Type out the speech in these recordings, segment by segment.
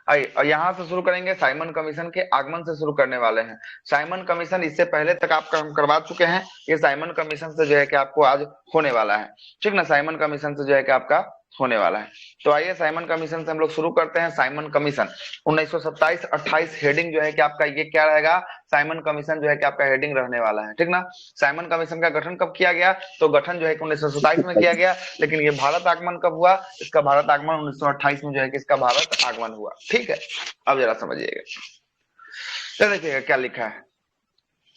आइए और यहाँ से शुरू करेंगे, साइमन कमीशन के आगमन से शुरू करने वाले हैं। साइमन कमीशन इससे पहले तक आपका हम करवा चुके हैं, ये साइमन कमीशन से जो है कि आपको आज होने वाला है, ठीक ना। साइमन कमीशन से जो है कि आपका होने वाला है। तो आइए साइमन कमीशन से हम लोग शुरू करते हैं। साइमन कमीशन 1927-28 हेडिंग जो है कि आपका ये क्या रहेगा, साइमन कमीशन जो है कि आपका हेडिंग रहने वाला है, ठीक ना। साइमन कमीशन का गठन कब किया गया, तो गठन जो है कि 1927 में किया गया, लेकिन ये भारत आगमन कब हुआ, इसका भारत आगमन 1928 में जो है कि इसका भारत आगमन हुआ, ठीक है। अब जरा समझिएगा, तो देखिएगा क्या लिखा है।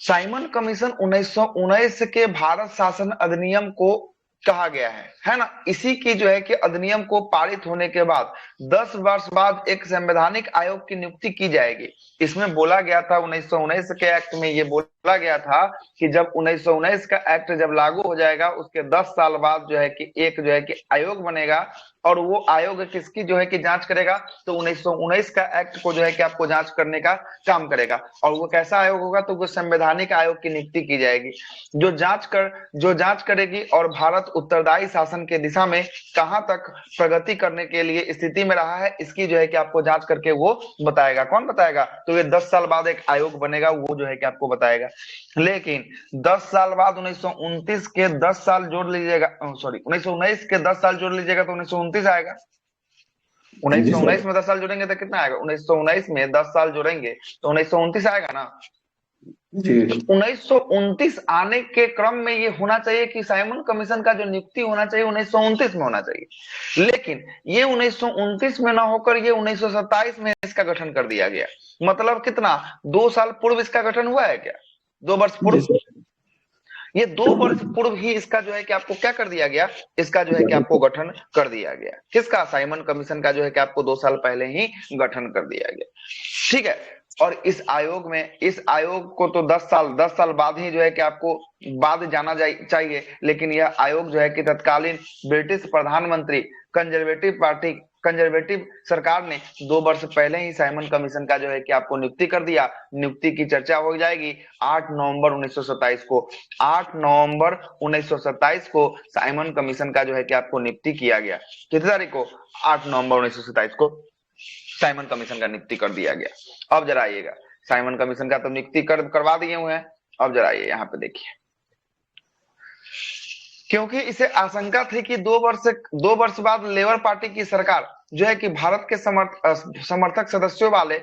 साइमन कमीशन 1919 के भारत शासन अधिनियम को कहा गया है ना। इसी की जो है कि अधिनियम को पारित होने के बाद 10 वर्ष बाद एक संवैधानिक आयोग की नियुक्ति की जाएगी। इसमें बोला गया था 1919 के एक्ट में ये बोला गया था कि जब 1919 का एक्ट जब लागू हो जाएगा उसके 10 साल बाद जो है कि एक जो है कि आयोग बनेगा, और वो आयोग किसकी जो है कि जांच करेगा, तो 1919 का एक्ट को जो है कि आपको जांच करने का काम करेगा। और वो कैसा आयोग होगा, तो वो संवैधानिक आयोग की नियुक्ति की जाएगी जो जांच करेगी और भारत उत्तरदायी शासन के दिशा में कहां तक प्रगति करने के लिए स्थिति में रहा है, इसकी जो है कि आपको जांच करके वो बताएगा। कौन बताएगा, तो ये 10 साल बाद एक आयोग बनेगा, वो जो है कि आपको बताएगा। लेकिन 10 साल बाद 1929 के 10 साल जोड़ लीजिएगा, सॉरी 1919 के 10 साल जोड़ लीजिएगा तो 1929 आएगा। जी सर। 1919 में 10 साल जोड़ेंगे तो कितना आएगा, 1919 में 10 साल जोड़ेंगे तो 1929 आएगा ना। जी। तो 1929 आने के क्रम में ये होना चाहिए कि साइमन कमीशन का जो नियुक्ति होना चाहिए 1929 में होना चाहिए, लेकिन ये 1929 में ना होकर ये 1927 में इसका गठन कर दिया गया। मतलब कितना, 2 साल पूर्व इसका गठन हुआ है क्या, 2 वर्ष जी पूर्व। सर। ये 2 वर्ष पूर्व ही इसका जो है कि आपको क्या कर दिया गया, इसका जो है कि आपको गठन कर दिया गया। किसका, साइमन कमीशन का जो है कि आपको 2 साल पहले ही गठन कर दिया गया, ठीक है। और इस आयोग को तो 10 साल बाद ही जो है कि आपको बाद जाना चाहिए, लेकिन यह आयोग जो है कि तत्कालीन ब्रिटिश प्रधानमंत्री कंजर्वेटिव सरकार ने 2 वर्ष पहले ही साइमन कमीशन का जो है कि आपको नियुक्ति कर दिया। नियुक्ति की चर्चा हो जाएगी 8 नवंबर 1927 को। 8 नवंबर 1927 को साइमन कमीशन का जो है कि आपको नियुक्ति किया गया। कितनी तारीख को, 8 नवंबर 1927 को साइमन कमीशन का नियुक्ति कर दिया गया। अब जरा आइएगा, साइमन कमीशन का तो नियुक्ति करवा दिए हुए हैं। अब जरा आइए यहाँ पे देखिए, क्योंकि इसे आशंका थी कि 2 वर्ष बाद लेबर पार्टी की सरकार जो है कि भारत के समर्थक सदस्यों वाले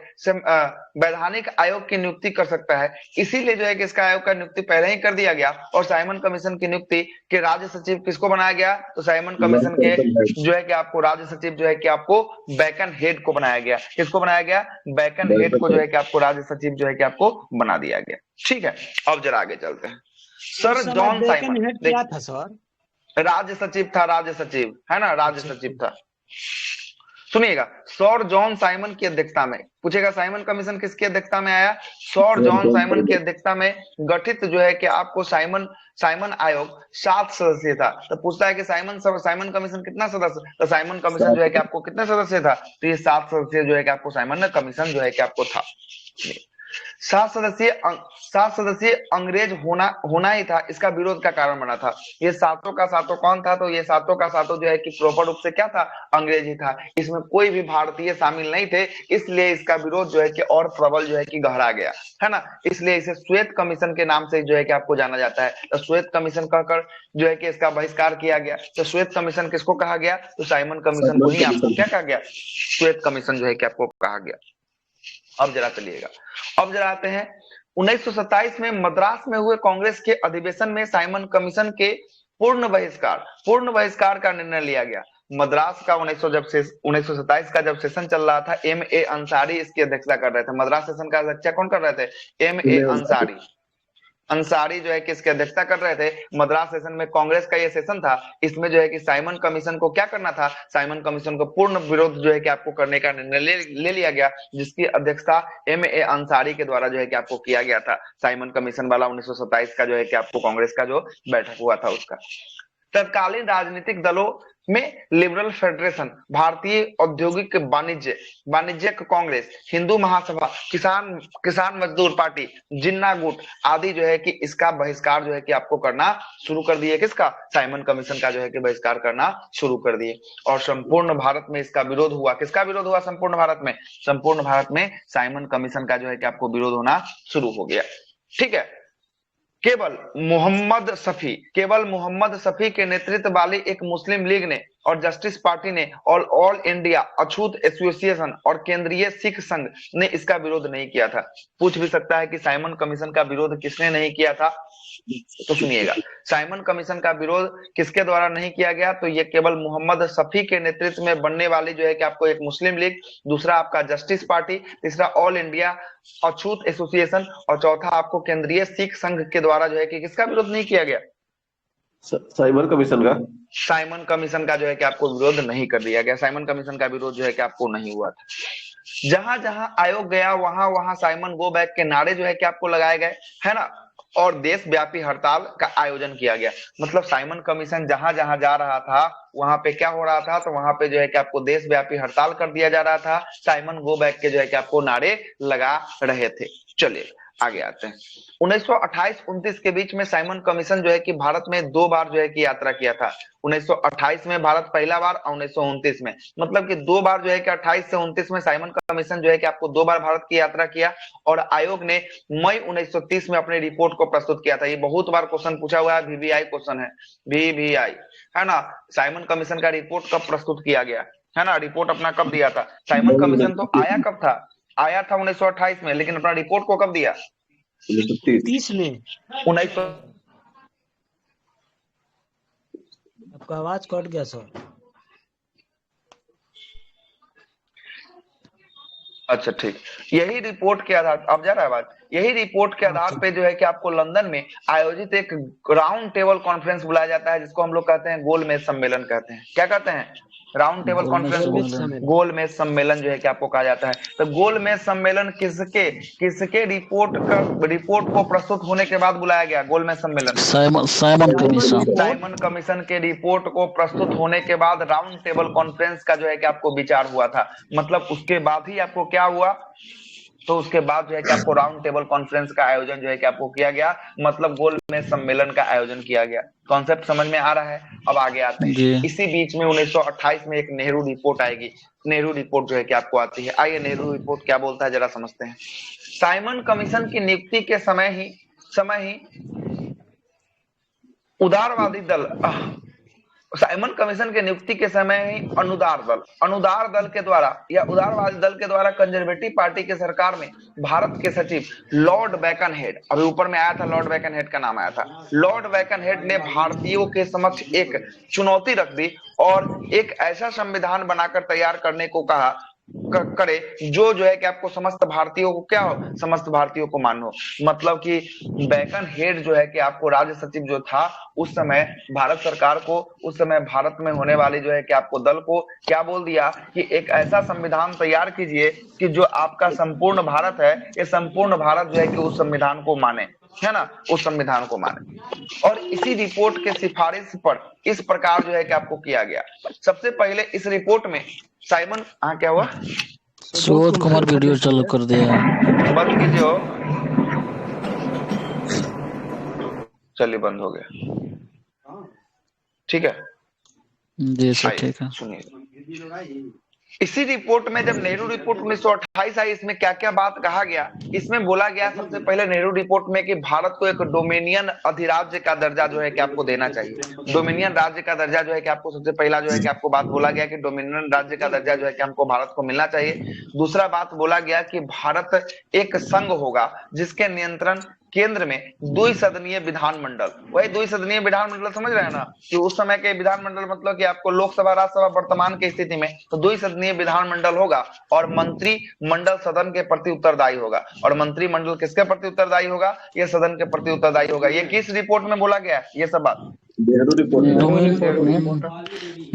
वैधानिक आयोग की नियुक्ति कर सकता है, इसीलिए जो है कि इसका आयोग का नियुक्ति पहले ही कर दिया गया। और साइमन कमीशन की नियुक्ति के राज्य सचिव किसको बनाया गया, तो साइमन कमीशन के जो है कि आपको राज्य सचिव जो है कि आपको बैकन हेड को बनाया गया। किसको बनाया गया, बैकन हेड को जो है कि आपको राज्य सचिव जो है कि आपको बना दिया गया, ठीक है। अब जरा आगे चलते हैं। सर उस समय जॉन बेकन साइमन, हेड देख क्या था सर? राज्य सचिव था, राज्य सचिव है ना, राज्य अच्छा सचिव था। सुनिएगा, सर जॉन साइमन की अध्यक्षता में पूछेगा, साइमन कमीशन किसकी अध्यक्षता में आया, सर जॉन साइमन की अध्यक्षता में गठित जो है कि आपको साइमन साइमन आयोग 7 सदस्य था। तो पूछता है कि साइमन कमीशन कितना सदस्य, तो साइमन कमीशन जो है कि आपको कितने सदस्य था, तो ये 7 सदस्य जो है कि आपको साइमन कमीशन जो है कि आपको था। 7 सदस्यीय अंग्रेज होना ही था इसका विरोध का कारण बना था। ये सातों का सातों कौन था, तो ये सातों का सातों जो है कि प्रॉपर रूप से क्या था, अंग्रेज ही था। इसमें कोई भी भारतीय शामिल नहीं थे, इसलिए इसका विरोध जो है कि और प्रबल जो है कि गहरा गया, है ना। इसलिए इसे श्वेत कमीशन के नाम से जो है कि आपको जाना जाता है। तो श्वेत कमीशन कहकर जो है कि इसका बहिष्कार किया गया। तो श्वेत कमीशन किसको कहा गया, तो साइमन कमीशन को ही आपको क्या कहा गया, श्वेत कमीशन जो है कि आपको कहा गया। अब जरा चलिएगा, अब जरा आते हैं 1927 में मद्रास में हुए कांग्रेस के अधिवेशन में साइमन कमीशन के पूर्ण बहिष्कार का निर्णय लिया गया। मद्रास का 1927 का जब सेशन चल रहा था, M.A. अंसारी इसकी अध्यक्षता कर रहे थे। मद्रास सेशन का अध्यक्ष कौन कर रहे थे, M.A. अंसारी। अंसारी जो है कि इसकी अध्यक्षता कर रहे थे। मद्रास सेशन में कांग्रेस का ये सेशन था। इसमें जो है कि साइमन कमीशन को क्या करना था, साइमन कमीशन को पूर्ण विरोध जो है कि आपको करने का निर्णय ले लिया गया, जिसकी अध्यक्षता M.A. अंसारी के द्वारा जो है कि आपको किया गया था। साइमन कमीशन वाला 1927 का जो है कि आपको कांग्रेस का जो बैठक हुआ था उसका, तत्कालीन राजनीतिक दलों में लिबरल फेडरेशन, भारतीय औद्योगिक वाणिज्यिक कांग्रेस, हिंदू महासभा, किसान किसान मजदूर पार्टी, जिन्ना गुट आदि जो है कि इसका बहिष्कार जो है कि आपको करना शुरू कर दिए। किसका? साइमन कमीशन का जो है कि बहिष्कार करना शुरू कर दिए। और संपूर्ण भारत में इसका विरोध हुआ। किसका विरोध हुआ संपूर्ण भारत में? संपूर्ण भारत में साइमन कमीशन का जो है कि आपको विरोध होना शुरू हो गया। ठीक है। केवल मोहम्मद शफी के नेतृत्व वाली एक मुस्लिम लीग ने और जस्टिस पार्टी ने और ऑल इंडिया अछूत एसोसिएशन और केंद्रीय सिख संघ ने इसका विरोध नहीं किया था। पूछ भी सकता है कि साइमन कमीशन का विरोध किसने नहीं किया था? तो सुनिएगा, साइमन कमीशन का विरोध किसके द्वारा नहीं किया गया? तो ये केवल मोहम्मद शफी के नेतृत्व में बनने वाली जो है कि आपको एक मुस्लिम लीग, दूसरा आपका जस्टिस पार्टी, तीसरा ऑल इंडिया अछूत एसोसिएशन और चौथा आपको केंद्रीय सिख संघ के द्वारा जो है कि किसका विरोध नहीं किया गया? साइमन कमीशन का। साइमन कमीशन का जो है कि आपको विरोध नहीं कर दिया गया। साइमन कमीशन का विरोध जो है कि आपको नहीं हुआ था। जहां जहां आयोग गया वहां वहां साइमन गो बैक के नारे जो है कि आपको लगाए गए, है ना, और देशव्यापी हड़ताल का आयोजन किया गया। मतलब साइमन कमीशन जहां जहां जा रहा था वहां पे क्या हो रहा था? तो वहां पे जो है कि आपको देशव्यापी हड़ताल कर दिया जा रहा था। साइमन गो बैक के जो है कि आपको नारे लगा रहे थे। चलिए आगे आते हैं। 1928-29 के बीच में साइमन कमीशन जो है कि भारत में 2 बार जो है कि यात्रा किया था। 1928 में भारत पहला बार और 1929 में, मतलब कि 2 बार जो है कि 28 से 29 में साइमन कमीशन जो है कि आपको 2 बार भारत की यात्रा किया। और आयोग ने मई 1930 में अपनी रिपोर्ट को प्रस्तुत किया था। ये बहुत बार क्वेश्चन पूछा हुआ है, वीवीआई क्वेश्चन है, वीवीआई, है ना। साइमन कमीशन का रिपोर्ट कब प्रस्तुत किया गया, है ना? रिपोर्ट अपना कब दिया था? साइमन कमीशन तो आया कब था? आया था 1928 में, लेकिन अपना रिपोर्ट को कब दिया? 1930 में। 19 आपका आवाज कट गया सर। अच्छा ठीक। यही रिपोर्ट के आधार, अब जा रहा है आवाज, यही रिपोर्ट के आधार पे जो है कि आपको लंदन में आयोजित एक राउंड टेबल कॉन्फ्रेंस बुलाया जाता है, जिसको हम लोग कहते हैं गोलमेज सम्मेलन कहते हैं। क्या कहते हैं? राउंड टेबल कॉन्फ्रेंस को गोलमेज सम्मेलन जो है कि आपको कहा जाता है। तो गोलमेज सम्मेलन किसके रिपोर्ट को प्रस्तुत होने के बाद बुलाया गया? गोलमेज सम्मेलन साइमन कमीशन के रिपोर्ट को प्रस्तुत होने के बाद राउंड टेबल कॉन्फ्रेंस का जो है कि आपको विचार हुआ था। मतलब उसके बाद ही आपको क्या हुआ? तो उसके बाद जो है कि आपको राउंड टेबल कॉन्फ्रेंस का आयोजन जो है कि आपको किया गया, मतलब गोलमेज सम्मेलन का आयोजन किया गया। कॉन्सेप्ट समझ में आ रहा है? अब आगे आते हैं। इसी बीच में 1928 में एक नेहरू रिपोर्ट आएगी। नेहरू रिपोर्ट जो है कि आपको आती है। आइए नेहरू रिपोर्ट क्या बोलता है जरा समझते हैं। साइमन कमीशन की नियुक्ति के समय ही उदारवादी दल, साइमन कमीशन के नियुक्ति के समय ही अनुदार दल के द्वारा या उदारवादी दल के द्वारा कंजर्वेटिव पार्टी की सरकार में भारत के सचिव लॉर्ड बेकनहेड, अभी ऊपर में आया था, लॉर्ड बेकनहेड का नाम आया था। लॉर्ड बेकनहेड ने भारतीयों के समक्ष एक चुनौती रख दी और एक ऐसा संविधान बनाकर तैयार करने को कहा करे जो है कि आपको समस्त भारतीयों को क्या हो? समस्त भारतीयों को मानो। मतलब कि बैकन हेड जो है कि आपको राज्य सचिव जो था उस समय भारत सरकार को, उस समय भारत में होने वाली जो है कि आपको दल को क्या बोल दिया कि एक ऐसा संविधान तैयार कीजिए कि जो आपका संपूर्ण भारत है, ये संपूर्ण भारत जो है कि उस संविधान को माने, है ना, उस संविधान को माने। और इसी रिपोर्ट के सिफारिश पर इस प्रकार जो है कि आपको किया गया। सबसे पहले इस रिपोर्ट में साइमन, हाँ क्या हुआ? सुबोध कुमार वीडियो चालू कर दिया, बंद कीजिए हो। चलिए बंद हो गया, ठीक है जी सर, ठीक है। सुनिए, इसी रिपोर्ट में जब नेहरू रिपोर्ट 1928 आई, इसमें क्या क्या बात कहा गया? इसमें बोला गया सबसे पहले नेहरू रिपोर्ट में कि भारत को एक डोमिनियन अधिराज्य का दर्जा जो है कि आपको देना चाहिए। डोमिनियन राज्य का दर्जा जो है कि आपको सबसे पहला जो है कि आपको बात बोला गया कि डोमिनियन राज्य का दर्जा जो है कि हमको भारत को मिलना चाहिए। दूसरा बात बोला गया कि भारत एक संघ होगा जिसके नियंत्रण केंद्र में द्विसदनीय विधानमंडल, वही द्विसदनीय विधानमंडल समझ रहे हैं ना, कि उस समय के विधानमंडल मतलब कि आपको लोकसभा राज्यसभा वर्तमान की स्थिति में, तो द्विसदनीय विधानमंडल होगा और मंत्रिमंडल सदन के प्रति उत्तरदायी होगा। और मंत्रिमंडल किसके प्रति उत्तरदायी होगा? ये सदन के प्रति उत्तरदायी होगा। ये किस रिपोर्ट में बोला गया है ये सब बात? नेहरू रिपोर्ट में। नेहरू रिपोर्ट में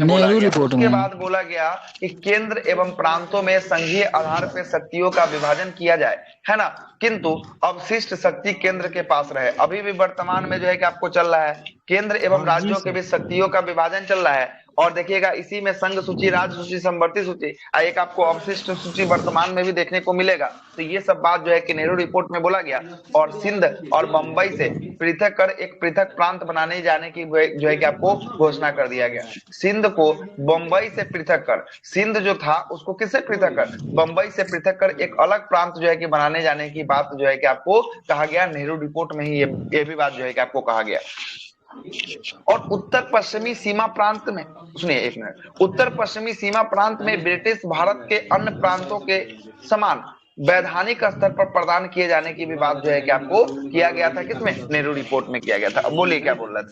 बोला नेहरू गया। रिपोर्ट उसके में बाद बोला गया कि केंद्र एवं प्रांतों में संघीय आधार पर शक्तियों का विभाजन किया जाए, है ना, किंतु अवशिष्ट शक्ति केंद्र के पास रहे। अभी भी वर्तमान में जो है कि आपको चल रहा है, केंद्र एवं हाँ जी राज्यों के सर। बीच शक्तियों का विभाजन चल रहा है। और देखिएगा इसी में संघ सूची, राज्य सूची, समवर्ती सूची, एक आपको अवशिष्ट सूची वर्तमान में भी देखने को मिलेगा। तो ये सब बात जो है कि नेहरू रिपोर्ट में बोला गया। और सिंध और बंबई से पृथक कर एक पृथक प्रांत बनाने जाने की जो है कि आपको घोषणा कर दिया गया। सिंध को बंबई से पृथक कर, सिंध जो था उसको किससे पृथक कर, बंबई से पृथक कर एक अलग प्रांत जो है कि बनाने जाने की बात जो है कि आपको कहा गया। नेहरू रिपोर्ट में ही ये भी बात जो है कि आपको कहा गया। और उत्तर पश्चिमी सीमा प्रांत में, सुनिए एक मिनट, उत्तर पश्चिमी सीमा प्रांत में ब्रिटिश भारत के अन्य प्रांतों के समान वैधानिक स्तर पर प्रदान किए जाने की भी बात जो है कि आपको किया गया था। किसमें, नेहरू रिपोर्ट में किया गया था। अब बोलिए क्या बोल रहे थे।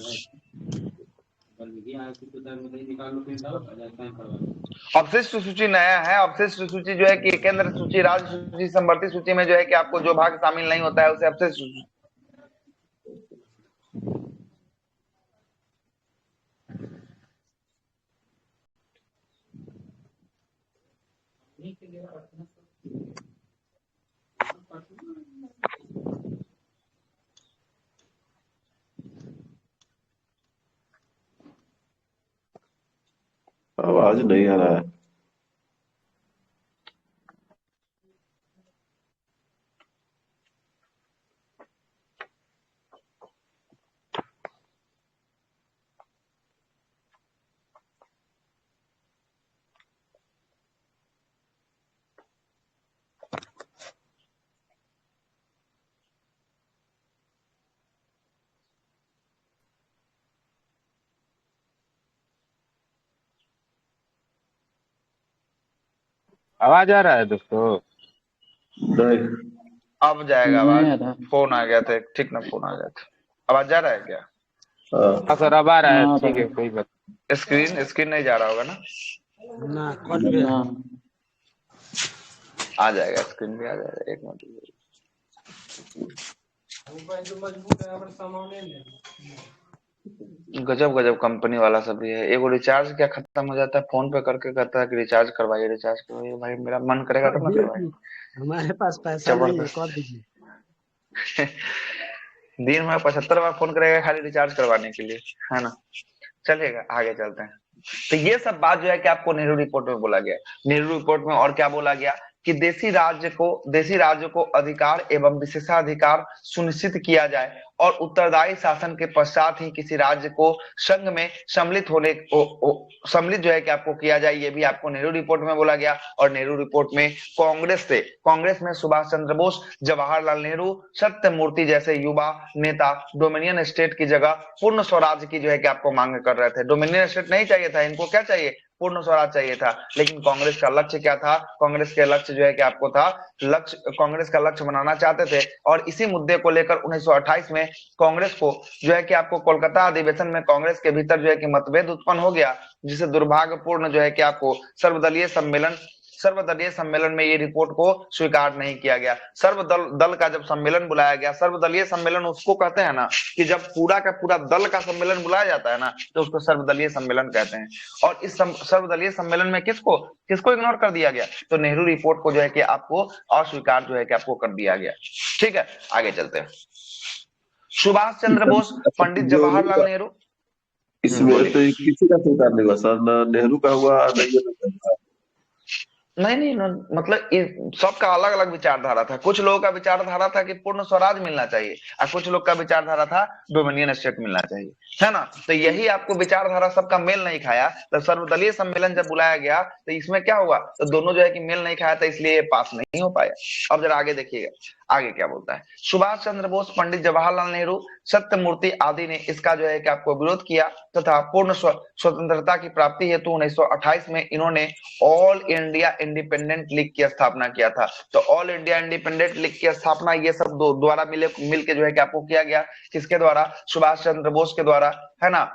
अवशिष्ट सूची नया है। अवशिष्ट सूची जो है कि केंद्र सूची, राज्य सूची, समवर्ती सूची में जो है कि आपको जो भाग शामिल नहीं होता है उसे अवशिष्ट सूची। आवाज नहीं आ रहा है। आवाज आ रहा है दोस्तों? नहीं। अब जाएगा नहीं आवाज। आ रहा। फोन आ गया था, ठीक ना, फोन आ गया था। आवाज जा रहा है क्या। हाँ। हाँ सर अब आ रहा है, हाँ ठीक है कोई बात। स्क्रीन स्क्रीन नहीं जा रहा होगा ना। ना कट गया। ना आ जाएगा, स्क्रीन भी आ जाएगा, एक मिनट। गजब गजब कंपनी वाला सब भी है। एगो रिचार्ज क्या खत्म हो जाता है, फोन पे करके कहता है कि रिचार्ज करवाइए, रिचार्ज करवाइए। भाई मेरा मन करेगा तब ना करवाइए। हमारे पास पैसा नहीं है, जबरदस्त। कर दीजिए। दिन में 75 बार फोन करेगा खाली रिचार्ज करवाने के लिए, है ना। चलिएगा आगे चलते हैं। तो ये सब बात जो है कि आपको नेहरू रिपोर्ट में बोला गया। नेहरू रिपोर्ट में और क्या बोला गया कि देशी राज्य को अधिकार एवं विशेषाधिकार सुनिश्चित किया जाए और उत्तरदायी शासन के पश्चात ही किसी राज्य को संघ में सम्मिलित जो है कि आपको किया जाए। ये भी आपको नेहरू रिपोर्ट में बोला गया। और नेहरू रिपोर्ट में कांग्रेस में सुभाष चंद्र बोस, जवाहरलाल नेहरू, सत्यमूर्ति जैसे युवा नेता डोमिनियन स्टेट की जगह पूर्ण स्वराज की जो है कि आपको मांग कर रहे थे। डोमिनियन स्टेट नहीं चाहिए था इनको, क्या चाहिए, पूर्ण स्वराज चाहिए था। लेकिन कांग्रेस का लक्ष्य क्या था, कांग्रेस के लक्ष्य जो है कि आपको था, कांग्रेस का लक्ष्य बनाना चाहते थे। और इसी मुद्दे को लेकर 1928 में कांग्रेस को जो है कि आपको कोलकाता अधिवेशन में कांग्रेस के भीतर जो है कि मतभेद उत्पन्न हो गया, जिसे दुर्भाग्यपूर्ण जो है कि आपको सर्वदलीय सम्मेलन में ये रिपोर्ट को स्वीकार नहीं किया गया। दल का जब सम्मेलन बुलाया गया, सर्वदलीय सम्मेलन उसको कहते हैं ना कि जब पूरा का पूरा दल का सम्मेलन बुलाया जाता है ना, तो उसको सर्वदलीय सम्मेलन कहते हैं। और इस सर्वदलीय सम्मेलन में किसको इग्नोर कर दिया गया, तो नेहरू रिपोर्ट को जो है कि आपको अस्वीकार जो है कि आपको कर दिया गया। ठीक है, आगे चलते हैं। सुभाष चंद्र बोस, पंडित जवाहरलाल नेहरू। इसमें तो किसी का स्वीकार नहीं हुआ सर, न नेहरू का हुआ न ये का। नहीं, मतलब सबका अलग अलग विचारधारा था। कुछ लोगों का विचारधारा था कि पूर्ण स्वराज मिलना चाहिए और कुछ लोग का विचारधारा था डोमिनियन स्टेट मिलना चाहिए, है ना। तो यही आपको विचारधारा सबका मेल नहीं खाया। तो सर्वदलीय सम्मेलन जब बुलाया गया तो इसमें क्या हुआ, तो दोनों जो है कि मेल नहीं खाया था, इसलिए ये पास नहीं हो पाया। अब जरा आगे देखिएगा, आगे क्या बोलता है। सुभाष चंद्र बोस, पंडित जवाहरलाल नेहरू, सत्यमूर्ति आदि ने इसका जो है कि आपको विरोध किया तथा पूर्ण स्वतंत्रता की प्राप्ति हेतु 1928 में इन्होंने ऑल इंडिया इंडिपेंडेंट लीग की स्थापना किया था। तो ऑल इंडिया इंडिपेंडेंट लीग की स्थापना ये सब द्वारा मिल के जो है कि आपको किया गया। किसके द्वारा, सुभाष चंद्र बोस के द्वारा, है ना।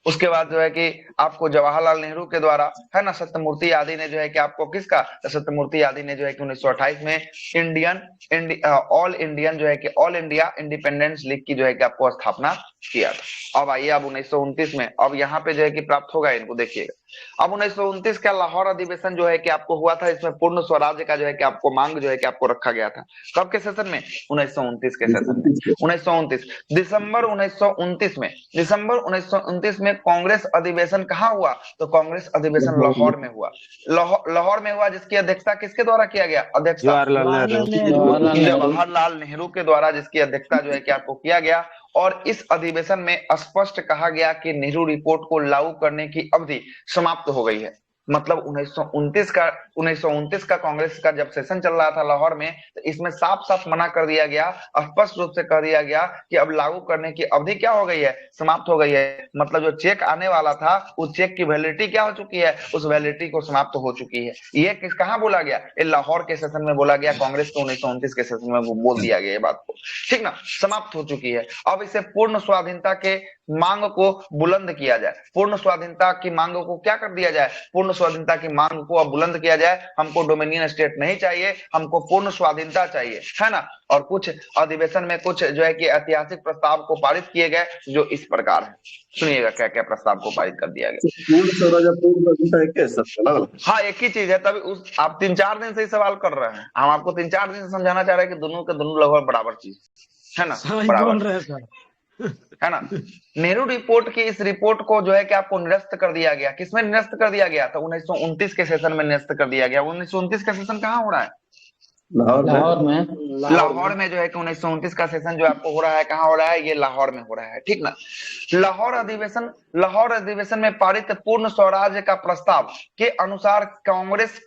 उसके बाद जो है कि आपको जवाहरलाल नेहरू के द्वारा, है ना। सत्यमूर्ति आदि ने जो है कि आपको किसका, सत्यमूर्ति आदि ने जो है कि 1928 में ऑल इंडिया इंडिपेंडेंस लीग की जो है कि आपको स्थापना किया था। अब आइए अब 1929 में, अब यहाँ पे जो है कि प्राप्त होगा इनको, देखिएगा अब 1929 का लाहौर अधिवेशन जो है कि आपको हुआ था, इसमें पूर्ण स्वराज्य का जो है कि आपको मांग जो है कि आपको रखा गया था। कब के सेशन में? 1929 के सेशन में। 1929 दिसंबर 1929 में, दिसंबर 1929 में कांग्रेस अधिवेशन कहाँ हुआ? तो कांग्रेस अधिवेशन लाहौर में हुआ। लाहौर में हुआ, जिसकी अध्यक्षता किसके द्वारा किया गया? अध्यक्षता जवाहरलाल नेहरू के द्वारा, जिसकी अध्यक्षता जो है कि आपको किया गया। और इस अधिवेशन में स्पष्ट कहा गया कि नेहरू रिपोर्ट को लागू करने की अवधि समाप्त हो गई है। मतलब 1929 का कांग्रेस का जब सेशन चल रहा था लाहौर में, तो इसमें साफ साफ मना कर दिया गया, स्पष्ट रूप से कह दिया गया कि अब लागू करने की अवधि क्या हो गई है? समाप्त हो गई है। मतलब जो चेक आने वाला था, उस चेक की वैलिडिटी क्या हो चुकी है? उस वैलिडिटी को समाप्त हो चुकी है। ये कहाँ बोला गया? ये लाहौर के सेशन में बोला गया, कांग्रेस के 1929 के सेशन में बोल दिया गया ये बात को, ठीक ना, समाप्त हो चुकी है। अब इसे पूर्ण स्वाधीनता के मांग को बुलंद किया जाए, पूर्ण स्वाधीनता की मांग को क्या कर दिया जाए? पूर्ण स्वाधीनता की मांग को अब बुलंद किया जाए। हमको डोमिनियन स्टेट नहीं चाहिए, हमको पूर्ण स्वाधीनता चाहिए, है ना। और कुछ अधिवेशन में कुछ जो है कि ऐतिहासिक प्रस्ताव को पारित किए गए, जो इस प्रकार है। सुनिएगा क्या क्या प्रस्ताव को पारित कर दिया गया। पूर्ण स्वराज्य पूर्ण स्वाधीनता एक है सब? हाँ, एक ही चीज है। तभी उस आप 3-4 दिन से ही सवाल कर रहे हैं, हम आपको 3-4 दिन से समझाना चाह रहे हैं कि दोनों के दोनों लगभग बराबर चीज है ना, बराबर है ना। नेहरू रिपोर्ट की इस रिपोर्ट को जो है कि आपको निरस्त कर दिया गया। किसमें निरस्त कर दिया गया? तो 1929 के सेशन में निरस्त कर दिया गया। 1929 का सेशन कहाँ हो रहा है? लाहौर में। लाहौर में जो है कि 1929 का सेशन जो आपको हो रहा है, कहाँ हो रहा है? ये लाहौर में हो रहा है, ठीक ना। लाहौर अधिवेशन में पारित पूर्ण स्वराज्य का प्रस्ताव के अनुसार कांग्रेस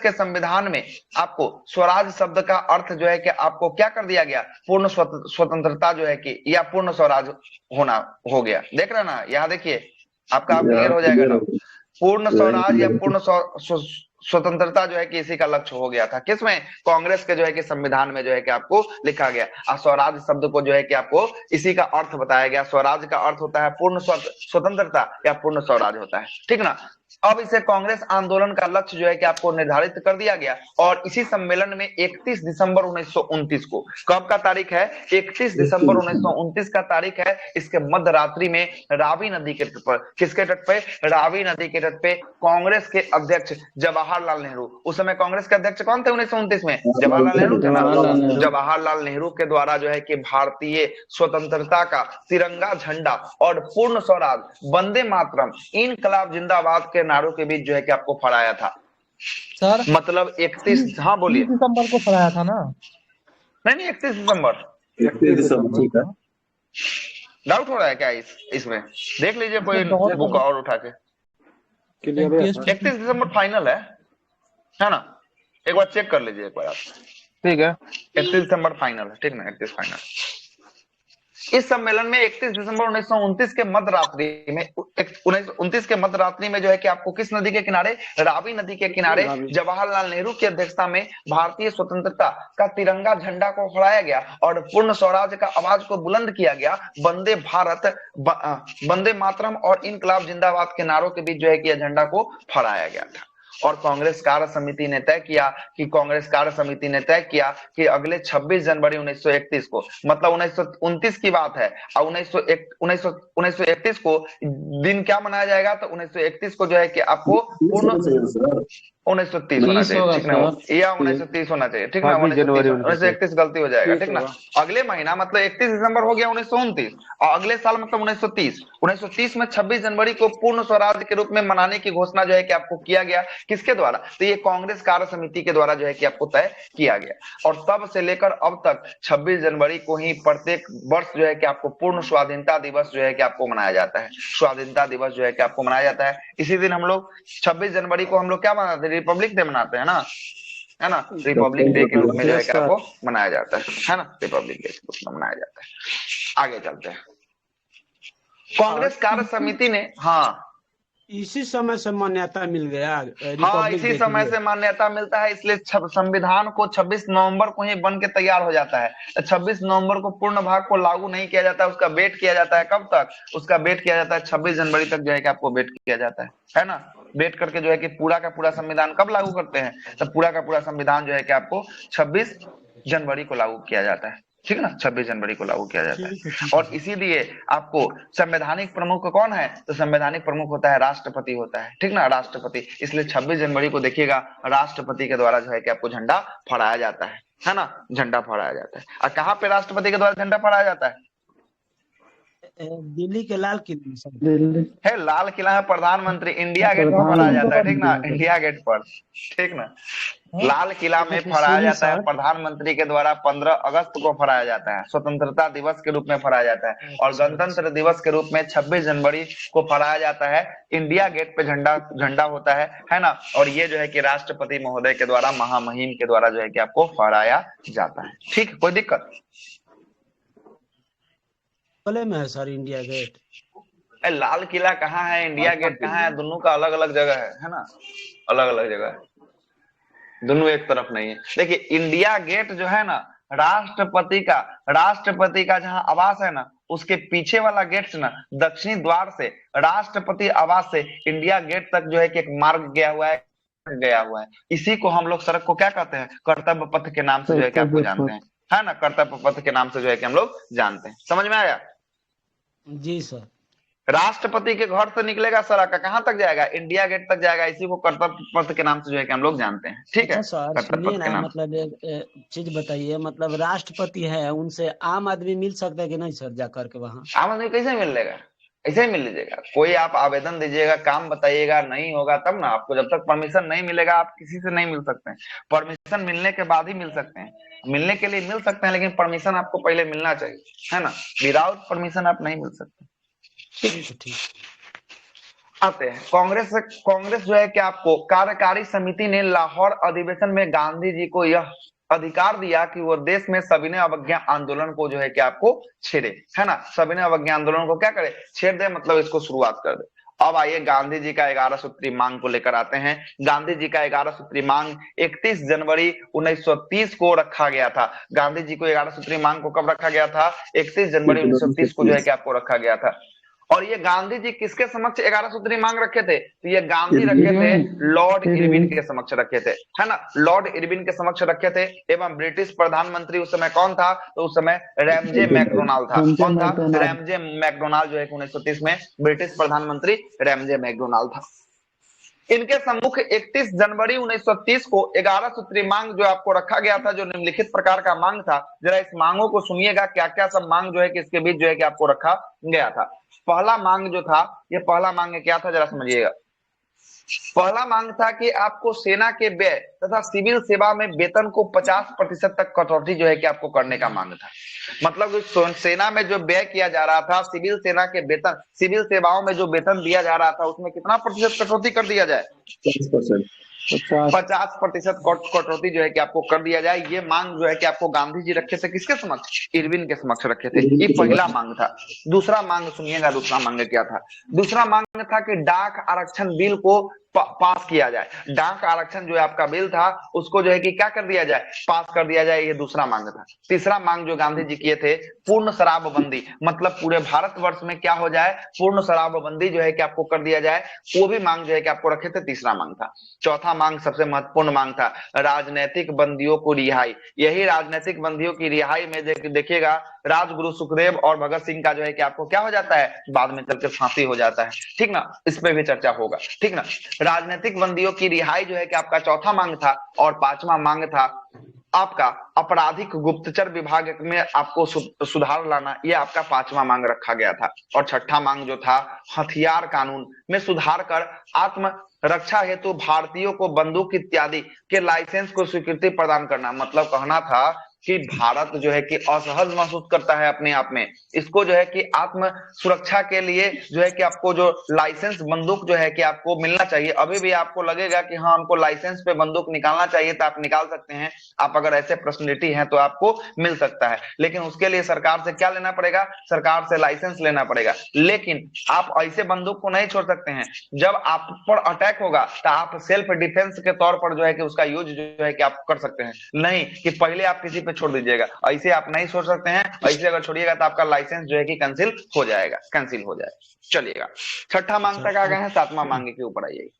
के संविधान में आपको स्वराज शब्द का अर्थ जो है कि आपको क्या कर दिया गया? पूर्ण स्वतंत्रता जो है कि, या पूर्ण स्वराज होना हो गया। देख रहे ना, यहाँ देखिए आपका क्लियर हो जाएगा ना। पूर्ण स्वराज या पूर्ण स्वतंत्रता जो है कि इसी का लक्ष्य हो गया था। किसमें? कांग्रेस के जो है कि संविधान में जो है कि आपको लिखा गया। और स्वराज शब्द को जो है कि आपको इसी का अर्थ बताया गया। स्वराज का अर्थ होता है पूर्ण स्वतंत्रता या पूर्ण स्वराज होता है, ठीक ना। अब इसे कांग्रेस आंदोलन का लक्ष्य जो है कि आपको निर्धारित कर दिया गया। और इसी सम्मेलन में 31 दिसंबर 1929 को, कब का तारीख है? 31 दिसंबर 1929 का तारीख है। इसके मध्य रात्रि में रावी नदी के तट पर, किसके तट पे? रावी नदी के तट पे कांग्रेस के अध्यक्ष जवाहरलाल नेहरू, उस समय कांग्रेस के अध्यक्ष कौन थे 1929 में? जवाहरलाल नेहरू थे ना। जवाहरलाल नेहरू के द्वारा जो है कि भारतीय स्वतंत्रता का तिरंगा झंडा और पूर्ण स्वराज, वंदे मातरम, इनकलाब जिंदाबाद के नारों के बीच जो है कि आपको फहराया था सर। मतलब 31, हाँ बोलिए। 30 दिसंबर को फहराया था ना? नहीं 31 दिसंबर। 31 दिसंबर, ठीक है। डाउट हो रहा है क्या इसमें? देख लीजिए कोई बुक और उठा के। 31 दिसंबर फाइनल है ना। एक बार चेक कर लीजिए एक बार आप, ठीक है। 31 दिसंबर फाइनल है, ठीक ना, 31 फाइनल। इस सम्मेलन में 31 दिसंबर 1929 के मध्यरात्रि में, 1929 के मध्यरात्रि में जो है कि आपको किस नदी के किनारे? रावी नदी के किनारे जवाहरलाल नेहरू की अध्यक्षता में भारतीय स्वतंत्रता का तिरंगा झंडा को फहराया गया और पूर्ण स्वराज का आवाज को बुलंद किया गया। वंदे भारत, वंदे मातरम और इनकलाब जिंदाबाद के नारों के बीच जो है कि झंडा को फहराया गया था। और कांग्रेस कार्य समिति ने तय किया कि अगले 26 जनवरी 1931 को, मतलब 1929 की बात है, और 1931 को दिन क्या मनाया जाएगा? तो 1931 को जो है कि आपको पूर्ण 1930 होना चाहिए, ठीक ना, या 1930 होना चाहिए, ठीक ना। 1931 गलती हो जाएगा, ठीक ना। अगले महीना मतलब 31 दिसंबर हो गया 1929, और अगले साल मतलब 1930 में 26 जनवरी को पूर्ण स्वराज के रूप में मनाने की घोषणा जो है कि आपको किया गया। किसके द्वारा? तो ये कांग्रेस कार्य समिति के द्वारा जो है कि आपको तय किया गया। और तब से लेकर अब तक 26 जनवरी को ही प्रत्येक वर्ष जो है कि आपको पूर्ण स्वाधीनता दिवस जो है कि आपको मनाया जाता है। स्वाधीनता दिवस जो है कि आपको मनाया जाता है। इसी दिन हम लोग 26 जनवरी को हम लोग क्या मनाते हैं? रिपब्लिक डे मनाते हैं ना, है ना। रिपब्लिक डे के रूप में जो है कि आपको मनाया जाता है ना, रिपब्लिक डे के रूप में मनाया जाता है। आगे चलते हैं। कांग्रेस कार्य समिति ने, हाँ, इसी समय से मान्यता मिल गया। हाँ, इसी समय से मान्यता मिलता है, इसलिए संविधान को 26 नवंबर को ही बन के तैयार हो जाता है। 26 नवंबर को पूर्ण भाग को लागू नहीं किया जाता है, उसका वेट किया जाता है। कब तक? उसका वेट किया जाता है 26 जनवरी तक जो है कि आपको वेट किया जाता है ना। वेट करके जो है कि पूरा का पूरा संविधान कब लागू करते हैं? तो पूरा का पूरा संविधान जो है कि आपको 26 जनवरी को लागू किया जाता है। ठीक है ना, 26 जनवरी को लागू किया जाता ठीक है, है। ठीक और है। इसीलिए आपको संवैधानिक प्रमुख कौन है, तो संवैधानिक प्रमुख होता है राष्ट्रपति होता है, ठीक ना, राष्ट्रपति। इसलिए 26 जनवरी को देखिएगा राष्ट्रपति के द्वारा जो है कि आपको झंडा फहराया जाता है ना, झंडा फहराया जाता है। और कहाँ पे राष्ट्रपति के द्वारा झंडा फहराया जाता है? दिल्ली के लाल किले में सर। दिल्ली है लाल किला है, प्रधानमंत्री इंडिया गेट पर फहराया जाता है, ठीक ना, इंडिया गेट पर, ठीक ना। लाल किला में फहराया सुनिए जाता है सर। प्रधानमंत्री के द्वारा 15 अगस्त को फहराया जाता है, स्वतंत्रता दिवस के रूप में फहराया जाता है। और अच्छा, गणतंत्र दिवस के रूप में 26 जनवरी को फहराया जाता है। इंडिया गेट पे झंडा झंडा होता है ना। और ये जो है कि राष्ट्रपति महोदय के द्वारा, महामहिम के द्वारा जो है कि आपको फहराया जाता है। ठीक, कोई दिक्कत? किले में है sir India gate. Lal Qila कहाँ है, इंडिया गेट कहाँ है? दोनों का अलग अलग जगह है ना, अलग अलग जगह है, दोनों एक तरफ नहीं है। देखिए इंडिया गेट जो है ना, राष्ट्रपति का जहां आवास है ना, उसके पीछे वाला गेट ना, दक्षिणी द्वार से राष्ट्रपति आवास से इंडिया गेट तक जो है कि एक मार्ग गया हुआ है। इसी को हम लोग सड़क को क्या कहते हैं, कर्तव्य पथ के नाम से जो है कि आपको जानते हैं, है ना, कर्तव्य पथ के नाम से जो है कि हम लोग जानते हैं। समझ में आया? जी सर। राष्ट्रपति के घर से निकलेगा सड़क, कहां तक जाएगा, इंडिया गेट तक जाएगा। इसी को कर्तव्य पथ के नाम से जो है कि हम लोग जानते हैं। ठीक है, अच्छा सर कर्तव्य सुनिए पथ के ना, नाम। मतलब एक चीज बताइए, मतलब राष्ट्रपति है उनसे आम आदमी मिल सकता है कि नहीं सर, जाकर के वहाँ? आम आदमी कैसे मिल लेगा? ऐसे ही मिल लीजिएगा। कोई आप आवेदन दीजिएगा, काम बताइएगा, नहीं होगा तब ना। आपको जब तक परमिशन नहीं मिलेगा आप किसी से नहीं मिल सकते हैं। परमिशन मिलने के बाद ही मिल सकते हैं। मिलने के लिए मिल सकते हैं, लेकिन परमिशन आपको पहले मिलना चाहिए, है ना। विदाउट परमिशन आप नहीं मिल सकते। ठीक है, ठीक। आते हैं कांग्रेस जो है कि आपको कार्यकारी समिति ने लाहौर अधिवेशन में गांधी जी को यह अधिकार दिया कि वो देश में सविनय अवज्ञा आंदोलन को जो है कि आपको छेड़े, है ना। सविनय अवज्ञा आंदोलन को क्या करे, छेड़ दे, मतलब इसको शुरुआत कर दे। अब आइए गांधी जी का 11 सूत्री मांग को लेकर आते हैं। गांधी जी का 11 सूत्री मांग 31 जनवरी 1930 को रखा गया था। गांधी जी को 11 सूत्री मांग को कब रखा गया था? 31 जनवरी 1930 को जो है कि आपको रखा गया था। और ये गांधी जी किसके समक्ष 11 सूत्री मांग रखे थे? तो ये गांधी रखे थे लॉर्ड इरविन के समक्ष रखे थे, है ना। लॉर्ड इरविन के समक्ष रखे थे। एवं ब्रिटिश प्रधानमंत्री उस समय कौन था? तो उस समय रैमजे मैकडोनाल्ड था। कौन था? रैमजे मैकडोनाल्ड जो है 1930 में ब्रिटिश प्रधानमंत्री रैमजे मैकडोनाल्ड था। इनके सम्मुख 31 जनवरी 1930 को 11 सूत्री मांग जो आपको रखा गया था, जो निम्नलिखित प्रकार का मांग था। जरा इस मांगों को सुनिएगा, क्या क्या सब मांग जो है कि इसके बीच जो है कि आपको रखा गया था। पहला मांग जो था, ये पहला मांग क्या था, जरा समझिएगा। पहला मांग था कि आपको सेना के व्यय तथा सिविल सेवा में वेतन को 50% तक कटौती जो है कि आपको करने का मांग था। मतलब सेना में जो व्यय किया जा रहा था, सिविल सेना के वेतन, सिविल सेवाओं में जो वेतन दिया जा रहा था, उसमें कितना प्रतिशत कटौती कर दिया जाए? 50%। 50% कटौती जो है कि आपको कर दिया जाए। ये मांग जो है कि आपको गांधी जी रखे थे किसके समक्ष? इरविन के समक्ष रखे थे। ये पहला मांग था। दूसरा मांग सुनिएगा, दूसरा मांग क्या था? दूसरा मांग था कि डाक आरक्षण बिल को पास किया जाए। डाक आरक्षण जो है आपका बिल था, उसको जो है कि क्या कर दिया जाए, पास कर दिया जाए। ये दूसरा मांग था। तीसरा मांग जो गांधी जी किए थे, पूर्ण शराबबंदी, मतलब पूरे भारतवर्ष में क्या हो जाए, पूर्ण शराबबंदी जो है कि आपको कर दिया जाए। वो भी मांग जो है कि आपको रखे थे, तीसरा मांग था। चौथा मांग सबसे महत्वपूर्ण मांग था, राजनीतिक बंदियों को रिहाई। यही राजनीतिक बंदियों की रिहाई में देखिएगा राजगुरु सुखदेव और भगत सिंह का जो है कि आपको क्या हो जाता है, बाद में चलकर फांसी हो जाता है, ठीक ना। इस पे भी चर्चा होगा, ठीक ना। राजनीतिक बंदियों की रिहाई जो है कि आपका चौथा मांग था। और पांचवा मांग था आपका आपराधिक गुप्तचर विभाग में आपको सुधार लाना। ये आपका पांचवा मांग रखा गया था। और छठा मांग जो था, हथियार कानून में सुधार कर आत्म रक्षा हेतु भारतीयों को बंदूक इत्यादि के लाइसेंस को स्वीकृति प्रदान करना। मतलब कहना था कि भारत जो है कि असहज महसूस करता है अपने आप में, इसको जो है कि आत्म सुरक्षा के लिए जो है कि आपको जो लाइसेंस बंदूक जो है कि आपको मिलना चाहिए। अभी भी आपको लगेगा कि हाँ हमको लाइसेंस पे बंदूक निकालना चाहिए, तो आप निकाल सकते हैं। आप अगर ऐसे पर्सनैलिटी हैं तो आपको मिल सकता है, लेकिन उसके लिए सरकार से क्या लेना पड़ेगा, सरकार से लाइसेंस लेना पड़ेगा। लेकिन आप ऐसे बंदूक को नहीं छोड़ सकते हैं। जब आप पर अटैक होगा तो आप सेल्फ डिफेंस के तौर पर जो है कि उसका यूज जो है कि आप कर सकते हैं, नहीं कि पहले आप किसी पे छोड़ दीजिएगा। ऐसे आप नहीं छोड़ सकते हैं। ऐसे अगर छोड़िएगा तो आपका लाइसेंस जो है कि कैंसिल हो जाएगा, कैंसिल हो जाएगा। चलिएगा, छठा मांग तक आ गए हैं, सातवां मांग के ऊपर आइएगा।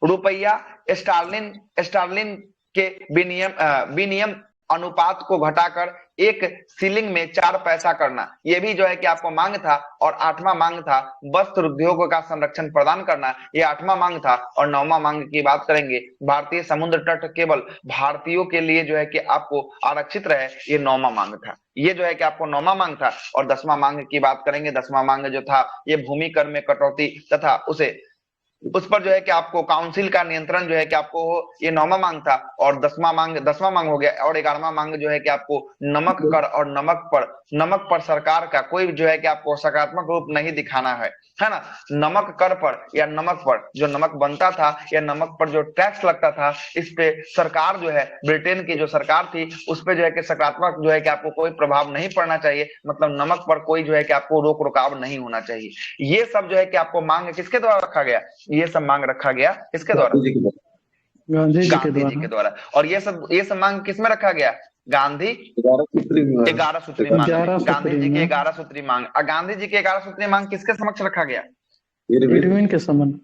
रुपया स्टार्लिन के विनियम अनुपात को घटाकर एक सीलिंग में 4 पैसा करना, ये भी जो है कि आपको मांग था। और 8वां मांग था वस्त्र उद्योग का संरक्षण प्रदान करना, ये 8वां मांग था। और 9वां मांग की बात करेंगे, भारतीय समुद्र तट केवल भारतीयों के लिए जो है कि आपको आरक्षित रहे, ये 9वां मांग था। ये जो है कि आपको 9वां मांग था। और 10वां मांग की बात करेंगे, 10वां मांग जो था ये भूमि कर में कटौती तथा उस पर जो है कि आपको काउंसिल का नियंत्रण जो है कि आपको हो, ये 9वां मांग था। और 10वां मांग हो गया। और 11वां मांग जो है कि आपको नमक कर और नमक पर सरकार का कोई जो है कि आपको सकारात्मक रूप नहीं दिखाना है ना। नमक कर पर या नमक पर जो नमक बनता था या नमक पर जो टैक्स लगता था, इस पे सरकार जो है, ब्रिटेन की जो सरकार थी, उस पे जो है कि सकारात्मक जो है कि आपको कोई प्रभाव नहीं पड़ना चाहिए, मतलब नमक पर कोई जो है कि आपको रोक रुकाव नहीं होना चाहिए। ये सब जो है कि आपको मांग किसके द्वारा रखा गया, ये सब मांग रखा गया किसके द्वारा, गांधी जी गांधी जी के द्वारा। और ये सब मांग किसमें रखा गया, गांधी 11 सूत्री मांग, गांधी जी की 11 सूत्री मांग। गांधी जी की 11 सूत्री मांग किसके समक्ष रखा गया, इरविन के समन,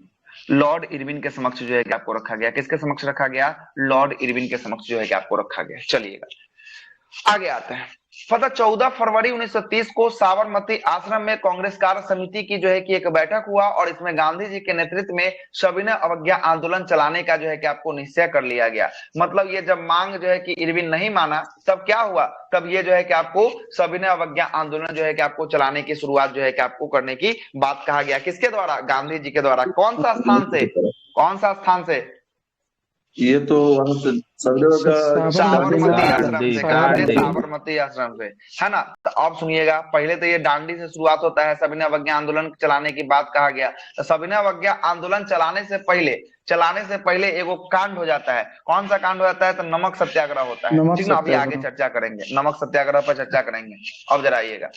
लॉर्ड इरविन के समक्ष जो है कि आपको रखा गया। किसके समक्ष रखा गया, लॉर्ड इरविन के समक्ष जो है कि आपको रखा गया। चलिएगा आगे आते हैं। पता 14 फरवरी 1930 को साबरमती आश्रम में कांग्रेस कार्य समिति की जो है कि एक बैठक हुआ और इसमें गांधी जी के नेतृत्व में सविनय अवज्ञा आंदोलन चलाने का जो है कि आपको निश्चय कर लिया गया। मतलब ये जब मांग जो है कि इरविन नहीं माना, तब क्या हुआ, तब ये जो है कि आपको सविनय अवज्ञा आंदोलन जो है कि आपको चलाने की शुरुआत जो है कि आपको करने की बात कहा गया। किसके द्वारा, गांधी जी के द्वारा। कौन सा स्थान से, कौन सा स्थान से, ये तो वहां से साबरमती आश्रम से, कहां से, दांडी। साबरमती आश्रम से, है ना। तो अब सुनिएगा, पहले तो ये दांडी से शुरुआत होता है, सविनय अवज्ञा आंदोलन चलाने की बात कहा गया। तो सविनय अवज्ञा आंदोलन चलाने से पहले एगो कांड हो जाता है। कौन सा कांड हो जाता है, तो नमक सत्याग्रह होता है, ठीक ना। अभी आगे चर्चा करेंगे, नमक सत्याग्रह पर चर्चा करेंगे। अब जरा आइएगा,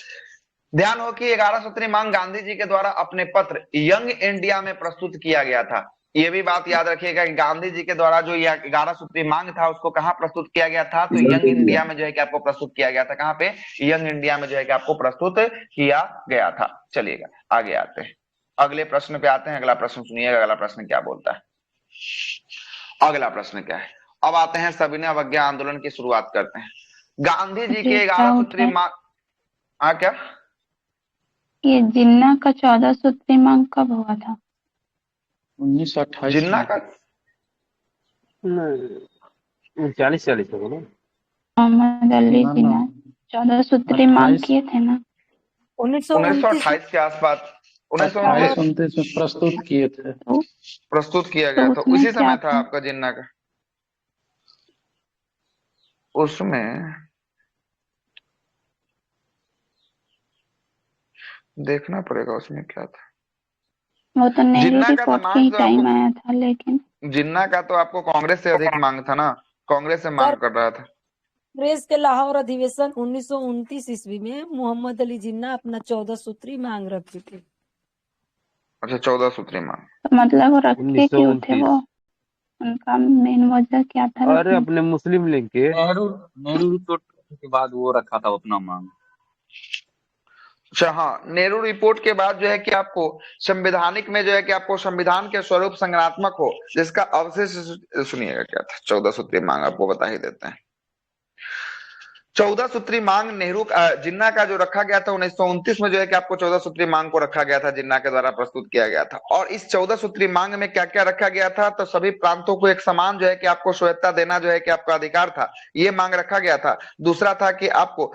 ध्यान हो कि 11 सूत्री मांग गांधी जी के द्वारा अपने पत्र यंग इंडिया में प्रस्तुत किया गया था। ये भी बात याद रखिएगा कि गांधी जी के द्वारा जो 11 सूत्री मांग था उसको कहां प्रस्तुत किया गया था, तो यंग इंडिया में जो है कि आपको प्रस्तुत किया गया था। कहां पे, यंग इंडिया में जो है कि आपको प्रस्तुत किया गया था। चलिएगा आगे आते हैं, अगले प्रश्न पे आते हैं। अगला प्रश्न सुनिएगा, अगला प्रश्न क्या बोलता है। अगला प्रश्न क्या है, अब आते हैं सविनय अवज्ञा आंदोलन की शुरुआत करते हैं। गांधी जी के 11 सूत्री मांग, क्या ये जिन्ना का 14 सूत्री मांग कब हुआ था, 1928 जिन्ना का 40 हो गया। मोहम्मद अली जिन्ना 14 सूत्री मांग किए थे ना, 1928 के आसपास, 1929 में प्रस्तुत किए थे। प्रस्तुत किया गया था। उसी समय था आपका जिन्ना का, उसमें देखना पड़ेगा उसमें क्या था। वो तो नेहरू जिन्ना का तो रिपोर्ट के मांग ही तो टाइम आपको, आया था, लेकिन जिन्ना का तो आपको कांग्रेस से अधिक मांग था ना, कांग्रेस से मांग कर रहा था। कांग्रेस के लाहौर अधिवेशन 1929 ईस्वी में मोहम्मद अली जिन्ना अपना 14 सूत्री मांग रखे थे। अच्छा, 14 सूत्री मांग, तो मतलब रखे क्यों थे वो, उनका मेन वजह क्या था? अरे अपने मुस्लिम लीग के नेहरू रिपोर्ट के बाद वो रखा था अपना मांग। अच्छा हाँ, नेहरू रिपोर्ट के बाद जो है कि आपको संवैधानिक में जो है कि आपको संविधान के स्वरूप संज्ञानात्मक हो, जिसका अवशेष, सुनिएगा क्या था 14 सूत्री मांग, आपको बता ही देते हैं। 14 सूत्री मांग नेहरू जिन्ना का जो रखा गया था 1929 में जो है कि आपको 14 सूत्री मांग को रखा गया था, जिन्ना के द्वारा प्रस्तुत किया गया था। और इस 14 सूत्री मांग में क्या क्या रखा गया था, तो सभी प्रांतों को एक समान जो है कि आपको स्वायत्तता देना जो है कि आपका अधिकार था, ये मांग रखा गया था। दूसरा था कि आपको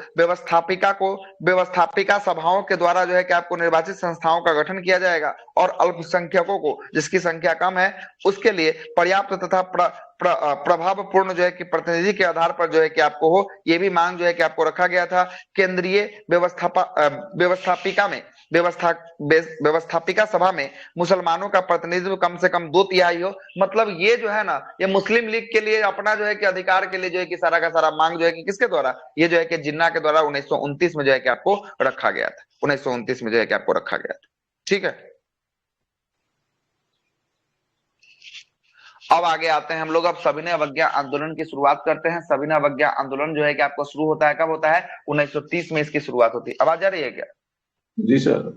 व्यवस्थापिका सभाओं के द्वारा जो है कि आपको निर्वाचित संस्थाओं का गठन किया जाएगा और अल्पसंख्यकों को, जिसकी संख्या कम है, उसके लिए पर्याप्त तथा प्रभावपूर्ण जो है कि प्रतिनिधि के आधार पर जो है कि आपको हो, ये भी मांग जो है कि आपको रखा गया था। केंद्रीय व्यवस्थापिका सभा में मुसलमानों का प्रतिनिधित्व कम से कम 2/3 हो। मतलब ये जो है ना, ये मुस्लिम लीग के लिए अपना जो है कि अधिकार के लिए जो है कि सारा का सारा मांग जो है कि किसके द्वारा, ये जो है कि जिन्ना के द्वारा 1929 में जो है कि आपको रखा गया था, 1929 में जो है कि आपको रखा गया था। ठीक है, अब आगे आते हैं हम लोग। अब सविनय अवज्ञा आंदोलन की शुरुआत करते हैं। सविनय अवज्ञा आंदोलन जो है कि आपको शुरू होता है, कब होता है, 1930 में इसकी शुरुआत होती है। आवाज आ रही है क्या? जी सर।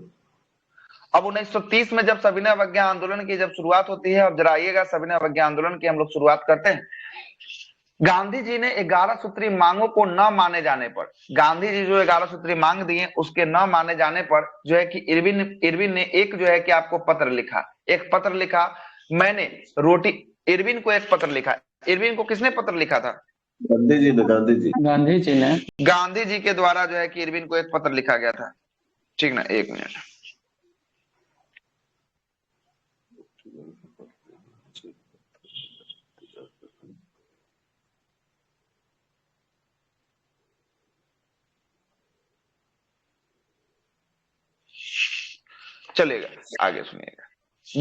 अब 1930 में जब सविनय अवज्ञा आंदोलन की जब शुरुआत होती है, अब जरा आइएगा, सविनय अवज्ञा आंदोलन की हम लोग शुरुआत करते हैं। गांधी जी ने 11 सूत्री मांगों को न माने जाने पर, गांधी जी जो 11 सूत्री मांग दिए उसके न माने जाने पर जो है कि इरविन ने एक जो है कि आपको पत्र लिखा, एक पत्र लिखा। मैंने रोटी, इरविन को एक पत्र लिखा। इरविन को किसने पत्र लिखा था? गांधी जी ने, गांधी जी। गांधी जी ने। गांधी जी के द्वारा जो है कि इरविन को एक पत्र लिखा गया था। ठीक ना, एक मिनट। चलेगा, आगे सुनिएगा।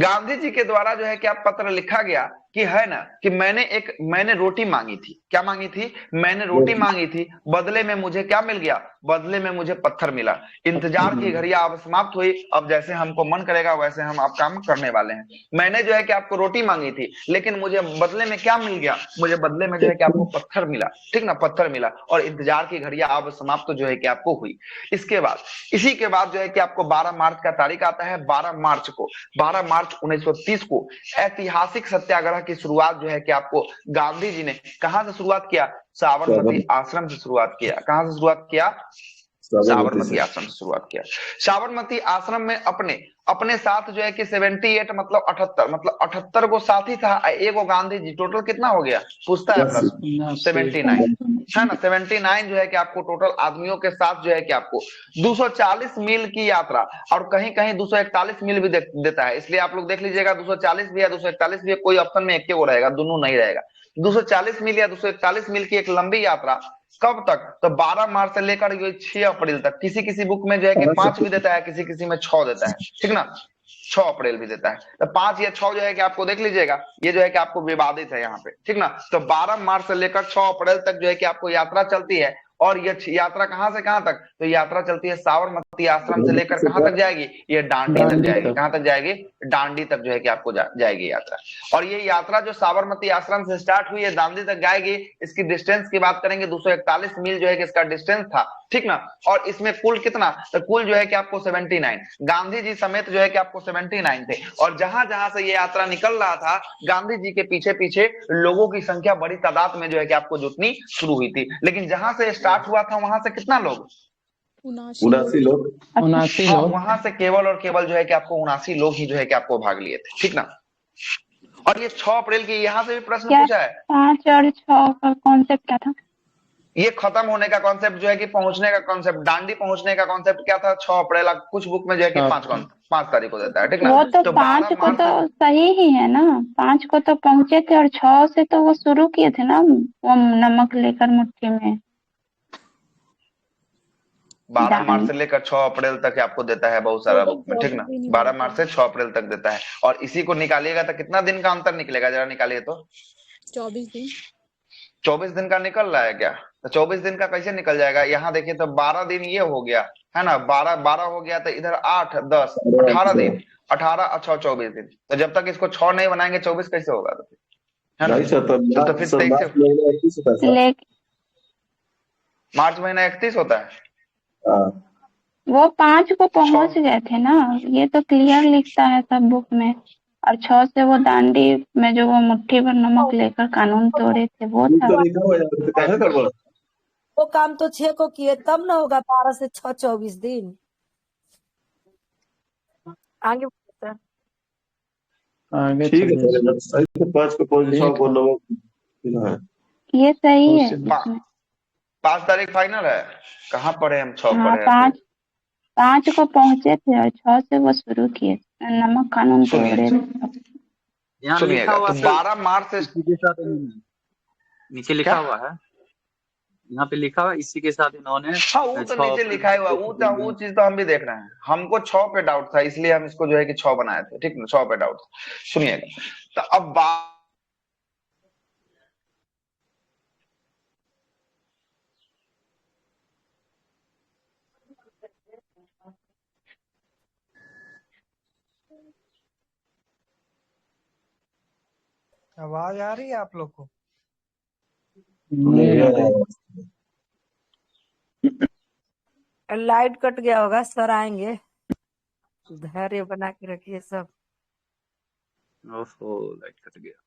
गांधी जी के द्वारा जो है कि आप पत्र लिखा गया कि है ना कि मैंने रोटी मांगी थी। क्या मांगी थी? मैंने रोटी मांगी थी, बदले में मुझे क्या मिल गया? बदले में मुझे पत्थर मिला। इंतजार की घड़ियां अब समाप्त हुई, अब जैसे हमको मन करेगा वैसे हम आप काम करने वाले हैं। मैंने जो है कि आपको रोटी मांगी थी, लेकिन मुझे बदले में क्या मिल गया? मुझे बदले में जो है कि आपको पत्थर मिला। ठीक ना, पत्थर मिला। और इंतजार की घड़ियां अब समाप्त जो है कि आपको हुई। इसके बाद, इसी के बाद जो है कि आपको 12 मार्च का तारीख आता है। 12 मार्च 1930 को ऐतिहासिक सत्याग्रह की शुरुआत जो है कि आपको गांधी जी ने कहां से शुरुआत किया? साबरमती आश्रम से शुरुआत किया। कहां से शुरुआत किया? साबरमती आश्रम से शुरुआत किया। साबरमती आश्रम में अपने अपने साथ जो है कि 78 मतलब 78 को साथी था। एगो गांधी जी, टोटल कितना हो गया? पूछता है प्रश्न। 79 है ना, 79 जो है कि आपको टोटल आदमियों के साथ जो है कि आपको 240 मील की यात्रा, और कहीं कहीं 241 मील भी देता है। इसलिए आप लोग देख लीजिएगा, 240 भी या 241 भी, कोई ऑप्शन में एक ही वो रहेगा, दोनों नहीं रहेगा। 240 मील या 241 मील की एक लंबी यात्रा कब तक? तो 12 मार्च से लेकर 6 अप्रैल तक। किसी किसी बुक में जो है कि 5 भी देता है, किसी किसी में 6 देता है। ठीक ना, 6 अप्रैल भी देता है। तो 5 या 6 जो है कि आपको देख लीजिएगा, ये जो है कि आपको विवादित है यहाँ पे। ठीक ना, तो 12 मार्च से लेकर 6 अप्रैल तक जो है कि आपको यात्रा चलती है। और ये यात्रा कहां से कहां तक? तो यात्रा चलती है साबरमती आश्रम से लेकर कहां तक जाएगी? ये डांडी तक जाएगी। कहां तक जाएगी? डांडी तक जो है कि आपको जाएगी यात्रा। और ये यात्रा जो साबरमती आश्रम से स्टार्ट हुई है, दांडी तक जाएगी। इसकी डिस्टेंस की बात करेंगे, 241 मील जो है कि इसका डिस्टेंस था। ठीक ना, और इसमें कुल कितना? तो कुल जो है कि आपको 79, गांधी जी समेत जो है कि आपको 79 थे। और जहां जहां से ये यात्रा निकल रहा था, गांधी जी के पीछे पीछे लोगों की संख्या बड़ी तादाद में जो है कि आपको जुटनी शुरू हुई थी। लेकिन जहां से स्टार्ट हुआ था वहां से कितना लोग? 79 लोग। 79 हाँ, लोग। वहां से केवल और केवल जो है कि आपको 79 लोग ही जो है कि आपको भाग लिए थे। ठीक ना, और ये 6 अप्रैल की यहाँ से भी प्रश्न क्या पूछा है। 5 और 6 का कॉन्सेप्ट क्या था? ये खत्म होने का कॉन्सेप्ट जो है कि पहुंचने का कॉन्सेप्ट, डांडी पहुंचने का कॉन्सेप्ट क्या था? 6 अप्रैल। कुछ बुक में जो है कि 5 तारीख को देता है। ठीक ना, वो तो तो 5 12 को मार्च तो सही ही है ना, 5 को तो पहुंचे थे और 6 से तो वो शुरू किए थे ना, वो नमक लेकर मुट्ठी में। 12 मार्च से लेकर 6 अप्रैल तक आपको देता है बहुत सारा बुक में। ठीक ना, 12 मार्च से 6 अप्रैल तक देता है। और इसी को निकालिएगा तो कितना दिन का अंतर निकलेगा? जरा निकालिए तो। 24 दिन। 24 दिन का निकल रहा है क्या? तो 24 दिन का कैसे निकल जाएगा? यहाँ देखिए तो 12 दिन ये हो गया है ना, 12 हो गया, तो इधर 8 10 18 दिन, 18 अच्छा 24 दिन। तो जब तक इसको 6 नहीं बनाएंगे 24 कैसे होगा? तो है ना, तो फिर 23 मार्च महीना 31 होता है। वो 5 को पहुंच गए थे ना, ये तो क्लियर लिखता है सब बुक में। और 6 से वो दांडी में जो वो मुट्ठी भर नमक लेकर कानून तोड़े थे, वो था। वो काम तो 6 को किए, तब ना होगा 12 से 6 24 दिन। आगे सर, आगे ठीक है सर, सही से 5 को पहुंचे, 6 को नमक है। ये सही है। 5 तारीख फाइनल है। कहाँ पढ़े हम? 6 हाँ, पढ़े। 5 को पहुंचे थे और 6 से वो शुरू किए, नमक कानून तोड़े थे। यहाँ लिखा सुनिएगा, हुआ तो 12 मार्च से इसी के साथ नीचे लिखा हुआ है, यहाँ पे लिखा हुआ इसी के साथ इन्होंने। हाँ, वो तो नीचे लिखा हुआ, वो चीज तो हम भी देख रहे हैं। हमको 6 पे डाउट था, इसलिए हम इसको जो है कि 6 बनाए थे। ठीक ना, 6 पे डाउट। सुनिएगा, तो अब आवाज आ रही है आप लोग को? लाइट कट गया होगा, सर आएंगे, धैर्य बना के रखिए सब। ओहो, लाइट कट गया।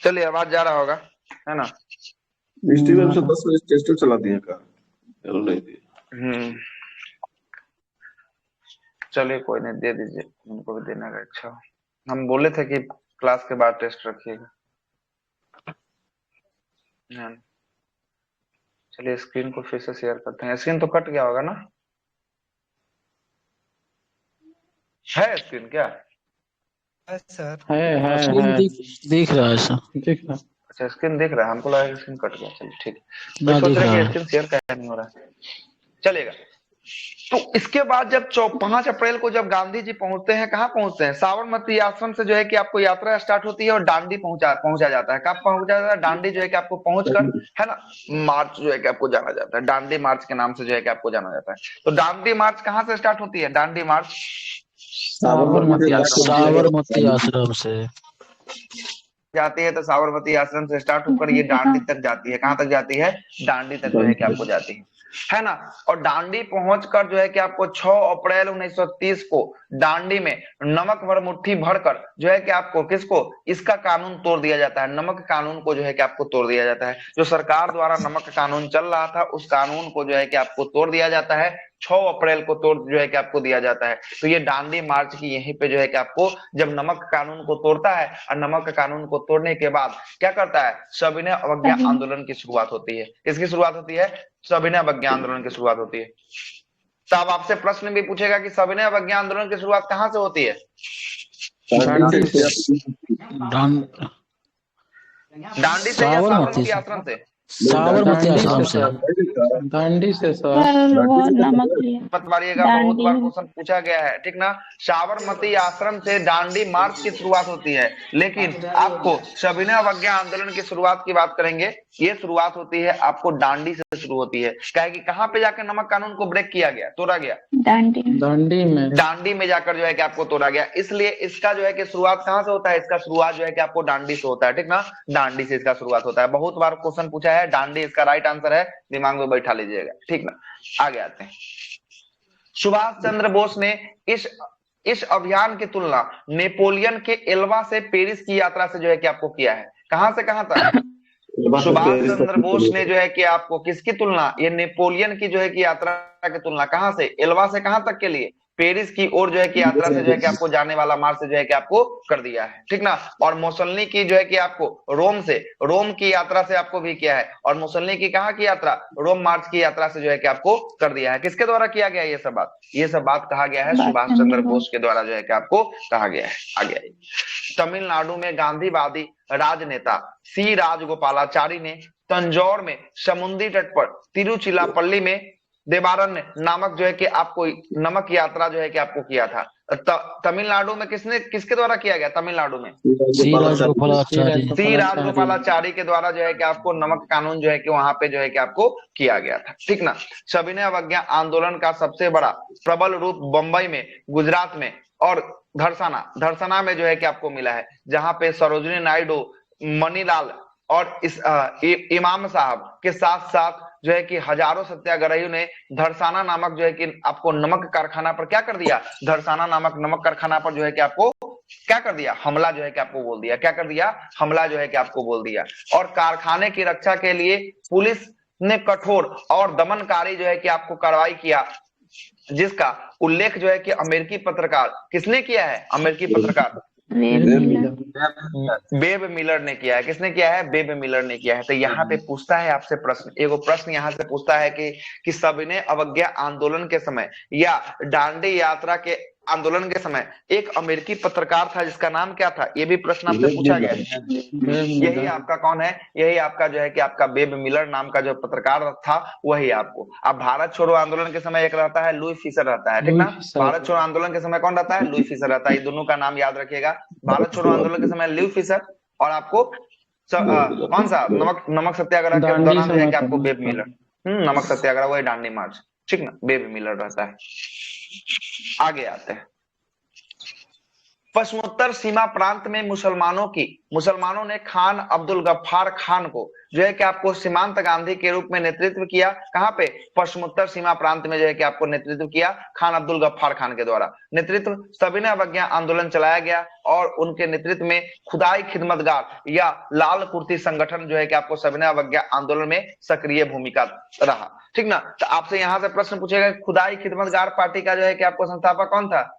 चलिए आवाज जा रहा होगा, है ना? स्टीवन से 10 बजे टेस्टर चला दिए का नहीं दिए। चलिए कोई नहीं, दे दीजिए, उनको भी देने का इच्छा हो। हम बोले थे कि क्लास के बाद टेस्ट रखिएगा। चलिए स्क्रीन को फिर से शेयर करते हैं। स्क्रीन तो कट गया होगा ना? है स्क्रीन क्या? सर है स्क्रीन दिख रहा है सर। दिख रहा। अच्छा स्क्रीन दिख रहा है, हमको लगा स्क्रीन कट गया। चलिए ठीक है, ना मैं सोच दिख रहा रहा कि है। स्क्रीन शेयर क्या नहीं हो रहा है। चलेगा। तो इसके बाद जब 5 अप्रैल को जब गांधी जी पहुंचते हैं, कहाँ पहुंचते हैं? साबरमती आश्रम से जो है कि आपको यात्रा स्टार्ट होती है और डांडी पहुंचा जाता है। कब पहुंचा जाता है? डांडी जो है कि आपको पहुंचकर, है ना, मार्च जो है कि आपको जाना जाता है, डांडी मार्च के नाम से जो है कि आपको जाना जाता है। तो डांडी मार्च कहाँ से स्टार्ट होती है? डांडी मार्च साबरमती साबरमती आश्रम से जाती है। तो साबरमती आश्रम से स्टार्ट होकर ये डांडी तक जाती है। कहाँ तक जाती है? डांडी तक जो है कि आपको जाती है ना। और डांडी पहुंचकर जो है कि आपको 6 अप्रैल 1930 को डांडी में नमक भर मुट्ठी भरकर जो है कि आपको किसको, इसका कानून तोड़ दिया जाता है। नमक कानून को जो है कि आपको तोड़ दिया जाता है। जो सरकार द्वारा नमक कानून चल रहा था, उस कानून को जो है कि आपको तोड़ दिया जाता है। 6 अप्रैल को तोड़ जो है कि आपको दिया जाता है। तो ये डांडी मार्च की यहीं पे जो है कि आपको, जब नमक कानून को तोड़ता है और नमक कानून को तोड़ने के बाद क्या करता है? सविनय अवज्ञा आंदोलन की शुरुआत होती है। किसकी शुरुआत होती है? सविनय अवज्ञा आंदोलन की शुरुआत होती है। तो अब आपसे प्रश्न भी पूछेगा कि सविनय अवज्ञा आंदोलन की शुरुआत कहाँ से होती है? डांडी से या साबरमती आश्रम से? साबरमती आश्रम से। दांडी से सर। वो नमक लिया मत मारिएगा, बहुत बार क्वेश्चन पूछा गया है, ठीक ना। साबरमती आश्रम से डांडी मार्च की शुरुआत होती है, लेकिन आपको सविनय अवज्ञा आंदोलन की शुरुआत की बात करेंगे, ये शुरुआत होती है आपको डांडी से शुरू होती है। क्या है कि कहाँ पे जाकर नमक कानून को ब्रेक किया गया, तोड़ा गया? डांडी में जाकर जो है कि आपको तोड़ा गया। इसलिए इसका जो है कि शुरुआत कहाँ से होता है? इसका शुरुआत जो है कि आपको डांडी से होता है, ठीक ना। डांडी से इसका शुरुआत होता है। बहुत बार क्वेश्चन पूछा है, डांडी इसका राइट आंसर है, दिमाग में बैठा लीजिएगा, ठीक ना। आगे आते हैं। सुभाष चंद्र बोस ने इस अभियान की तुलना नेपोलियन के एल्वा से पेरिस की यात्रा से जो है कि आपको किया है। कहां से कहां तक? सुभाष चंद्र बोस ने जो है कि आपको किसकी तुलना, ये नेपोलियन की जो है कि यात्रा की तुलना कहां से? एल्वा से कहां तक के लिए? पेरिस की ओर जो है कि यात्रा से जो है कि आपको जाने वाला मार्ग से जो है कि आपको कर दिया है, ठीक ना। और मुसोलिनी की जो है कि आपको रोम की यात्रा से आपको भी किया है। और मुसोलिनी की कहां की यात्रा? रोम मार्च की यात्रा से जो है कि आपको कर दिया है। किसके द्वारा किया गया ये सब बात? ये सब बात कहा गया है सुभाष चंद्र बोस के द्वारा जो है कि आपको कहा गया है। आगे आइए। तमिलनाडु में गांधीवादी राजनेता सी राजगोपालाचारी ने तंजौर में समुद्री तट पर तिरुचिरापल्ली में देवारण्य नामक जो है कि आपको नमक यात्रा जो है कि आपको किया था। तमिलनाडु में किसके द्वारा किया गया? तमिलनाडु में सी राजगोपालाचारी के द्वारा जो है कि आपको नमक कानून जो है कि वहां पे जो है कि आपको किया गया था, ठीक ना। सविनय अवज्ञा आंदोलन का सबसे बड़ा प्रबल रूप बंबई में, गुजरात में और धरसाना में जो है कि आपको मिला है, जहां पे सरोजिनी नायडू, मनीलाल और इमाम साहब के साथ साथ जो है कि हजारों सत्याग्रहियों ने धरसाना नामक जो है कि आपको नमक कारखाना पर क्या कर दिया? धरसाना नामक नमक कारखाना पर जो है कि आपको क्या कर दिया? हमला जो है कि आपको बोल दिया। क्या कर दिया? हमला जो है कि आपको बोल दिया। और कारखाने की रक्षा के लिए पुलिस ने कठोर और दमनकारी जो है कि आपको कार्रवाई किया, जिसका उल्लेख जो है कि अमेरिकी पत्रकार किसने किया है? अमेरिकी पत्रकार Webb Webb Miller. Webb Miller ने किया है। किसने किया है? बेब मिलर ने किया है। तो यहाँ पे पूछता है आपसे प्रश्न, एगो प्रश्न यहाँ से पूछता है कि सविनय अवज्ञा आंदोलन के समय या दांडी यात्रा के आंदोलन के समय एक अमेरिकी पत्रकार था जिसका नाम क्या था? ये भी प्रश्न आपसे पूछा गया है। यही आपका कौन है? यही आपका जो है कि आपका बेब मिलर नाम का जो पत्रकार था वही आपको। अब भारत छोड़ो आंदोलन के समय एक रहता है लुई फिशर रहता है, ठीक ना? भारत छोड़ो आंदोलन के समय कौन रहता है? लुई फिशर रहता है। ये दोनों का नाम याद रखिएगा। भारत छोड़ो आंदोलन के समय लुई फिशर और आपको कौन सा नमक सत्याग्रह के दौरान जो है कि आपको बेब मिलर। नमक सत्याग्रह वही दांडी मार्च, ठीक ना? बेब मिलर रहता है। आगे आते हैं। पश्चिमोत्तर सीमा प्रांत में मुसलमानों ने खान अब्दुल गफ्फार खान को जो है कि आपको सीमांत गांधी के रूप में नेतृत्व किया। कहां पे? पश्चिमोत्तर सीमा प्रांत में जो है कि आपको नेतृत्व किया खान अब्दुल गफ्फार खान के द्वारा। नेतृत्व सविनय अवज्ञा आंदोलन चलाया गया और उनके नेतृत्व में खुदाई खिदमतगार या लाल कुर्ती संगठन जो है कि आपको सविनय अवज्ञा आंदोलन में सक्रिय भूमिका रहा, ठीक ना? तो आपसे यहां से प्रश्न पूछेगा खुदाई खिदमतगार पार्टी का जो है कि आपको संस्थापक कौन था?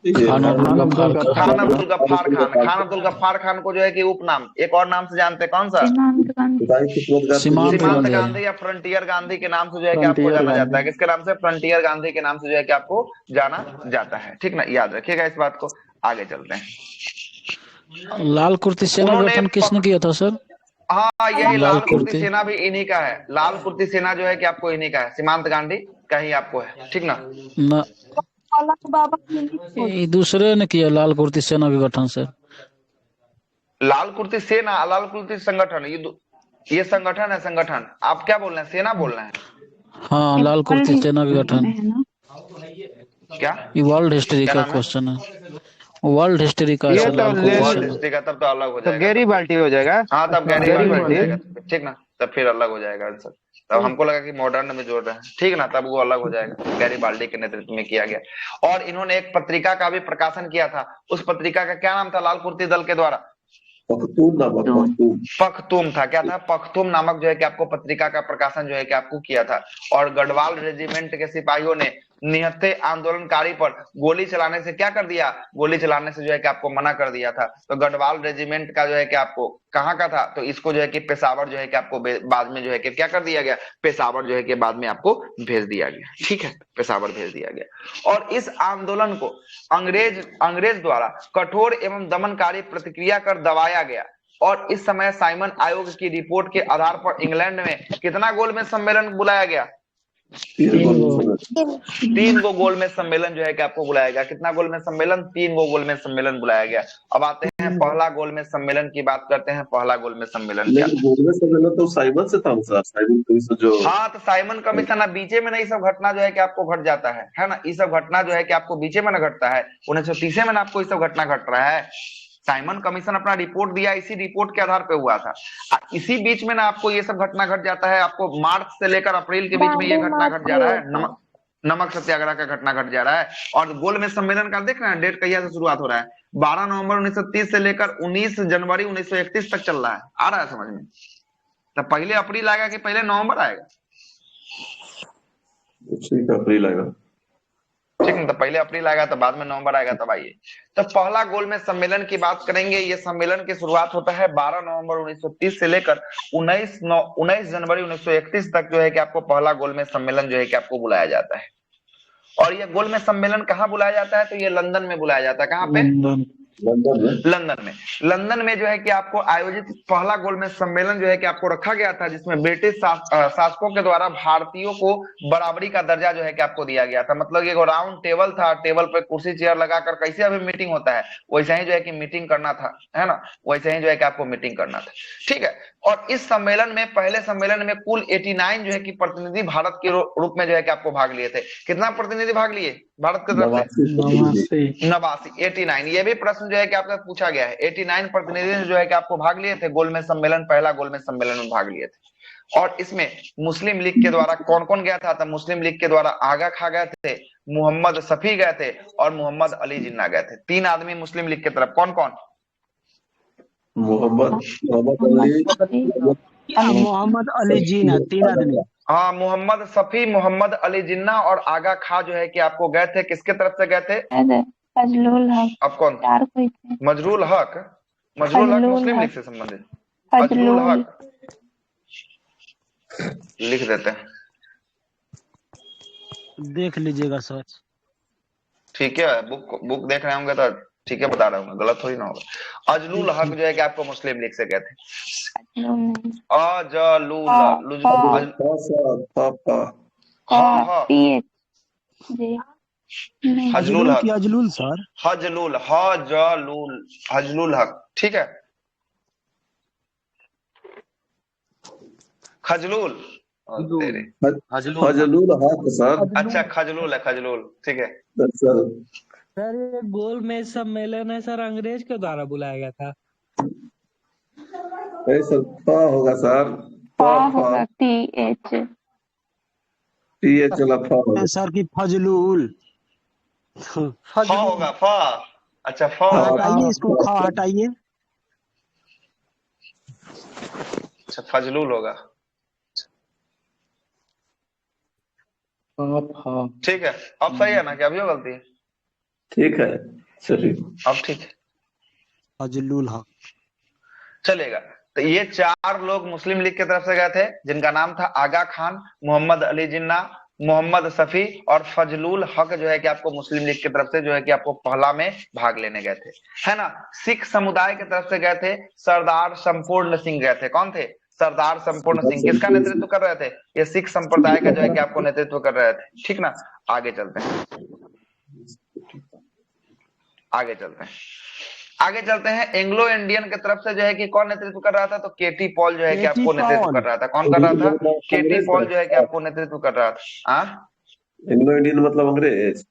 खान अब्दुल गफ्फार खान। खान अब्दुल गफ्फार खान। खान अब्दुल गफ्फार खान को जो है कि उपनाम एक और नाम से जानते हैं, कौन सा? सीमांत गांधी या फ्रंटियर गांधी के नाम से जो है कि आपको जाना जाता है। किसके नाम से? फ्रंटियर गांधी के नाम से जो है कि आपको जाना जाता है, ठीक ना? याद रखिएगा इस बात को। आगे चलते हैं। लाल कुर्ती सेना गठन किसने किया था सर? हाँ, यही लाल कुर्ती सेना भी इन्हीं का है। लाल कुर्ती सेना जो है कि आपको इन्हीं का है, सीमांत गांधी का ही आपको है, ठीक ना? ये दूसरे ने किया लाल कुर्ती सेना का गठन सर। लाल कुर्ती सेना, लाल कुर्ती संगठन, ये संगठन है। संगठन आप क्या बोल रहे हैं? सेना बोल रहे हैं? हाँ, लाल कुर्ती सेना का गठन। क्या? ये वर्ल्ड हिस्ट्री का क्वेश्चन है। वर्ल्ड हिस्ट्री का ये तो वर्ल्ड हिस्ट्री का तब तो अलग हो तो जाएगा। गैरी बाल्टी हो जाएगा। हाँ, तब गैरी बाल्टी हो जाएगा, ठीक ना? तब फिर अलग हो जाएगा आंसर। तब हमको लगा कि मॉडर्न में जोड़ रहे हैं, ठीक ना? तब वो अलग हो जाएगा। गैरी बाल्टी के नेतृत्व में किया गया। और इन्होंने एक पत्रिका का भी प्रकाशन किया था। उस पत्रिका का क्या नाम था? लाल कुर्ती दल के द्वारा पख्तूम था। क्या था? पख्तूम नामक जो है कि आपको पत्रिका का प्रकाशन जो है कि आपको किया था। और गढ़वाल रेजिमेंट के सिपाहियों ने निहत्थे आंदोलनकारी पर गोली चलाने से क्या कर दिया? गोली चलाने से जो है कि आपको मना कर दिया था। तो गढ़वाल रेजिमेंट का जो है कि आपको कहाँ का था? तो इसको जो है कि पेशावर जो है कि आपको बाद में जो है कि क्या कर दिया गया? पेशावर जो है कि बाद में आपको भेज दिया गया, ठीक है? पेशावर भेज दिया गया। और इस आंदोलन को अंग्रेज द्वारा कठोर एवं दमनकारी प्रतिक्रिया कर दबाया गया। और इस समय साइमन आयोग की रिपोर्ट के आधार पर इंग्लैंड में कितना गोलमेज सम्मेलन बुलाया गया? 3 गो गोलमेज सम्मेलन जो है कि आपको बुलाया गया। कितना गोलमेज सम्मेलन? 3 गो गोलमेज सम्मेलन बुलाया गया। अब आते हैं पहला गोलमेज सम्मेलन की बात करते हैं। पहला गोलमेज सम्मेलन क्या? गोलमेज सम्मेलन तो साइमन से था सर। साइमन कमीशन जो, हाँ, तो साइमन कमीशन। अब बीचे में नहीं सब घटना जो है कि आपको घट जाता है ना? ये सब घटना जो है कि आपको बीचे में ना घटता है। 1930 में ना आपको ये सब घटना घट रहा है। साइमन कमीशन अपना रिपोर्ट दिया, इसी रिपोर्ट के आधार पे हुआ था। इसी बीच में ना आपको ये सब घटना घट जाता है। आपको मार्च से लेकर अप्रैल के बीच में ये घटना घट जा रहा है। नमक सत्याग्रह का घटना घट जा रहा है। और गोलमेज सम्मेलन का देख रहे हैं डेट कहिया से शुरुआत हो रहा है? 12 नवंबर 1930 से लेकर 19 जनवरी 1931 तक चल रहा है। आ रहा है समझ में? तो पहले अप्रैल आएगा कि पहले नवंबर आएगा? अप्रैल आएगा, ठीक है? तो पहले अप्रैल आएगा तो बाद में नवंबर आएगा, तब आइए। तो पहला गोलमेज सम्मेलन की बात करेंगे। ये सम्मेलन की शुरुआत होता है 12 नवंबर 1930 से लेकर 19 जनवरी 1931 तक जो है कि आपको पहला गोलमेज सम्मेलन जो है कि आपको बुलाया जाता है। और ये गोलमेज सम्मेलन कहाँ बुलाया जाता है? तो ये लंदन में बुलाया जाता है। कहाँ पे? लंदन में जो है कि आपको आयोजित पहला गोलमेज सम्मेलन जो है कि आपको रखा गया था, जिसमें ब्रिटिश शासकों के द्वारा भारतीयों को बराबरी का दर्जा जो है कि आपको दिया गया था। मतलब एक राउंड टेबल था, टेबल पे कुर्सी चेयर लगाकर कैसे अभी मीटिंग होता है वैसे ही जो है कि मीटिंग करना था, है ना? वैसे ही जो है कि आपको मीटिंग करना था, ठीक है? और इस सम्मेलन में, पहले सम्मेलन में कुल 89 जो है कि प्रतिनिधि भारत के रूप में जो है कि आपको भाग लिए थे। कितना प्रतिनिधि भाग लिए भारत की तरफ से? 89। ये भी प्रश्न जो है कि आपसे पूछा गया है। 89 प्रतिनिधि जो है कि आपको भाग लिए थे गोलमेज सम्मेलन, पहला गोलमेज सम्मेलन में भाग लिए थे। और इसमें मुस्लिम लीग के द्वारा कौन कौन गया था? तो मुस्लिम लीग के द्वारा आगा खा गए थे, मोहम्मद शफी गए थे और मोहम्मद अली जिन्ना गए थे। 3 आदमी मुस्लिम लीग की तरफ। कौन कौन? मोहम्मद अली जिन्ना, 3 आदमी। हाँ, मोहम्मद शफी, मोहम्मद अली जिन्ना और आगा खा जो है कि आपको गए थे। किसके तरफ से गए थे? फजलुल हक, अब कौन? 4 कोई थे। मजरूल हक। मजरूल हक फजलुल मुस्लिम हक, लीग से संबंधित। फजलुल फजलुल। हक लिख देते हैं, देख लीजिएगा सर। ठीक है। बुक देख रहे होंगे तो ठीक है बता रहा हूँ, गलत थोड़ी ना होगा। अजलुल हक जो है कि आपको मुस्लिम लीग से कहते हैं। फजलुल नहीं। अजलुल हाँ PH जी नहीं। हजलुल हक, की अजलुल सर? हजलुल हजलुल हक, ठीक है। खजलुल तेरे फजलुल हक सर। अच्छा खजलुल है, खजलुल, ठीक है। सर सर ये गोल मेज सम्मेलन है सर, अंग्रेज के द्वारा बुलाया गया था। नहीं सर, फ होगा सर। होगा TH। TH वाला फ होगा। सर की फजलुल। फ होगा, फ। अच्छा फ होगा। हटाइए इसको, खा हटाइए। अच्छा फजलुल होगा, ठीक है। अब सही है ना, क्या अभी हो गलती है? ठीक है चलिए। अब ठीक है, फजलुल हक चलेगा। तो ये 4 लोग मुस्लिम लीग की तरफ से गए थे, जिनका नाम था आगा खान, मोहम्मद अली जिन्ना, मोहम्मद सफी और फजलुल हक जो है कि आपको मुस्लिम लीग की तरफ से जो है कि आपको पहला में भाग लेने गए थे, है ना। सिख समुदाय की तरफ से गए थे सरदार संपूर्ण सिंह गए थे। कौन थे? सरदार संपूर्ण सिंह। किसका नेतृत्व कर रहे थे? ये सिख संप्रदाय का जो है कि आपको नेतृत्व कर रहे थे, ठीक ना। आगे चलते हैं, आगे चलते हैं, आगे चलते हैं। एंग्लो इंडियन की तरफ से जो है कि कौन नेतृत्व कर रहा था? तो केटी पॉल जो है कि आपको नेतृत्व कर रहा था। कौन कर रहा था? केटी पॉल जो है कि आपको नेतृत्व कर रहा था। एंग्लो इंडियन मतलब अंग्रेज।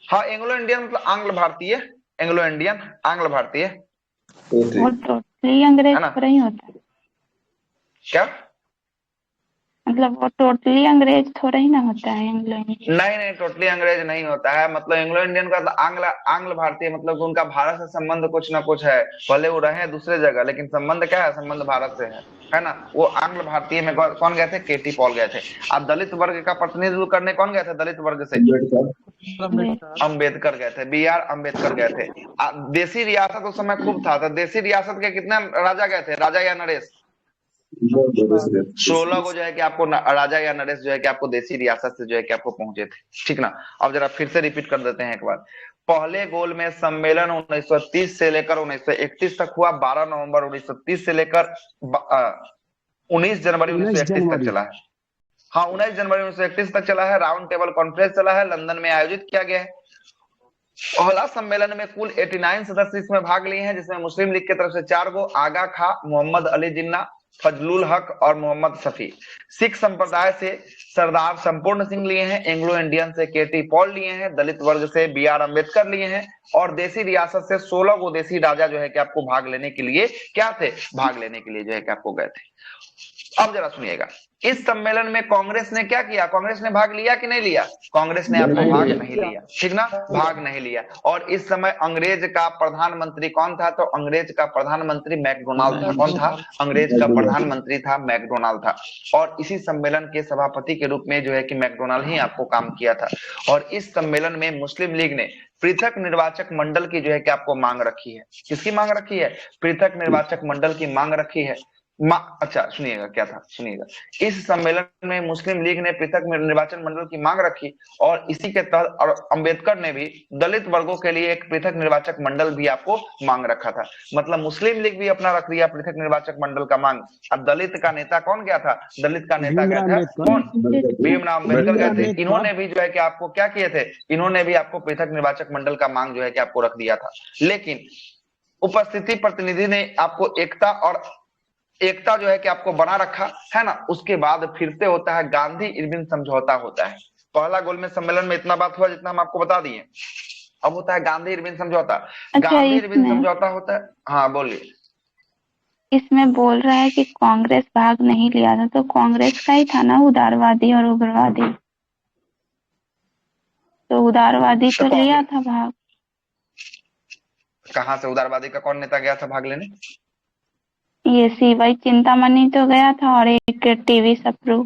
हाँ, एंग्लो इंडियन मतलब आंग्ल भारतीय, एंग्लो इंडियन आंग्ल भारतीय, वो टोटली अंग्रेज है ना। थोड़ा ही होता है, क्या मतलब वो टोटली अंग्रेज थोड़ा ही ना होता है एंग्लो इंडियन। नहीं, टोटली अंग्रेज नहीं होता है। मतलब एंग्लो इंडियन का आंग्ल आंग्ल भारतीय, मतलब उनका भारत से संबंध कुछ ना कुछ है, भले वो रहे दूसरे जगह, लेकिन संबंध क्या है? संबंध भारत से है ना। वो आंग्ल भारतीय में कौन गए थे? केटी पॉल गए थे। अब दलित वर्ग का प्रतिनिधित्व करने कौन गए थे दलित वर्ग से? अम्बेडकर गए थे, BR अम्बेडकर गए थे। देसी रियासत उस समय खूब था, तो देसी रियासत के कितने राजा गए थे? राजा या नरेश? 16 को जो है कि आपको राजा या नरेश जो है कि आपको देसी रियासत से जो है कि आपको पहुंचे थे, ठीक ना। अब जरा फिर से रिपीट कर देते हैं एक बार। पहले गोल में सम्मेलन 1930 से लेकर 1931 तक हुआ। 12 नवंबर 1930 से लेकर 19 जनवरी 1931 तक चला है। हाँ, 19 जनवरी 1931 तक चला है। राउंड टेबल कॉन्फ्रेंस चला है, लंदन में आयोजित किया गया है। पहला सम्मेलन में कुल 89 सदस्य इसमें भाग लिए हैं, जिसमें मुस्लिम लीग की तरफ से 4 गो, आगा खा, मोहम्मद अली जिन्ना, फजलुल हक और मोहम्मद सफी। सिख संप्रदाय से सरदार संपूर्ण सिंह लिए हैं, एंग्लो इंडियन से केटी पॉल लिए हैं, दलित वर्ग से BR अम्बेडकर लिए हैं, और देसी रियासत से 16 गो देसी राजा जो है कि आपको भाग लेने के लिए क्या थे? भाग लेने के लिए जो है कि आपको गए थे। अब जरा सुनिएगा, इस सम्मेलन में कांग्रेस ने क्या किया? कांग्रेस ने भाग लिया कि नहीं लिया? कांग्रेस ने आपको भाग नहीं लिया, ठीक ना, भाग नहीं लिया। और इस समय अंग्रेज का प्रधानमंत्री कौन था? तो अंग्रेज का प्रधानमंत्री मैकडोनाल्ड था। कौन था? अंग्रेज का प्रधानमंत्री था मैकडोनाल्ड था। और इसी सम्मेलन के सभापति के रूप में जो है कि मैकडोनाल्ड ही आपको काम किया था। और इस सम्मेलन में मुस्लिम लीग ने पृथक निर्वाचक मंडल की जो है कि आपको मांग रखी है। किसकी मांग रखी है? पृथक निर्वाचक मंडल की मांग रखी है। अच्छा सुनिएगा, क्या था सुनिएगा। इस सम्मेलन में मुस्लिम लीग ने पृथक निर्वाचन मंडल की मांग रखी, और इसी के तहत और अंबेडकर ने भी दलित वर्गों के लिए एक पृथक निर्वाचक मंडल भी आपको मांग रखा था। मतलब मुस्लिम लीग भी अपना रख लिया पृथक निर्वाचक मंडल का मांग। अब दलित का नेता कौन गया था? दलित का नेता गया था कौन? भीमराव अम्बेडकर गए थे। इन्होंने भी जो है कि आपको क्या किए थे? इन्होंने भी आपको पृथक निर्वाचक मंडल का मांग जो है कि आपको रख दिया था। लेकिन उपस्थिति प्रतिनिधि ने आपको एकता जो है कि आपको बना रखा है ना। उसके बाद फिर से होता है गांधी इरविन समझौता होता है। पहला गोल में सम्मेलन में इतना बात हुआ जितना हम आपको बता दिए। अब होता है गांधी इरविन समझौता। अच्छा, गांधी इरविन समझौता होता है। हाँ बोलिए। इसमें बोल रहा है कि कांग्रेस भाग नहीं लिया था, तो कांग्रेस का ही था ना उदारवादी और उग्रवादी, तो उदारवादी तो लिया था भाग। कहाँ से उदारवादी का कौन नेता गया था भाग लेने? ये CY चिंतामणि तो गया था, और एक TV सप्रू।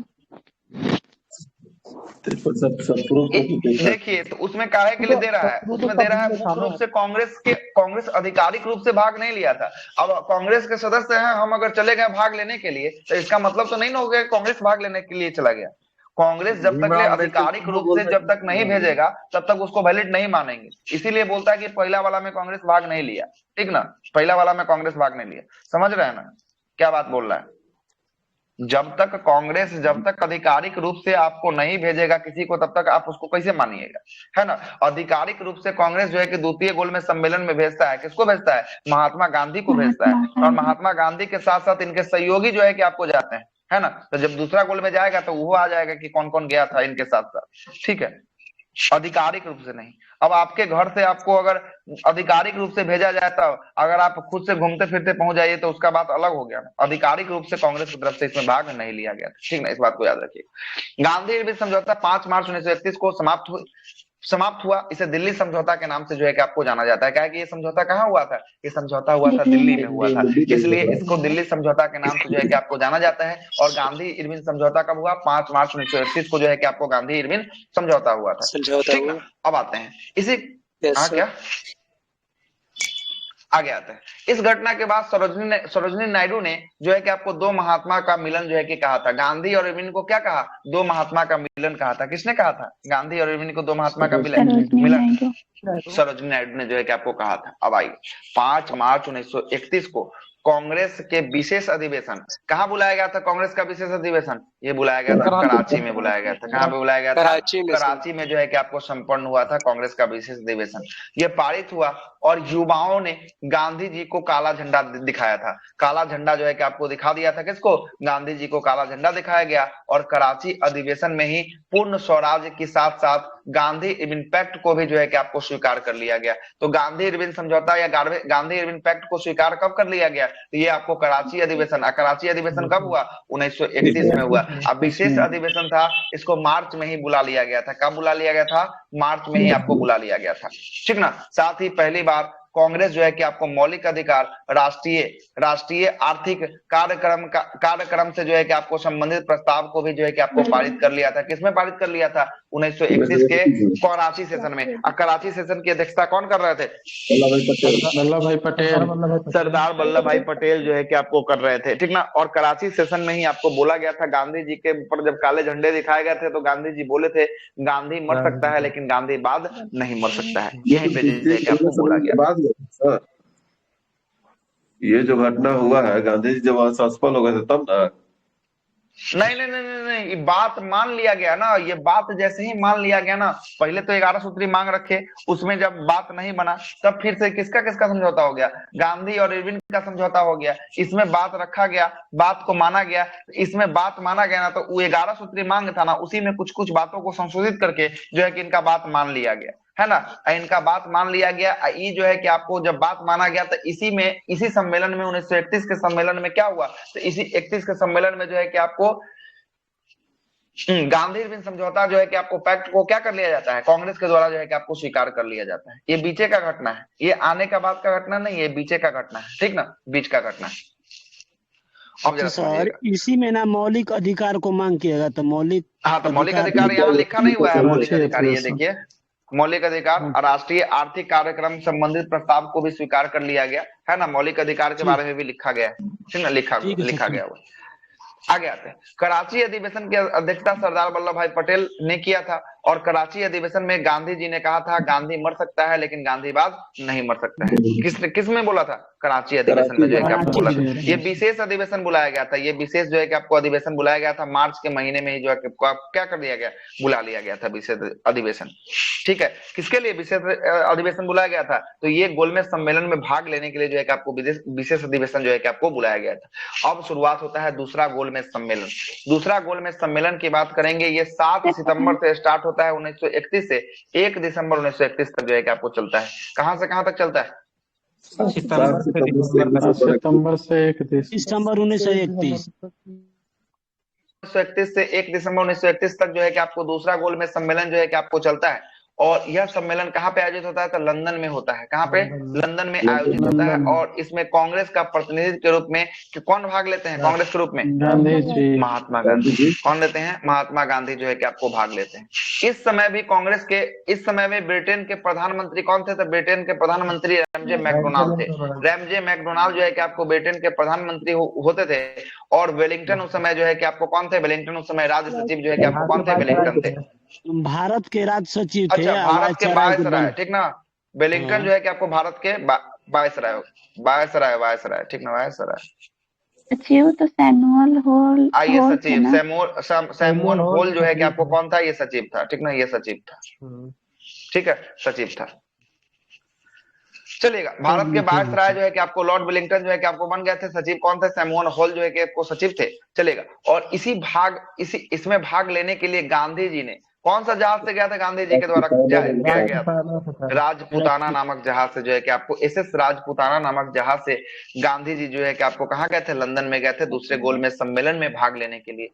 सब प्रूफ देखिए, तो उसमें काहे के लिए दे रहा है, उसमें दे रहा है मुख्य रूप से कांग्रेस आधिकारिक रूप से भाग नहीं लिया था। अब कांग्रेस के सदस्य हैं, हम अगर चले गए भाग लेने के लिए, तो इसका मतलब तो नहीं ना हो गया कांग्रेस भाग लेने के लिए चला गया। कांग्रेस जब तक आधिकारिक रूप से जब तक नहीं भेजेगा तब तक उसको वैलिड नहीं मानेंगे। इसीलिए बोलता है कि पहला वाला में कांग्रेस भाग नहीं लिया, ठीक ना, पहला वाला में कांग्रेस भाग नहीं लिया। समझ रहे हैं ना क्या बात बोल रहा है? जब तक कांग्रेस जब तक आधिकारिक रूप से आपको नहीं भेजेगा किसी को, तब तक आप उसको कैसे मानिएगा, है ना। आधिकारिक रूप से कांग्रेस जो है कि द्वितीय गोलमेज सम्मेलन में भेजता है, किसको भेजता है? महात्मा गांधी को भेजता है। और महात्मा गांधी के साथ साथ इनके सहयोगी जो है कि आपको जाते हैं, है ना। तो जब दूसरा गोल में जाएगा तो वो आ जाएगा कि कौन कौन गया था इनके साथ साथ, ठीक है, आधिकारिक रूप से नहीं। अब आपके घर से आपको अगर आधिकारिक रूप से भेजा जाए, तो अगर आप खुद से घूमते फिरते पहुंच जाइए तो उसका बात अलग हो गया। आधिकारिक रूप से कांग्रेस की तरफ से इसमें भाग नहीं लिया गया, ठीक ना, इस बात को याद रखिए। गांधी इरविन समझौता 5 मार्च 1931 को समाप्त हुआ। इसे दिल्ली समझौता के नाम से जो है कि आपको जाना जाता है। क्या है कि ये समझौता कहाँ हुआ था? ये समझौता हुआ था दिल्ली में हुआ था, इसलिए इसको दिल्ली समझौता के नाम से जो है कि आपको जाना जाता है। और गांधी इरविन समझौता कब हुआ? 5 मार्च 1931 को जो है कि आपको गांधी इरविन समझौता हुआ था, ठीक ना। अब आते हैं इसी क्या आगे आते हैं। इस घटना के बाद सरोजिनी नायडू ने जो है कि आपको 2 महात्मा का मिलन जो है कि कहा था। गांधी और इरविन को क्या कहा? 2 महात्मा का मिलन कहा था। किसने कहा था? गांधी और इरविन को 2 महात्मा का मिलन सरोजिनी नायडू ने जो है कि आपको कहा था। अब आइए 5 मार्च 1931 को कांग्रेस के विशेष अधिवेशन, कहाँ बुलाया गया था? कांग्रेस का विशेष अधिवेशन ये बुलाया गया था कराची में बुलाया गया था। कहाँ पे बुलाया गया था? कराची में जो है कि आपको संपन्न हुआ था कांग्रेस का विशेष अधिवेशन। ये पारित हुआ और युवाओं ने गांधी जी को काला झंडा दिखाया था। काला झंडा जो है कि आपको दिखा दिया था। किसको? गांधी जी को काला झंडा दिखाया गया। और कराची अधिवेशन में ही पूर्ण स्वराज्य के साथ साथ गांधी इरविन पैक्ट को भी जो है कि आपको स्वीकार कर लिया गया। तो गांधी इरविन समझौता या गांधी इरविन पैक्ट को स्वीकार कब कर लिया गया? तो ये आपको कराची अधिवेशन, कराची अधिवेशन कब हुआ? 1931 में हुआ। अब विशेष अधिवेशन था, इसको मार्च में ही बुला लिया गया था। कब बुला लिया गया था? मार्च में ही आपको बुला लिया गया था, ठीक ना। साथ ही पहली बार कांग्रेस जो है कि आपको मौलिक अधिकार राष्ट्रीय आर्थिक कार्यक्रम से जो है कि आपको संबंधित प्रस्ताव को भी जो है कि आपको पारित कर लिया था। किसमें पारित कर लिया था? 1931 के कराची सेशन में। कराची सेशन की अध्यक्षता कौन कर रहे थे? वल्लभ भाई पटेल, सरदार वल्लभ भाई पटेल जो है कि आपको कर रहे थे, ठीक ना। और कराची सेशन में ही आपको बोला गया था, गांधी जी के ऊपर जब काले झंडे दिखाए गए थे तो गांधी जी बोले थे गांधी मर सकता है लेकिन गांधीवाद नहीं मर सकता है। यहीं पे जो है कि आपको बोला गया। सर ये जो घटना हुआ है, गांधी जी जब वहां से असफल हो गए थे तब ना? नहीं नहीं नहीं नहीं नहीं, ये बात मान लिया गया ना। ये बात जैसे ही मान लिया गया ना, पहले तो 11 सूत्री मांग रखे, उसमें जब बात नहीं बना तब फिर से किसका किसका समझौता हो गया? गांधी और इरविन का समझौता हो गया। इसमें बात रखा गया, बात को माना गया। इसमें बात माना गया ना, तो वो 11 सूत्री मांग था ना, उसी में कुछ कुछ बातों को संशोधित करके जो है कि इनका बात मान लिया गया, है ना। इनका बात मान लिया गया। ये जो है कि आपको जब बात माना गया तो इसी सम्मेलन में 1931 के सम्मेलन में क्या हुआ? तो इसी 31 के सम्मेलन में जो है कि आपको गांधी इरविन समझौता जो है कि आपको पैक्ट को क्या कर लिया जाता है? कांग्रेस के द्वारा जो है कि आपको स्वीकार कर लिया जाता है। ये बीचे का घटना है, ये आने का बाद का घटना नहीं है, बीचे का घटना है, ठीक ना, बीच का घटना है। अब जरा सर इसी में ना मौलिक अधिकार को मांग किया तो मौलिक, हाँ, तो मौलिक अधिकार यहाँ लिखा नहीं हुआ है। मौलिक अधिकार ये देखिए, मौलिक अधिकार राष्ट्रीय आर्थिक कार्यक्रम संबंधित प्रस्ताव को भी स्वीकार कर लिया गया, है ना। मौलिक अधिकार के बारे में भी लिखा गया है, ठीक ना, लिखा गया हुआ। आगे आते हैं। कराची अधिवेशन की अध्यक्षता सरदार वल्लभ भाई पटेल ने किया था। और कराची अधिवेशन में गांधी जी ने कहा था गांधी मर सकता है लेकिन गांधीवाद नहीं मर सकता है। किस में बोला था? कराची अधिवेशन में जो है कि आपको बोला था। ये विशेष अधिवेशन बुलाया गया था। ये विशेष जो है कि आपको अधिवेशन बुलाया गया था मार्च के महीने में ही, जो है कि क्या कर दिया गया? बुला लिया गया था विशेष अधिवेशन, ठीक है। किसके लिए विशेष अधिवेशन बुलाया गया था? तो ये गोलमेज सम्मेलन में भाग लेने के लिए जो है कि आपको विशेष अधिवेशन जो है कि आपको बुलाया गया था। अब शुरुआत होता है दूसरा गोलमेज सम्मेलन। दूसरा गोलमेज सम्मेलन की बात करेंगे, ये 7 सितंबर से स्टार्ट होता है 1931 से 1 दिसंबर 1931 तक जो है कि आपको चलता है। कहां से कहां तक चलता है? सितंबर से 1 दिसंबर 1931 1931 से 1 दिसंबर 1931 तक जो है कि आपको दूसरा गोलमेज सम्मेलन जो है कि आपको चलता है। और यह सम्मेलन कहाँ पे आयोजित होता है? तो लंदन में होता है। कहाँ पे? लंदन में आयोजित होता है। और इसमें कांग्रेस का प्रतिनिधि के रूप में कौन भाग लेते हैं कांग्रेस के रूप में? गांधी जी। महात्मा गांधी। कौन लेते हैं? महात्मा गांधी जो है कि आपको भाग लेते हैं। इस समय भी कांग्रेस के, इस समय में ब्रिटेन के प्रधानमंत्री कौन थे? तो ब्रिटेन के प्रधानमंत्री रैमजे मैकडोनाल्ड थे। रैमजे मैकडोनाल्ड जो है कि आपको ब्रिटेन के प्रधानमंत्री होते थे। और वेलिंगटन उस समय जो है कि आपको कौन थे? वेलिंगटन उस समय राज्य सचिव जो है कि आपको कौन थे? वेलिंगटन थे। भारत के राज सचिव थे। अच्छा, भारत के वायसराय, ठीक ना। वेलिंगटन जो है कि आपको भारत के वायसराय, वायसराय, ठीक ना, वायसराय। सचिव तो सैमुअल होल आइए होल थे सचिव ना। सैमुअल होल जो है कि आपको कौन था? ये सचिव था, ठीक ना, ये सचिव था। ठीक है, सचिव था। चलिएगा, भारत के वायसराय जो है कि आपको लॉर्ड वेलिंगटन जो है कि आपको बन गए थे सचिव। कौन थे? सैमुअल हॉल जो है कि आपको सचिव थे। चलेगा, और इसमें भाग लेने के लिए गांधी जी ने कौन सा जहाज से गया था? गांधी जी के द्वारा किया गया था राजपुताना नामक जहाज से जो है कि आपको SS राजपुताना नामक जहाज से गांधी जी जो है कि आपको कहाँ गए थे? लंदन में गए थे दूसरे गोलमेज सम्मेलन में भाग लेने के लिए।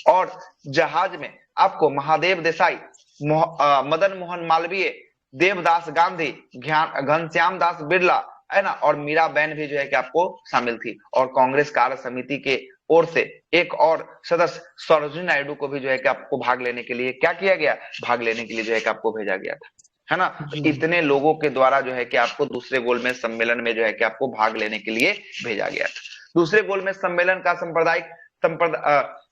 और जहाज में आपको महादेव देसाई, मदन मोहन मालवीय, देवदास गांधी, घनश्याम दास बिरला, है ना, और मीराबेन भी जो है कि आपको शामिल थी। और कांग्रेस कार्य समिति के ओर से एक और सदस्य सरोजिनी नायडू को भी जो है कि आपको भाग लेने के लिए क्या किया गया? भाग लेने के लिए जो है कि आपको भेजा गया था, है ना। तो इतने लोगों के द्वारा जो है कि आपको दूसरे गोलमेज सम्मेलन में जो है कि आपको भाग लेने के लिए भेजा गया था। दूसरे गोलमेज सम्मेलन का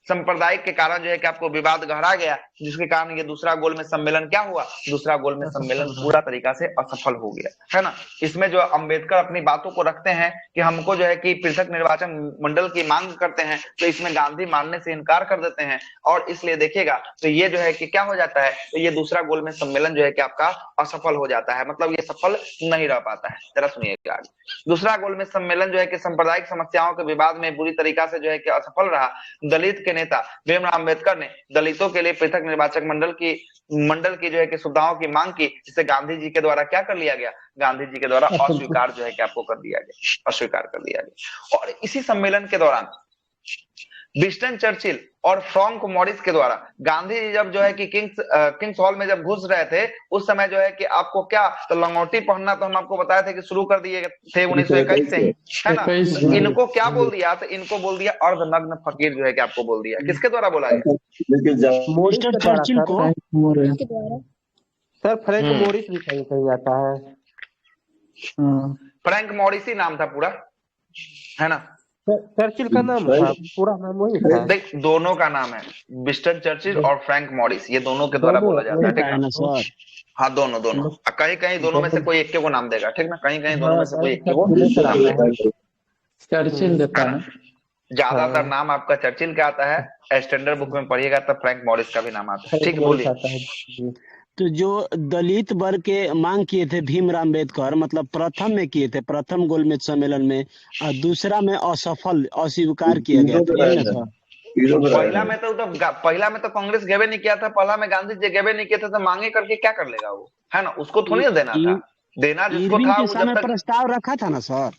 सांप्रदायिक के कारण जो है कि आपको विवाद गहरा गया, जिसके कारण ये दूसरा गोलमेज सम्मेलन क्या हुआ? दूसरा गोलमेज सम्मेलन पूरा तरीका से असफल हो गया, है ना। इसमें जो अंबेडकर अपनी बातों को रखते हैं कि हमको जो है कि पृथक निर्वाचन मंडल की मांग करते हैं, तो इसमें गांधी मानने से इनकार कर देते हैं। और इसलिए देखिएगा तो ये जो है कि क्या हो जाता है? तो ये दूसरा गोलमेज सम्मेलन जो है कि आपका असफल हो जाता है, मतलब ये सफल नहीं रह पाता है। जरा सुनिएगा, दूसरा गोलमेज सम्मेलन जो है कि सांप्रदायिक समस्याओं के विवाद में बुरी तरीका से जो है कि असफल रहा। दलित के नेता भीमराव अम्बेडकर ने दलितों के लिए पृथक निर्वाचक मंडल की जो है कि सुविधाओं की मांग की, जिसे गांधी जी के द्वारा क्या कर लिया गया? गांधी जी के द्वारा अस्वीकार जो है कि आपको कर दिया गया, अस्वीकार कर दिया गया। और इसी सम्मेलन के दौरान विंस्टन चर्चिल और फ्रैंक मॉरिस के द्वारा गांधी जी जब जो है कि किंग्स हॉल में जब घुस रहे थे, उस समय जो है कि आपको क्या, तो लंगोटी पहनना तो हम आपको बताए थे कि शुरू कर दिए थे 1921 से ही, है ना। तो इनको क्या बोल दिया? तो इनको बोल दिया अर्धनग्न फकीर जो है कि आपको बोल दिया। किसके द्वारा बोला गया? मिस्टर चर्चिल को। सर फ्रैंक मॉरिस भी कहीं कहीं आता है। फ्रैंक मॉरिस ही नाम था पूरा, है ना। चर्चिल का नाम था, पूरा नाम वही था। देख, दोनों का नाम है, विंस्टन चर्चिल और फ्रैंक मॉरिस, ये दोनों के द्वारा बोला जाता है, ठीक ना। हाँ, दोनों कहीं कहीं दोनों में से कोई एक को नाम देगा, ठीक ना, कहीं कहीं दोनों में से कोई एक को नाम देगा। चर्चिल देता है। ज्यादातर नाम आपका चर्चिल का आता है, स्टैंडर्ड बुक में पढ़िएगा तब फ्रैंक मॉरिस का भी नाम आता है, ठीक। बोलिए। तो जो दलित वर्ग के मांग किए थे भीमराव अम्बेडकर, मतलब प्रथम में किए थे, प्रथम गोलमेज सम्मेलन में, और दूसरा में असफल, अस्वीकार किया गया था। पहला में तो कांग्रेस गेबे नहीं किया था, पहला में गांधी जी गेबे नहीं किया था, तो मांगे करके क्या कर लेगा वो, है ना। उसको थोड़ी देना था, देना जिसको था वो जब तक प्रस्ताव रखा था ना सर।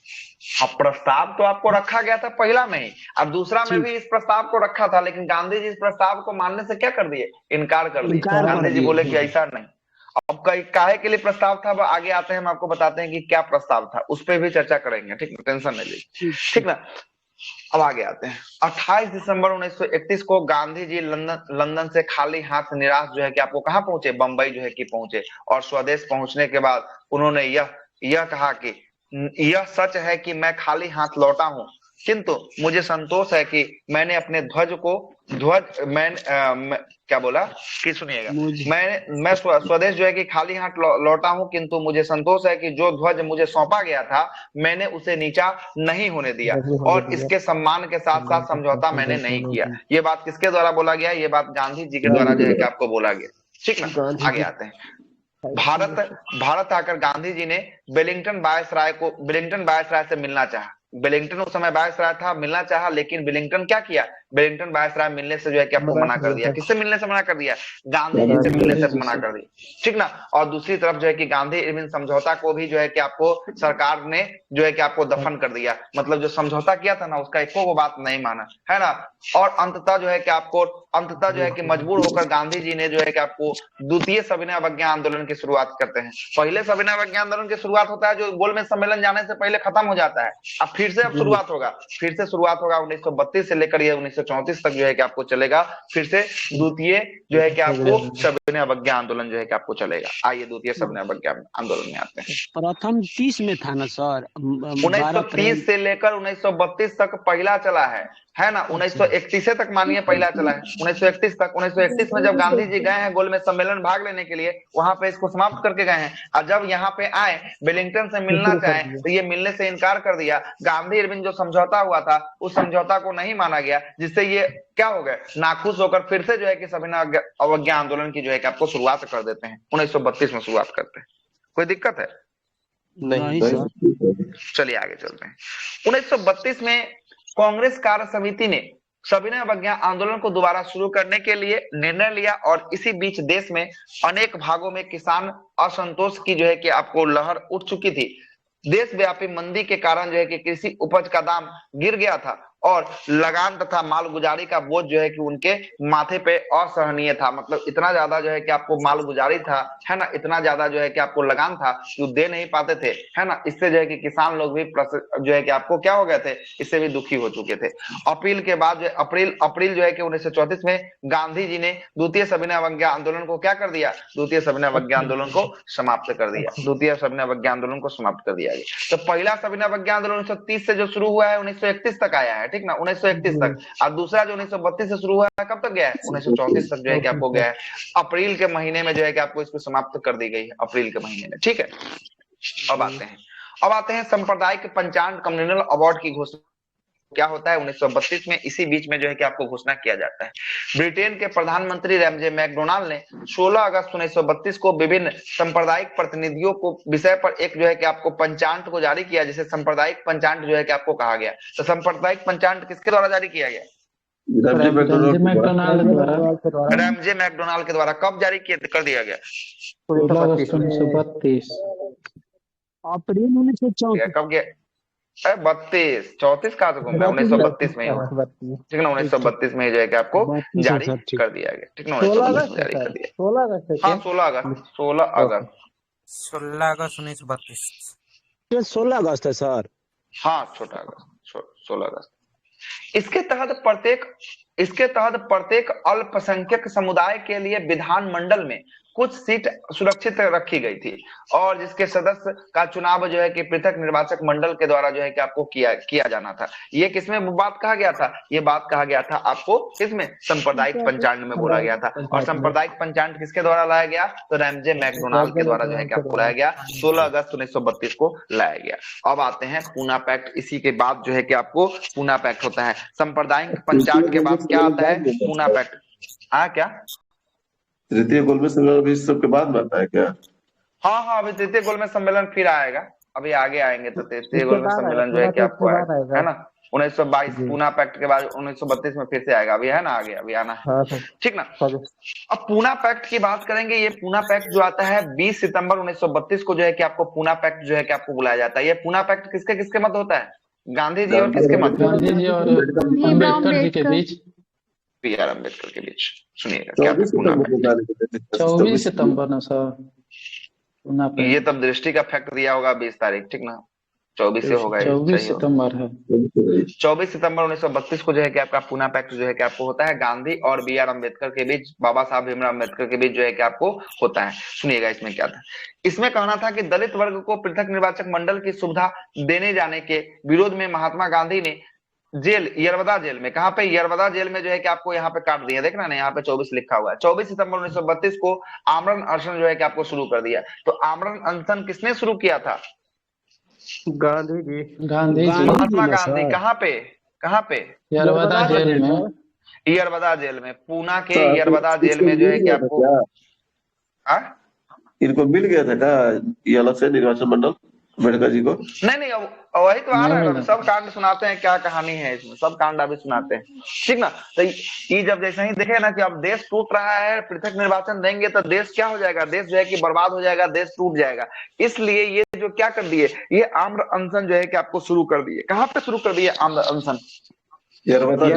अब प्रस्ताव तो आपको रखा गया था पहला में ही, अब दूसरा में भी इस प्रस्ताव को रखा था, लेकिन गांधी जी इस प्रस्ताव को मानने से क्या कर दिए? इनकार कर दिए। गांधी जी बोले कि ऐसा नहीं। अब काहे के लिए प्रस्ताव था, आगे आते हैं, हम आपको बताते हैं कि क्या प्रस्ताव था, उस पर भी चर्चा करेंगे, ठीक ना, टेंशन नहीं लीजिए, ठीक ना। अब आगे आते हैं। 28 दिसंबर 1931 को गांधी जी लंदन से खाली हाथ निराश जो है कि आपको कहाँ पहुंचे? बंबई जो है कि पहुंचे। और स्वदेश पहुंचने के बाद उन्होंने यह कहा कि यह सच है कि मैं खाली हाथ लौटा हूं, किंतु मुझे संतोष है कि मैंने अपने क्या बोला कि सुनिएगा, मैं स्वदेश जो है कि खाली हाथ लौटा हूं, किंतु मुझे संतोष है कि जो ध्वज मुझे सौंपा गया था मैंने उसे नीचा नहीं होने दिया, और इसके सम्मान के साथ साथ समझौता मैंने नहीं किया। ये बात किसके द्वारा बोला गया? ये बात गांधी जी के द्वारा जो है कि आपको बोला गया, ठीक ना। आगे आते हैं। भारत आकर गांधी जी ने वेलिंगटन वायसराय से मिलना चाहा। वेलिंगटन उस समय वायसराय था, मिलना चाहा, लेकिन वेलिंगटन क्या किया? वेलिंगटन वायसराय मिलने से जो है कि आपको मना कर दिया। किससे मिलने से मना कर दिया? गांधी जी से मिलने से मना कर दिया, ठीक ना। और दूसरी तरफ जो है कि गांधी इरविन समझौता को भी जो है कि आपको सरकार ने जो है कि आपको दफन कर दिया, मतलब जो समझौता किया था ना उसका एको वो बात नहीं माना, है ना। और अंततः जो है कि आपको अंततः जो है कि मजबूर होकर गांधी जी ने जो है कि आपको द्वितीय सविनय अवज्ञा आंदोलन की शुरुआत करते हैं। पहले सविनय अवज्ञा आंदोलन की शुरुआत होता है जो गोलमेज सम्मेलन जाने से पहले खत्म हो जाता है, अब फिर से शुरुआत होगा, 1932 से लेकर ये 1934 तक जो है कि आपको चलेगा, फिर से द्वितीय जो है कि आपको सविनय अवज्ञा आंदोलन जो है कि आपको चलेगा। आइए द्वितीय सविनय अवज्ञा आंदोलन में आते हैं। प्रथम 30 में था ना सर, 1930 से लेकर 1932 तक पहला चला है ना, 1931 तक मानिए पहला चला है, 1931 तक। 1931 में जब गांधी जी गए हैं गोलमेज सम्मेलन भाग लेने के लिए, वहां पे इसको समाप्त करके गए हैं, और जब यहाँ पे आए वेलिंगटन से मिलना चाहे तो ये मिलने से इनकार कर दिया। गांधी इरविन जो समझौता हुआ था उस समझौता को नहीं माना गया, जिससे ये क्या हो गए, नाखुश होकर फिर से जो है कि सविनय अवज्ञा आंदोलन की जो है कि आपको शुरुआत कर देते हैं, 1932 में शुरुआत करते हैं। कोई दिक्कत है? नहीं चलिए आगे चलते हैं। 1932 में कांग्रेस कार्य समिति ने सविनय अवज्ञा आंदोलन को दोबारा शुरू करने के लिए निर्णय लिया, और इसी बीच देश में अनेक भागों में किसान असंतोष की जो है कि आपको लहर उठ चुकी थी। देशव्यापी मंदी के कारण जो है कि कृषि उपज का दाम गिर गया था, और लगान तथा मालगुजारी का बोझ जो है कि उनके माथे पे असहनीय था। मतलब इतना ज्यादा जो है कि आपको मालगुजारी था, है ना, इतना ज्यादा जो है कि आपको लगान था, जो दे नहीं पाते थे, है ना। इससे जो है कि किसान लोग भी जो है कि आपको क्या हो गए थे, इससे भी दुखी हो चुके थे। अप्रैल के बाद जो अप्रैल जो है कि 1934 में गांधी जी ने द्वितीय सविनय अवज्ञा आंदोलन को क्या कर दिया, द्वितीय सविनय अवज्ञा आंदोलन को समाप्त कर दिया, द्वितीय सविनय अवज्ञा आंदोलन को समाप्त कर दिया गया। तो पहला सविनय अवज्ञा आंदोलन 1930 से जो शुरू हुआ है 1931 तक आया है, ठीक ना, 1931 तक। और दूसरा जो 1932 से शुरू हुआ है कब तक गया है, 1934 तक जो है कि आपको गया है। अप्रैल के महीने में जो है कि आपको इसको समाप्त कर दी गई है, अप्रैल के महीने में, ठीक है। अब आते हैं सांप्रदायिक पंचांग कम्युनल अवार्ड की घोषणा क्या होता है 1932 में, इसी बीच में जो है कि आपको घोषणा किया जाता है। ब्रिटेन के प्रधानमंत्री रैमजे मैकडोनाल्ड ने 16 अगस्त 1932 को विभिन्न सांप्रदायिक प्रतिनिधियों को विषय पर एक जो है कि आपको पंचांग को जारी किया, जिसे सांप्रदायिक पंचांग जो है कि आपको कहा गया। तो सांप्रदायिक पंचांग किसके द्वारा जारी किया गया? रैमजे मैकडोनाल्ड के द्वारा। कब जारी कर दिया गया? 1932 अप्रैल 1934। कब गया? 32 34 कहा से घूम रहा, 1932 में ही, ठीक ना, 1932 में जो है कि आपको जारी कर दिया गया, ठीक ना, 1932 में जारी कर दिया। 16 अगस्त, हाँ 16 अगस्त 1932। 16 अगस्त है सर। हाँ 16 अगस्त। इसके तहत प्रत्येक अल्पसंख्यक समुदाय के लिए विधानमंडल में कुछ सीट सुरक्षित रखी गई थी, और जिसके सदस्य का चुनाव जो है कि पृथक निर्वाचक मंडल के द्वारा जो है कि आपको किया जाना था। ये किसमें बात कहा गया था? ये बात कहा गया था आपको किसमें? सांप्रदायिक पंचांग में बोला गया था। और सांप्रदायिक पंचांग किसके द्वारा लाया गया? तो रैमजे मैकडोनाल्ड के द्वारा जो है कि आपको लाया गया, 16 अगस्त 1932 को लाया गया। अब आते हैं पूना पैक्ट। इसी के बाद जो है कि आपको पूना पैक्ट होता है। सांप्रदायिक पंचांग के बाद क्या आता है? पूना पैक्ट। क्या तृतीय गोलमेज सम्मेलन भी इस सब के बाद में आता है क्या? हाँ अभी तृतीय गोलमेज सम्मेलन फिर आएगा, अभी आगे आएंगे। तो तृतीय गोलमेज सम्मेलन जो है कि आपको है ना 1922 पूना पैक्ट के बाद 1932 में फिर से आएगा, अभी है ना, आगे अभी आना है, ठीक ना। अब पूना पैक्ट की बात करेंगे। ये पूना पैक्ट जो आता है 20 सितंबर 1932 को जो है कि आपको पूना पैक्ट जो है कि आपको बुलाया जाता है। ये पूना पैक्ट किसके मत होता है? गांधी जी और किसके मत? गांधी जी और अम्बेडकर जी के बीच, B.R. अम्बेडकर के बीच। सुनिएगा क्या 24 सितंबर ना सर, ये तब दृष्टि का फैक्ट दिया होगा 20 तारीख, ठीक ना, 24 से होगा, 24 सितंबर है। 24 सितंबर 1932 को जो है कि आपका पूना पैक्ट जो है कि आपको होता है गांधी और B.R. अम्बेडकर के बीच, बाबा साहब भीमराव अम्बेडकर के बीच जो है कि आपको होता है। सुनिएगा इसमें क्या था। इसमें कहना था कि दलित वर्ग को पृथक निर्वाचक मंडल की सुविधा देने जाने के विरोध में महात्मा गांधी ने यरवदा जेल में, कहाँ पे? यरवदा जेल में जो है कि आपको यहाँ पे काट दिया, देखना ना यहाँ पे 24 लिखा हुआ है। 24 सितंबर 1932 को आमरण अनशन जो है कि आपको शुरू कर दिया। तो आमरण अनशन किसने शुरू किया था? गांधी जी। महात्मा गांधी। कहाँ पे? यरवदा जेल में। यरवदा जेल में, पूना के यरवदा जेल में जो है कि आपको इनको मिल गया था क्या ये अलग से निर्वाचन मंडल अम्बेडकर जी को? नहीं वही तो आ रहा है, सब कांड सुनाते हैं, क्या कहानी है इसमें, सब कांड अभी सुनाते हैं, ठीक ना। तो ये जब जैसे ही देखे ना कि अब देश टूट रहा है, पृथक निर्वाचन देंगे तो देश क्या हो जाएगा, देश जो है कि बर्बाद हो जाएगा, देश टूट जाएगा। इसलिए ये जो क्या कर दिए, ये आम्र अनशन जो है कि आपको शुरू कर दिए। कहाँ पे शुरू कर दिए आम्र अनशन? यरवदा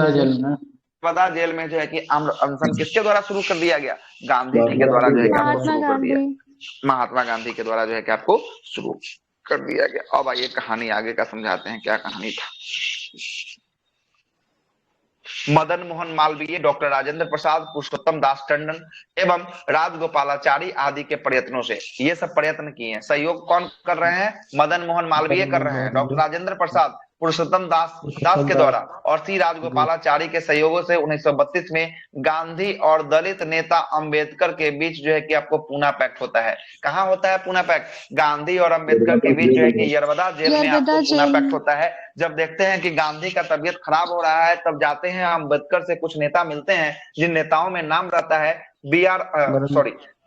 जेल में। यरवदा जेल में जो है कि आम्र अनशन किसके द्वारा शुरू कर दिया गया? गांधी जी के द्वारा जो है कि आपको महात्मा शुरू कर दिया, गांधी। महात्मा गांधी के द्वारा जो है कि आपको शुरू कर दिया गया। अब आइए कहानी आगे का समझाते हैं, क्या कहानी था। मदन मोहन मालवीय, डॉक्टर राजेंद्र प्रसाद, पुरुषोत्तम दास टंडन एवं राजगोपालाचारी आदि के प्रयत्नों से, ये सब प्रयत्न किए हैं। सहयोग कौन कर रहे हैं? मदन मोहन मालवीय कर रहे हैं, डॉक्टर राजेंद्र प्रसाद, पुरुषोत्तम दास के द्वारा और सी राजगोपालाचारी के सहयोगों से 1932 में गांधी और दलित नेता अंबेडकर के बीच जो है कि आपको पूना पैक्ट होता है। कहाँ होता है पूना पैक्ट? गांधी और अंबेडकर के बीच जो है कि यरवदा जेल में आपको पूना पैक्ट होता है। जब देखते हैं कि गांधी का तबीयत खराब हो रहा है, तब जाते हैं अंबेडकर से कुछ नेता मिलते हैं, जिन नेताओं में नाम रहता है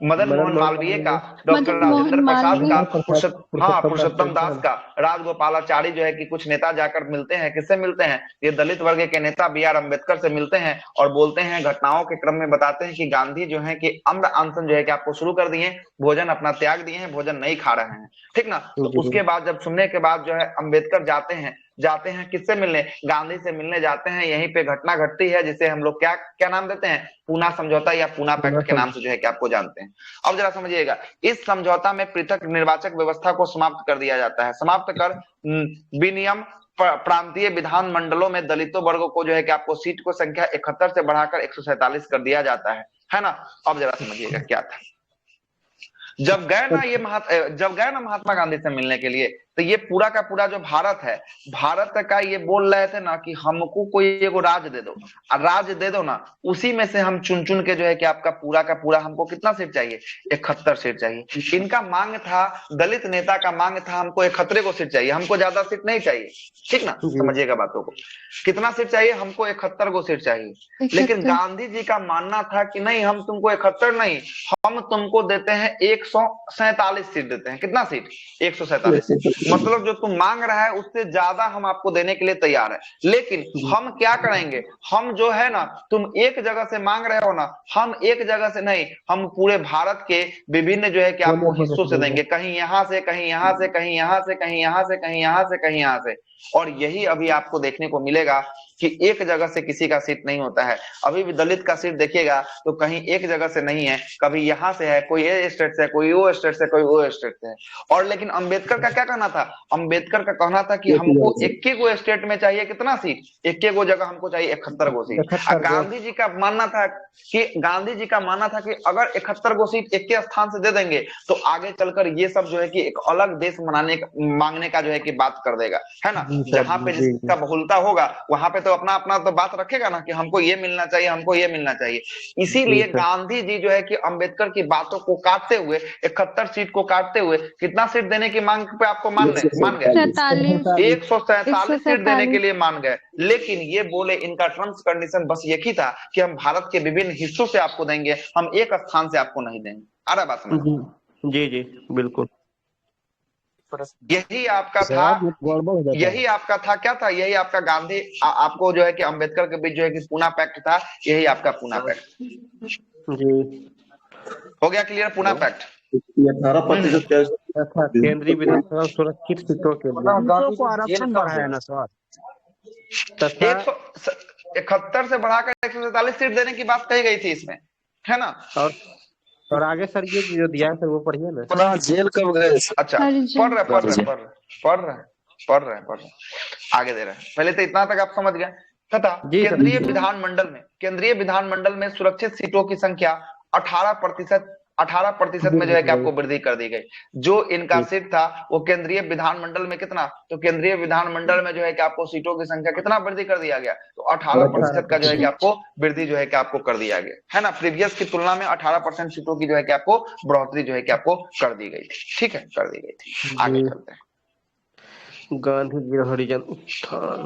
मदन मोहन मालवीय का, डॉक्टर राजेंद्र प्रसाद का, पुरुषोत्तम दास का, राजगोपालाचारी जो है कि कुछ नेता जाकर मिलते हैं। किससे मिलते हैं? ये दलित वर्ग के नेता B.R. अम्बेडकर से मिलते हैं और बोलते हैं, घटनाओं के क्रम में बताते हैं कि गांधी जो है कि आम्र अनशन जो है कि आपको शुरू कर दिए, भोजन अपना त्याग दिए हैं, भोजन नहीं खा रहे हैं, ठीक ना। तो उसके बाद जब सुनने के बाद जो है अम्बेडकर जाते हैं किससे मिलने? गांधी से मिलने जाते हैं। यहीं पे घटना घटती है जिसे हम लोग क्या नाम देते हैं? पूना समझौता या पूना पैक्ट के नाम से जो है कि आपको जानते हैं। अब जरा समझिएगा, इस समझौता में पृथक निर्वाचक व्यवस्था को समाप्त कर दिया जाता है। समाप्त कर विनियम प्रांतीय विधान मंडलों में दलितों वर्गों को जो है कि आपको सीट को संख्या 71 से बढ़ाकर 147 कर दिया जाता है ना। अब जरा समझिएगा क्या था। जब गए ना महात्मा गांधी से मिलने के लिए, तो ये पूरा का पूरा जो भारत है, भारत का ये बोल रहे थे ना कि हमको कोई एगो राज दे दो, राज दे दो ना, उसी में से हम चुन चुन के जो है कि आपका पूरा का पूरा हमको कितना सीट चाहिए? 71 सीट चाहिए। इनका मांग था, दलित नेता का मांग था, हमको 71 को सीट चाहिए, हमको ज्यादा सीट नहीं चाहिए, ठीक ना। समझिएगा बातों को, कितना सीट चाहिए? हमको 71 को सीट चाहिए। लेकिन गांधी जी का मानना था कि नहीं, हम तुमको 71 नहीं, हम तुमको देते हैं 147 सीट देते हैं। कितना सीट? 147 सीट। मतलब जो तुम मांग रहा है उससे ज्यादा हम आपको देने के लिए तैयार है। लेकिन हम क्या करेंगे, हम जो है ना, तुम एक जगह से मांग रहे हो ना, हम एक जगह से नहीं, हम पूरे भारत के विभिन्न जो है कि आपको हिस्सों से देंगे। कहीं यहाँ से, कहीं यहाँ से, कहीं यहाँ से, कहीं यहाँ से, कहीं यहाँ से, कहीं यहाँ से। और यही अभी आपको देखने को मिलेगा कि एक जगह से किसी का सीट नहीं होता है। अभी भी दलित का सीट देखिएगा तो कहीं एक जगह से नहीं है, कभी यहाँ से है, कोई ए स्टेट से, कोई ओ स्टेट से, कोई ओ स्टेट से है। और लेकिन अंबेडकर का क्या कहना था? अंबेडकर का कहना था कि हमको 21 गो स्टेट में चाहिए कितना सीट? 21 गो जगह हमको चाहिए 71 गो सीट। गांधी जी का मानना था कि अगर 71 गो सीट एक के स्थान से दे देंगे तो आगे चलकर ये सब जो है कि एक अलग देश मांगने का जो है कि बात कर देगा, है ना। जहां पे जिसका बहुलता होगा वहां पे तो अपना अपना तो बात रखेगा ना कि हमको ये मिलना चाहिए, हमको ये मिलना चाहिए। इसीलिए गांधी जी जो है कि अंबेडकर की बातों को काटते हुए, 71 सीट को काटते हुए, कितना सीट देने की मांग पे आपको मान गए? 147 सीट देने के लिए मान गए। लेकिन ये बोले, इनका टर्म्स कंडीशन बस एक ही था कि हम भारत के विभिन्न हिस्सों से आपको देंगे, हम एक स्थान से आपको नहीं देंगे। आ रहा बात समझ? जी जी बिल्कुल। यही आपका था, यही आपका था, क्या था? यही आपका गांधी आपको जो है कि अंबेडकर के बीच जो है कि पूना पैक्ट था, यही आपका पूना पैक्ट जी हो गया। क्लियर? पूना पैक्ट 18% केंद्रीय विधानसभा सुरक्षित सीटों के लिए को आरक्षण बढ़ाया ना सर, 171 से बढ़ाकर 147 सीट देने की बात कही गई थी इसमें, है ना। और आगे सर ये जो दिया है सर वो पढ़िए ना। जेल कब गए? अच्छा, पढ़ रहे हैं, आगे दे रहे हैं। पहले तो इतना तक आप समझ गए। तथा केंद्रीय विधानमंडल में सुरक्षित सीटों की संख्या 18% में जो है कि आपको वृद्धि कर दी गई। जो इनका सीट था वो केंद्रीय विधानमंडल में कितना, तो केंद्रीय विधानमंडल में जो है कि आपको सीटों की संख्या कितना वृद्धि कर दिया गया? तो 18% का जो है कि आपको वृद्धि जो है कि आपको कर दिया गया, है ना। प्रीवियस की तुलना में 18% सीटों की जो है कि आपको बढ़ोतरी जो है कि आपको कर दी गई थी, ठीक है, कर दी गई थी। आगे चलते हैं। गांधी जी हरिजन उत्थान।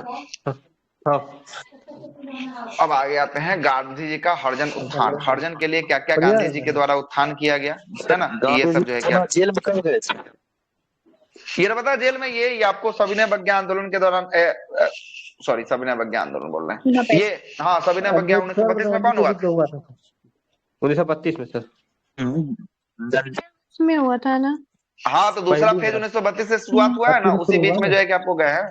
अब आगे आते हैं गांधी जी का हरिजन उत्थान। हरिजन के लिए क्या क्या गांधी जी के द्वारा उत्थान किया गया, है ना। ये सब जो है क्या जेल में कब गए? ये बता, जेल में ये आपको सविनय अवज्ञा आंदोलन के दौरान, सॉरी सविनय अवज्ञा आंदोलन बोल रहे हैं ये, हाँ सविनय अवज्ञा 1932 में कौन हुआ था? 1932 में सर में हुआ था ना। हाँ, तो दूसरा फेज 1932 से शुरुआत हुआ है ना, उसी बीच में जो है कि आपको गए हैं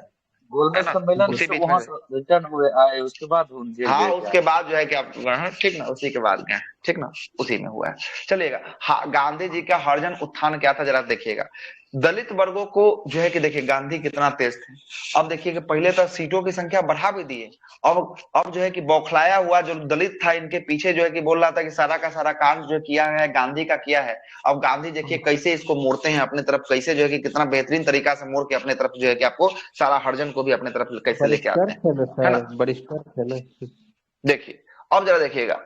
गोलमेज ना, सम्मेलन उसी से बीच में वहां से रिटर्न हुए आए, उसके बाद हम जेल हाँ, गए उसके क्या? बाद जो है कि आप हाँ, ठीक ना, उसी के बाद गए, ठीक ना, उसी में हुआ है। चलिएगा, हाँ, गांधी जी का हरिजन उत्थान क्या था जरा देखिएगा। दलित वर्गों को जो है कि देखिए गांधी कितना तेज थे। अब देखिए कि पहले तो सीटों की संख्या बढ़ा भी दिए। अब जो है कि बौखलाया हुआ जो दलित था इनके पीछे जो है कि बोल रहा था कि सारा का सारा कांड जो किया है गांधी का किया है। अब गांधी देखिए कैसे इसको मोड़ते हैं अपने तरफ, कैसे जो है कि कितना बेहतरीन तरीका से मोड़ के अपने तरफ जो है कि आपको सारा हरिजन को भी अपने तरफ कैसे लेके बरिस्टर आते हैं, थे ना है ना। सर, बरिस्टर थे ना। देखिए, अब जरा देखिएगा,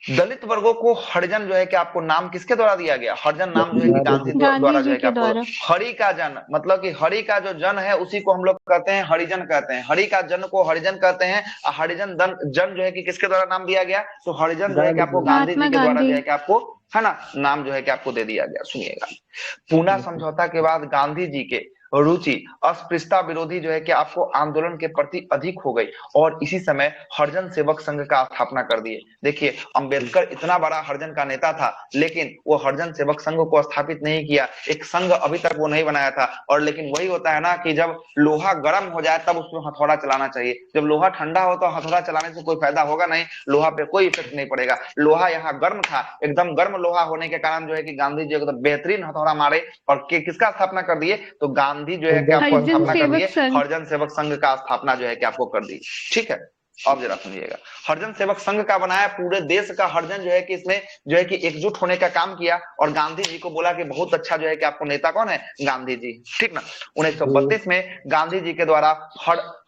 दलित वर्गों को हरिजन जो है कि आपको नाम किसके द्वारा दिया गया? हरिजन नाम जो है कि गांधी गांधी द्वारा जो जी है कि के आपको, द्वारा। हरि का जन, मतलब कि हरि का जो जन है उसी को हम लोग कहते हैं हरिजन कहते हैं। हरि का जन को हरिजन कहते हैं। और हरिजन जन जो है कि किसके द्वारा नाम दिया गया? तो हरिजन जो है कि आपको गांधी महात्मा जी के द्वारा गांधी। जो है कि आपको, है ना, नाम जो है कि आपको दे दिया गया। सुनिएगा, पूना समझौता के बाद गांधी जी के रुचि अस्पृश्यता विरोधी जो है कि आपको आंदोलन के प्रति अधिक हो गई और इसी समय हरिजन सेवक संघ का स्थापना कर दिए। देखिए, अंबेडकर इतना बड़ा हरिजन का नेता था लेकिन वो हरिजन सेवक संघ को स्थापित नहीं किया, एक संघ अभी तक वो नहीं बनाया था। और लेकिन वही होता है ना कि जब लोहा गर्म हो जाए तब उसमें हथौड़ा चलाना चाहिए, जब लोहा ठंडा हो तो हथौड़ा चलाने से कोई फायदा होगा नहीं, लोहा पे कोई इफेक्ट नहीं पड़ेगा। लोहा यहाँ गर्म था, एकदम गर्म लोहा होने के कारण जो है कि गांधी जी एकदम बेहतरीन हथौड़ा मारे और किसका स्थापना कर दिए? तो गांधी जो है कि आपको हरिजन स्थापना कर दिए, सेवक संघ। हरिजन सेवक संघ का स्थापना जो है कि आपको कर दी। ठीक है, अब जरा सुनिएगा, हरिजन सेवक संघ का बनाया, पूरे देश का हरिजन जो है कि इसमें जो है कि एकजुट होने का काम किया और गांधी जी को बोला कि बहुत अच्छा जो है कि आपको नेता कौन है? गांधी जी, ठीक ना। 1932 में गांधी जी के द्वारा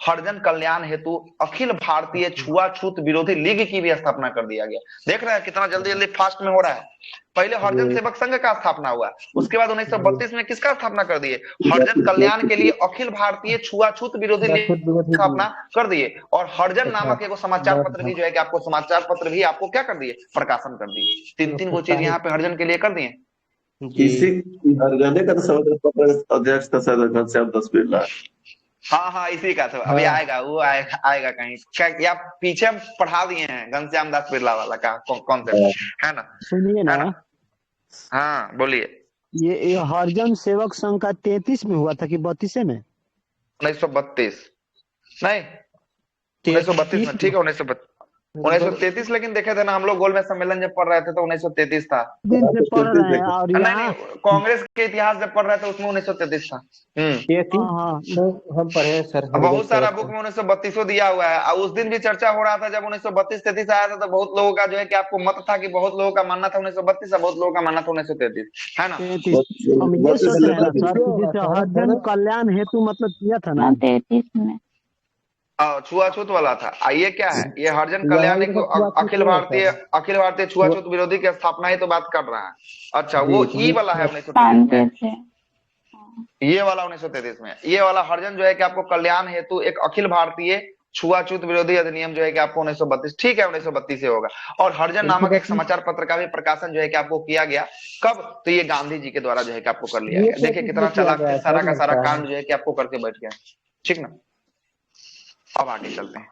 हरिजन कल्याण हेतु अखिल भारतीय छुआछूत विरोधी लीग की भी स्थापना कर दिया गया। देख रहे हैं कितना जल्दी जल्दी फास्ट में हो रहा है। पहले हरिजन सेवक संघ का स्थापना हुआ, उसके बाद 1932 में किसका स्थापना कर दिए? हरिजन कल्याण के लिए अखिल भारतीय छुआछूत विरोधी लीग स्थापना कर दिए और हरिजन नामक एगो समाचार पत्र भी जो है कि आपको समाचार पत्र भी आपको क्या कर दिए? प्रकाशन कर दिए। तीन तीन वो चीज यहाँ पे हरिजन के लिए कर दिए। इसी हरियाणा का तो समाचार पत्र अध्यक्ष था शायद घनश्याम दास बिरला। हाँ हाँ, इसी का था। अभी आएगा, वो आएगा कहीं क्या, या पीछे हम पढ़ा दिए हैं घनश्याम दास बिरला वाला का कॉन्सेप्ट, है ना, सुनिए है ना, ना। हाँ बोलिए। ये हरिजन सेवक संघ का 33 में हुआ था कि 32 में? 1932 नहीं, 1932 में, ठीक है, 1933, लेकिन देखे थे ना हम लोग गोलमेज सम्मेलन जब पढ़ रहे थे तो 1933 था। दिन से पढ़ रहे हैं और नहीं यहाँ नहीं, कांग्रेस के इतिहास जब पढ़ रहे थे उसमें 1933 था। हम पढ़े हैं सर। बहुत सारा बुक में 1932 दिया हुआ है और उस दिन भी चर्चा हो रहा था जब 1932-33 आया था तो बहुत लोगों का जो है कि आपको मत था कि बहुत लोगों का मानना था 1932 और बहुत लोगों का मानना था 1933, है ना। 33 हम ये सोच रहे हैं ना सर कि जैसे हरिजन कल्याण हेतु मतलब किया था ना 33 में। छुआछूत वाला था। ये क्या है? ये हरिजन कल्याण अखिल भारतीय छुआछूत विरोधी की स्थापना ही तो बात कर रहा है। अच्छा, वो ई वाला है 1933 में, ये वाला 1933 में, ये वाला हरिजन जो है कि आपको कल्याण हेतु एक अखिल भारतीय छुआछूत विरोधी अधिनियम जो है कि आपको 1932, ठीक है, 1932 से होगा। और हरिजन नामक एक समाचार पत्र का भी प्रकाशन जो है कि आपको किया गया कब? तो ये गांधी जी के द्वारा जो है कि आपको कर लिया गया। देखिए कितना चालाक थे, सारा का सारा कांड जो है कि आपको करके बैठ गया, ठीक ना। अब आगे चलते हैं।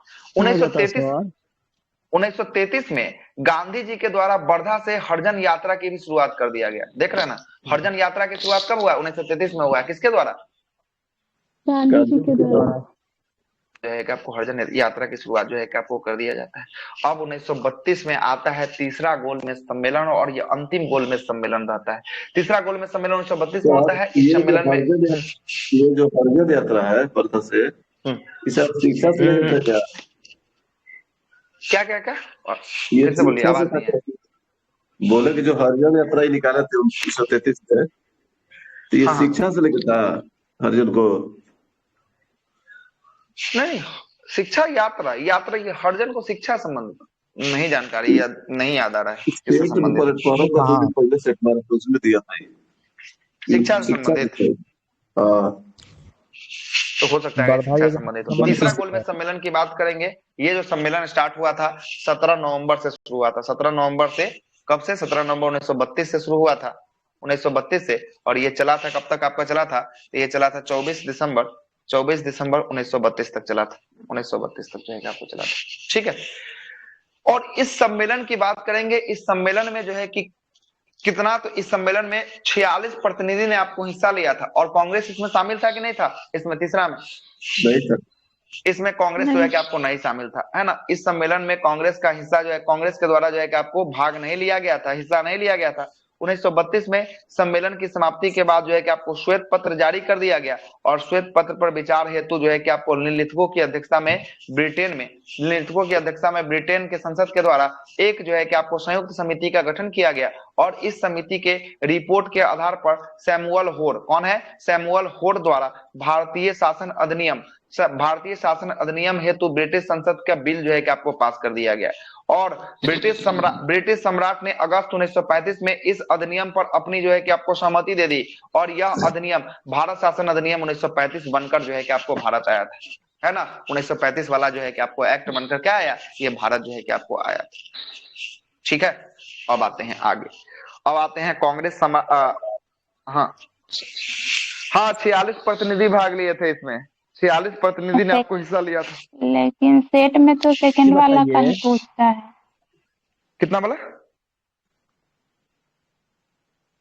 1933 में गांधी जी के द्वारा वर्धा से हरिजन यात्रा की भी शुरुआत कर दिया गया। देख रहे हैं ना, हरिजन यात्रा की शुरुआत कब हुआ? 1933 में हुआ है। किसके द्वारा? गांधी जी के द्वारा जो है कि आपको हरिजन यात्रा की शुरुआत जो है कि आपको कर दिया जाता है। अब 1932 में आता है तीसरा गोलमेज सम्मेलन और ये अंतिम गोलमेज सम्मेलन रहता है। तीसरा गोलमेज सम्मेलन 1932 में होता है। इस सम्मेलन में ये जो हरिजन यात्रा है वर्धा से, इसे शिक्षा से लेकर क्या क्या क्या क्या फिर से बोलिए, आवाज नहीं है। बोले कि जो हरिजन यात्रा ही निकाले थे 1933 में, तो ये शिक्षा से लेकर था हरिजन को? नहीं, शिक्षा यात्रा ये हरिजन को शिक्षा संबंध नहीं जानकारी या नहीं याद आ रहा है किससे संबंधित। उसमें दिया था शिक्षा से संबंधित तो हो सकता है शिक्षा संबंधित। तीसरा गोलमेज सम्मेलन की बात करेंगे। ये जो सम्मेलन स्टार्ट हुआ था 17 नवंबर से शुरू हुआ था। 17 नवंबर से कब से? 17 नवंबर 1932 से शुरू हुआ था, 1932 से। और ये चला था कब तक आपका चला था? तो ये चला था 24 दिसंबर 1932 तक चला था। 1932 तक जो है आपको चला था, ठीक है। और इस सम्मेलन की बात करेंगे। इस सम्मेलन में जो है कि कितना, तो इस सम्मेलन में 46 प्रतिनिधि ने आपको हिस्सा लिया था, और कांग्रेस इसमें शामिल था कि नहीं था? इसमें तीसरा में नहीं सर। इसमें कांग्रेस जो है कि आपको नहीं शामिल था, है ना। इस सम्मेलन में कांग्रेस का हिस्सा जो है, कांग्रेस के द्वारा जो है कि आपको भाग नहीं लिया गया था, हिस्सा नहीं लिया गया था। 1932 में सम्मेलन की समाप्ति के बाद जो है कि आपको श्वेत पत्र जारी कर दिया गया, और श्वेत पत्र पर विचार हेतु जो है कि आपको निम्नलिखितों की अध्यक्षता में ब्रिटेन के संसद के द्वारा एक जो है कि आपको संयुक्त समिति का गठन किया गया, और इस समिति के रिपोर्ट के आधार पर सैमुअल होर, कौन है? सैमुअल होर द्वारा भारतीय शासन अधिनियम हेतु ब्रिटिश संसद का बिल जो है कि आपको पास कर दिया गया, और ब्रिटिश सम्राट ने अगस्त 1935 में इस अधिनियम पर अपनी जो है कि आपको सहमति दे दी, और यह अधिनियम भारत शासन अधिनियम 1935 बनकर जो है कि आपको भारत आया था, है ना। 1935 वाला जो है कि आपको एक्ट बनकर क्या आया? ये भारत जो है कि आपको आया। ठीक है, अब आते हैं आगे। अब आते हैं कांग्रेस हाँ 46 प्रतिनिधि भाग लिए थे इसमें, 46 प्रतिनिधि ने आपको हिस्सा लिया था। लेकिन सेट में तो सेकंड वाला का ही पूछता है। कितना बोला?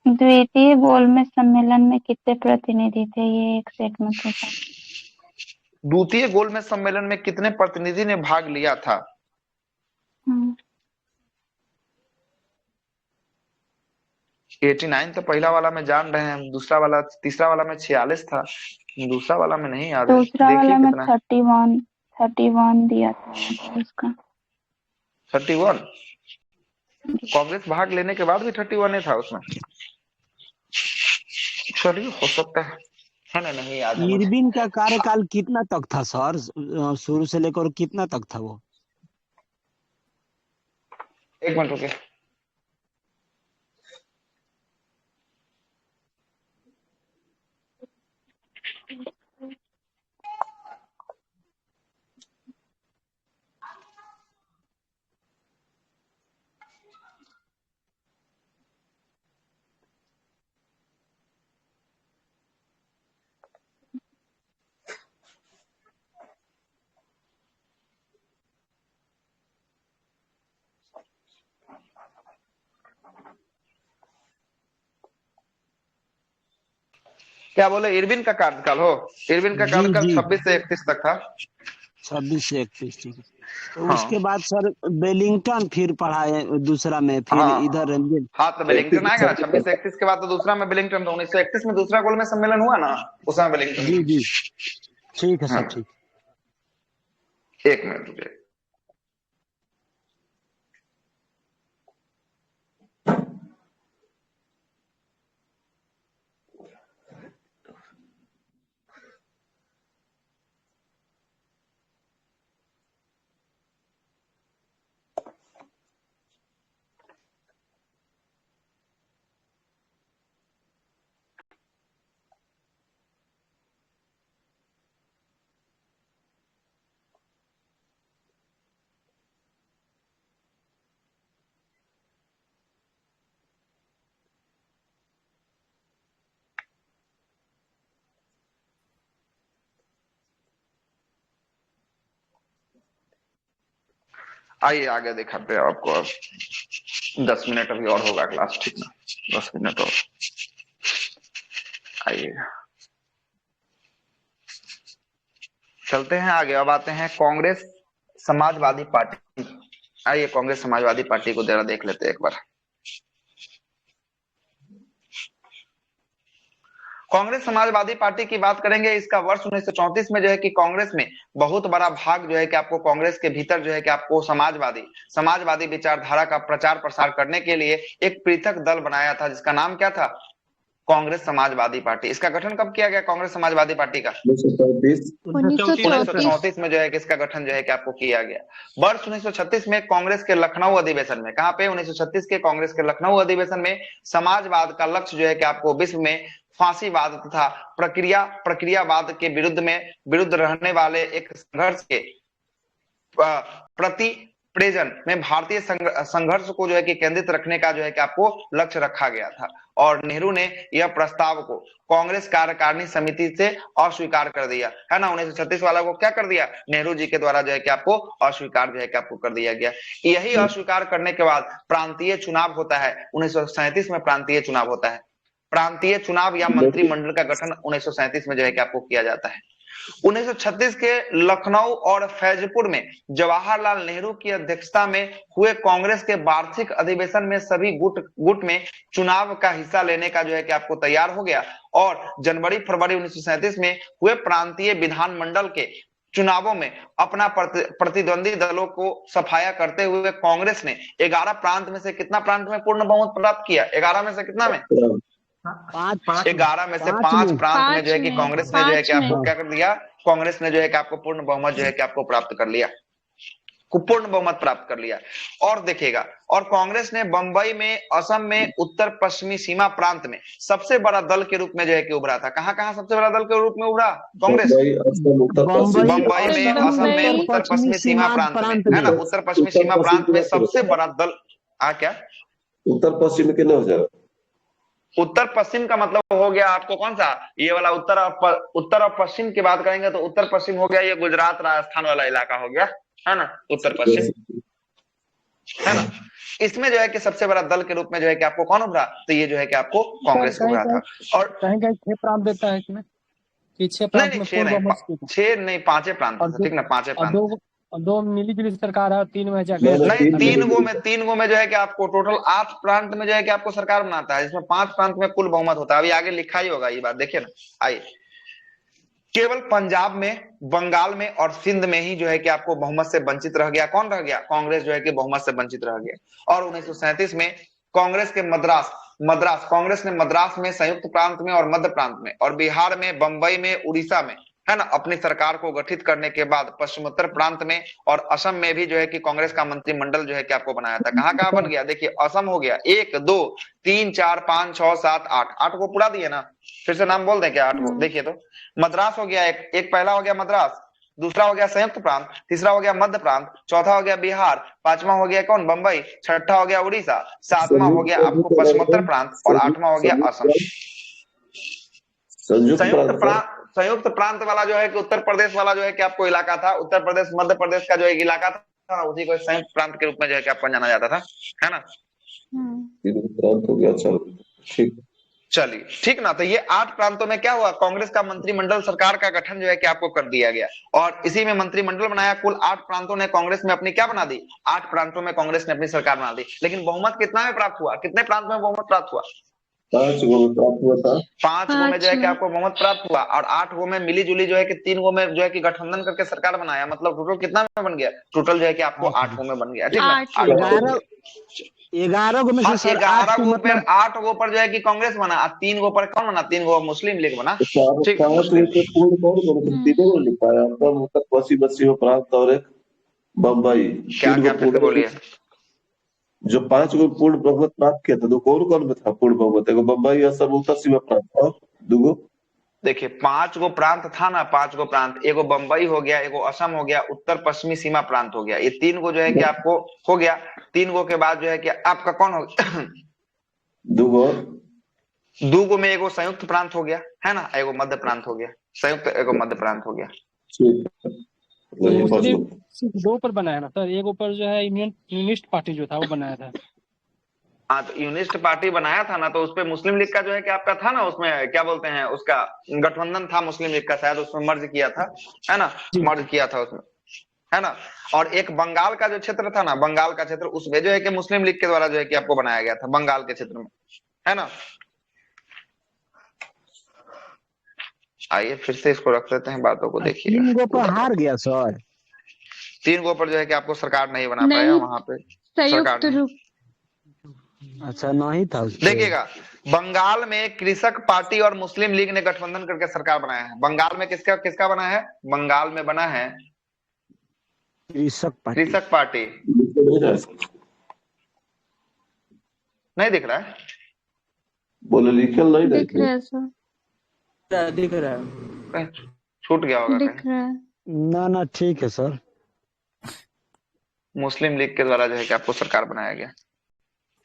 द्वितीय गोलमेज सम्मेलन में कितने प्रतिनिधि थे, ये एक सेट में पूछा। द्वितीय गोलमेज सम्मेलन में कितने प्रतिनिधि ने भाग लिया था? 89 तो पहला वाला में जान रहे हैं, दूसरा वाला, तीसरा वाला में 46 था, दूसरा वाला में नहीं याद है। दूसरा वाला में 31 दिया था उसका। 31? कांग्रेस भाग लेने के बाद भी 31 था उसमें। चलिए, हो सकता है ना, नहीं याद है मुझे। इरविन का कार्यकाल कितना तक था सर? शुरू से लेकर कितना तक था वो? एक मिनट रुकिए। क्या बोले? इरविन का कार्यकाल इरविन का कार्यकाल 26 से 31 तक था। 26 से 31, ठीक है। तो उसके बाद सर वेलिंगटन फिर पढ़ाए दूसरा में, फिर इधर हाँ, तो वेलिंगटन आएगा ना 26 से 31 के बाद, तो दूसरा में वेलिंगटन। तो 1931 में दूसरा गोलमेज सम्मेलन हुआ ना, उस समय वेलिंगटन। जी ठीक है सर, ठीक। एक मिनट रुकिए। आइए आगे दिखाते हैं आपको। अब 10 मिनट अभी और होगा क्लास, ठीक ना? 10 मिनट और। आइए चलते हैं आगे। अब आते हैं कांग्रेस समाजवादी पार्टी। आइए कांग्रेस समाजवादी पार्टी को जरा देख लेते हैं एक बार। कांग्रेस समाजवादी पार्टी की बात करेंगे। इसका वर्ष 1934 में जो है कि कांग्रेस में बहुत बड़ा भाग जो है कि आपको कांग्रेस के भीतर जो है कि आपको समाजवादी विचारधारा का प्रचार प्रसार करने के लिए एक पृथक दल बनाया था, जिसका नाम क्या था? कांग्रेस समाजवादी पार्टी। इसका गठन कब किया गया कांग्रेस समाजवादी पार्टी का? 1934 में जो है कि इसका गठन जो है कि आपको किया गया। वर्ष 1936 में कांग्रेस के लखनऊ अधिवेशन में, कहां पे? 1936 के कांग्रेस के लखनऊ अधिवेशन में समाजवाद का लक्ष्य जो है कि आपको विश्व में फांसीवाद तथा प्रक्रियावाद के विरुद्ध रहने वाले एक संघर्ष के प्रति प्रेजेंट में भारतीय संघर्ष को जो है कि केंद्रित रखने का जो है कि आपको लक्ष्य रखा गया था। और नेहरू ने यह प्रस्ताव को कांग्रेस कार्यकारिणी समिति से अस्वीकार कर दिया, है ना। 1936 वाला को क्या कर दिया, नेहरू जी के द्वारा जो है कि आपको अस्वीकार जो है कि आपको कर दिया गया। यही अस्वीकार करने के बाद प्रांतीय चुनाव होता है 1937 में, प्रांतीय चुनाव होता है। प्रांतीय चुनाव या मंत्रिमंडल का गठन 1937 में जो है कि आपको किया जाता है। 1936 के लखनऊ और फैजपुर में जवाहरलाल नेहरू की अध्यक्षता में हुए कांग्रेस के वार्षिक अधिवेशन में सभी गुट में चुनाव का हिस्सा लेने का जो है कि आपको तैयार हो गया। और जनवरी फरवरी 1937 में हुए प्रांतीय विधानमंडल के चुनावों में अपना प्रतिद्वंदी दलों को सफाया करते हुए कांग्रेस ने 11 प्रांत में से कितना प्रांत में पूर्ण बहुमत प्राप्त किया, 11 में से कितना में, 11 में से 5 प्रांत में जो है कि कांग्रेस ने जो है कि आपको क्या कर दिया, कांग्रेस ने जो है कि आपको पूर्ण बहुमत जो है कि आपको प्राप्त कर लिया, पूर्ण बहुमत प्राप्त कर लिया। और देखिएगा, और कांग्रेस ने बंबई में, असम में, उत्तर पश्चिमी सीमा प्रांत में सबसे बड़ा दल के रूप में जो है कि उभरा था। कहाँ कहाँ सबसे बड़ा दल के रूप में उभरा कांग्रेस? बंबई में, असम में, उत्तर पश्चिमी सीमा प्रांत में, है ना। उत्तर पश्चिमी सीमा प्रांत में सबसे बड़ा दल क्या उत्तर पश्चिम के न हो जाएगा। उत्तर पश्चिम का मतलब हो गया आपको कौन सा, ये वाला उत्तर और पश्चिम की बात करेंगे तो उत्तर पश्चिम हो गया ये गुजरात राजस्थान वाला इलाका हो गया, है ना, उत्तर पश्चिम, है ना। इसमें जो है कि सबसे बड़ा दल के रूप में जो है कि आपको कौन उभरा, तो ये जो है कि आपको कांग्रेस उभरा था। और कहीं कहीं 6 प्रांत देता है कि नहीं, 6 प्रांत में 6 नहीं 5 प्रांत, ठीक ना, 5 प्रांत, 2 मिली जुली सरकार है, 3 में जाके नहीं 3 गो में जो है कि आपको टोटल 8 प्रांत में जो है कि आपको सरकार बनाता है, जिसमें 5 प्रांत में कुल बहुमत होता है। अभी आगे लिखा ही होगा ये बात, देखिए ना। आइए, केवल पंजाब में, बंगाल में और सिंध में ही जो है कि आपको बहुमत से वंचित रह गया। कौन रह गया? कांग्रेस जो है कि बहुमत से वंचित रह गया। और 1937 में कांग्रेस के कांग्रेस ने मद्रास में, संयुक्त प्रांत में और मध्य प्रांत में, और बिहार में, बंबई में, उड़ीसा में, है ना, अपनी सरकार को गठित करने के बाद पश्चिमोत्तर प्रांत में और असम में भी जो है कि कांग्रेस का मंत्रिमंडल जो है कि आपको बनाया था। कहां कहां बन गया, देखिए, असम हो गया 1 2 3 4 5 6 7 8 को पूरा दिए ना, फिर से नाम बोल दें क्या 8 को? देखिए तो मद्रास हो गया, एक पहला हो गया मद्रास, दूसरा हो गया संयुक्त प्रांत, तीसरा हो गया मध्य प्रांत, चौथा हो गया बिहार, पांचवा हो गया कौन, बंबई, छठा हो गया उड़ीसा, सातवां हो गया आपको पश्चिमोत्तर प्रांत और 8वां हो गया असम। संयुक्त प्रांत वाला जो है कि उत्तर प्रदेश वाला जो है कि आपको इलाका था, उत्तर प्रदेश मध्य प्रदेश का जो एक इलाका था, उसी को संयुक्त प्रांत के रूप में जो है कि आपको जाना जाता था, है ना। प्रांत हो गया, ठीक, चलिए ठीक ना। तो ये 8 प्रांतों में क्या हुआ, कांग्रेस का मंत्रिमंडल सरकार का गठन जो है कि आपको कर दिया गया और इसी में मंत्रिमंडल बनाया। कुल 8 प्रांतों ने कांग्रेस में अपनी क्या बना दी, 8 प्रांतों में कांग्रेस ने अपनी सरकार बना दी। लेकिन बहुमत कितना में प्राप्त हुआ, कितने प्रांत में बहुमत प्राप्त हुआ? 5 गो में प्राप्त हुआ था। 5 गो में जो है कि आपको बहुमत प्राप्त हुआ और 8 गो में मिली जुली जो है कि 3 गो में जो है कि गठबंधन करके सरकार बनाया। मतलब टोटल कितना में बन गया, टोटल जो है कि आपको 8 गो में बन गया, ठीक है। 11 गो में से सर 11 गो पर 8 गो पर जो है कि कांग्रेस बना, 3 गो पर कौन बना, 3 गो मुस्लिम लीग बना। ठीक, उत्तर पश्चिम प्रांत और एक बंबई, क्या क्या फिर बोलिए। जो 5 गो पूर्ण बहुमत प्राप्त किया था, तो कौन में था पूर्ण बहुमत? एगो बंबई, असम, उत्तर सीमा प्रांत और 2 गो। देखिए 5 गो प्रांत था ना, 5 गो प्रांत, एगो बंबई हो गया, एगो असम हो गया, उत्तर पश्चिमी सीमा प्रांत हो गया, ये 3 गो जो है कि आपको हो गया। 3 गो के बाद जो है कि आपका कौन हो गया 2 गो में एगो संयुक्त प्रांत हो गया, है ना, एगो मध्य प्रांत हो गया, संयुक्त एगो मध्य प्रांत हो गया। सिर्फ 2 पर बनाया ना सर, एक ऊपर जो है इंडियन यूनिस्ट पार्टी जो था वो बनाया था। हाँ, तो यूनिस्ट पार्टी बनाया था ना, तो उसपे मुस्लिम लीग का जो है कि आपका था ना, उसमें क्या बोलते हैं, उसका गठबंधन था मुस्लिम लीग का, शायद उसमें मर्ज किया था, है ना, मर्ज किया था उसमें, है ना। और एक बंगाल का जो क्षेत्र था ना, बंगाल का क्षेत्र, उसमें जो है कि मुस्लिम लीग के द्वारा जो है कि आपको बनाया गया था, बंगाल के क्षेत्र में, है ना। आइए फिर से इसको रख देते हैं, बातों को देखिए। 3 गो पर हार गया सर, 3 गो पर जो है कि आपको सरकार नहीं बना पाया वहां पे, सरकार अच्छा नहीं था। देखिएगा, बंगाल में कृषक पार्टी और मुस्लिम लीग ने गठबंधन करके सरकार बनाया है। बंगाल में किसका किसका बना है, बंगाल में बना है कृषक पार्टी। नहीं दिख रहा है, बोले लिखल नहीं दिख रहा है सर, दिख रहा है, छूट गया होगा, दिख रहा है ना ठीक है सर। मुस्लिम लीग के द्वारा जो है कि आपको सरकार बनाया गया,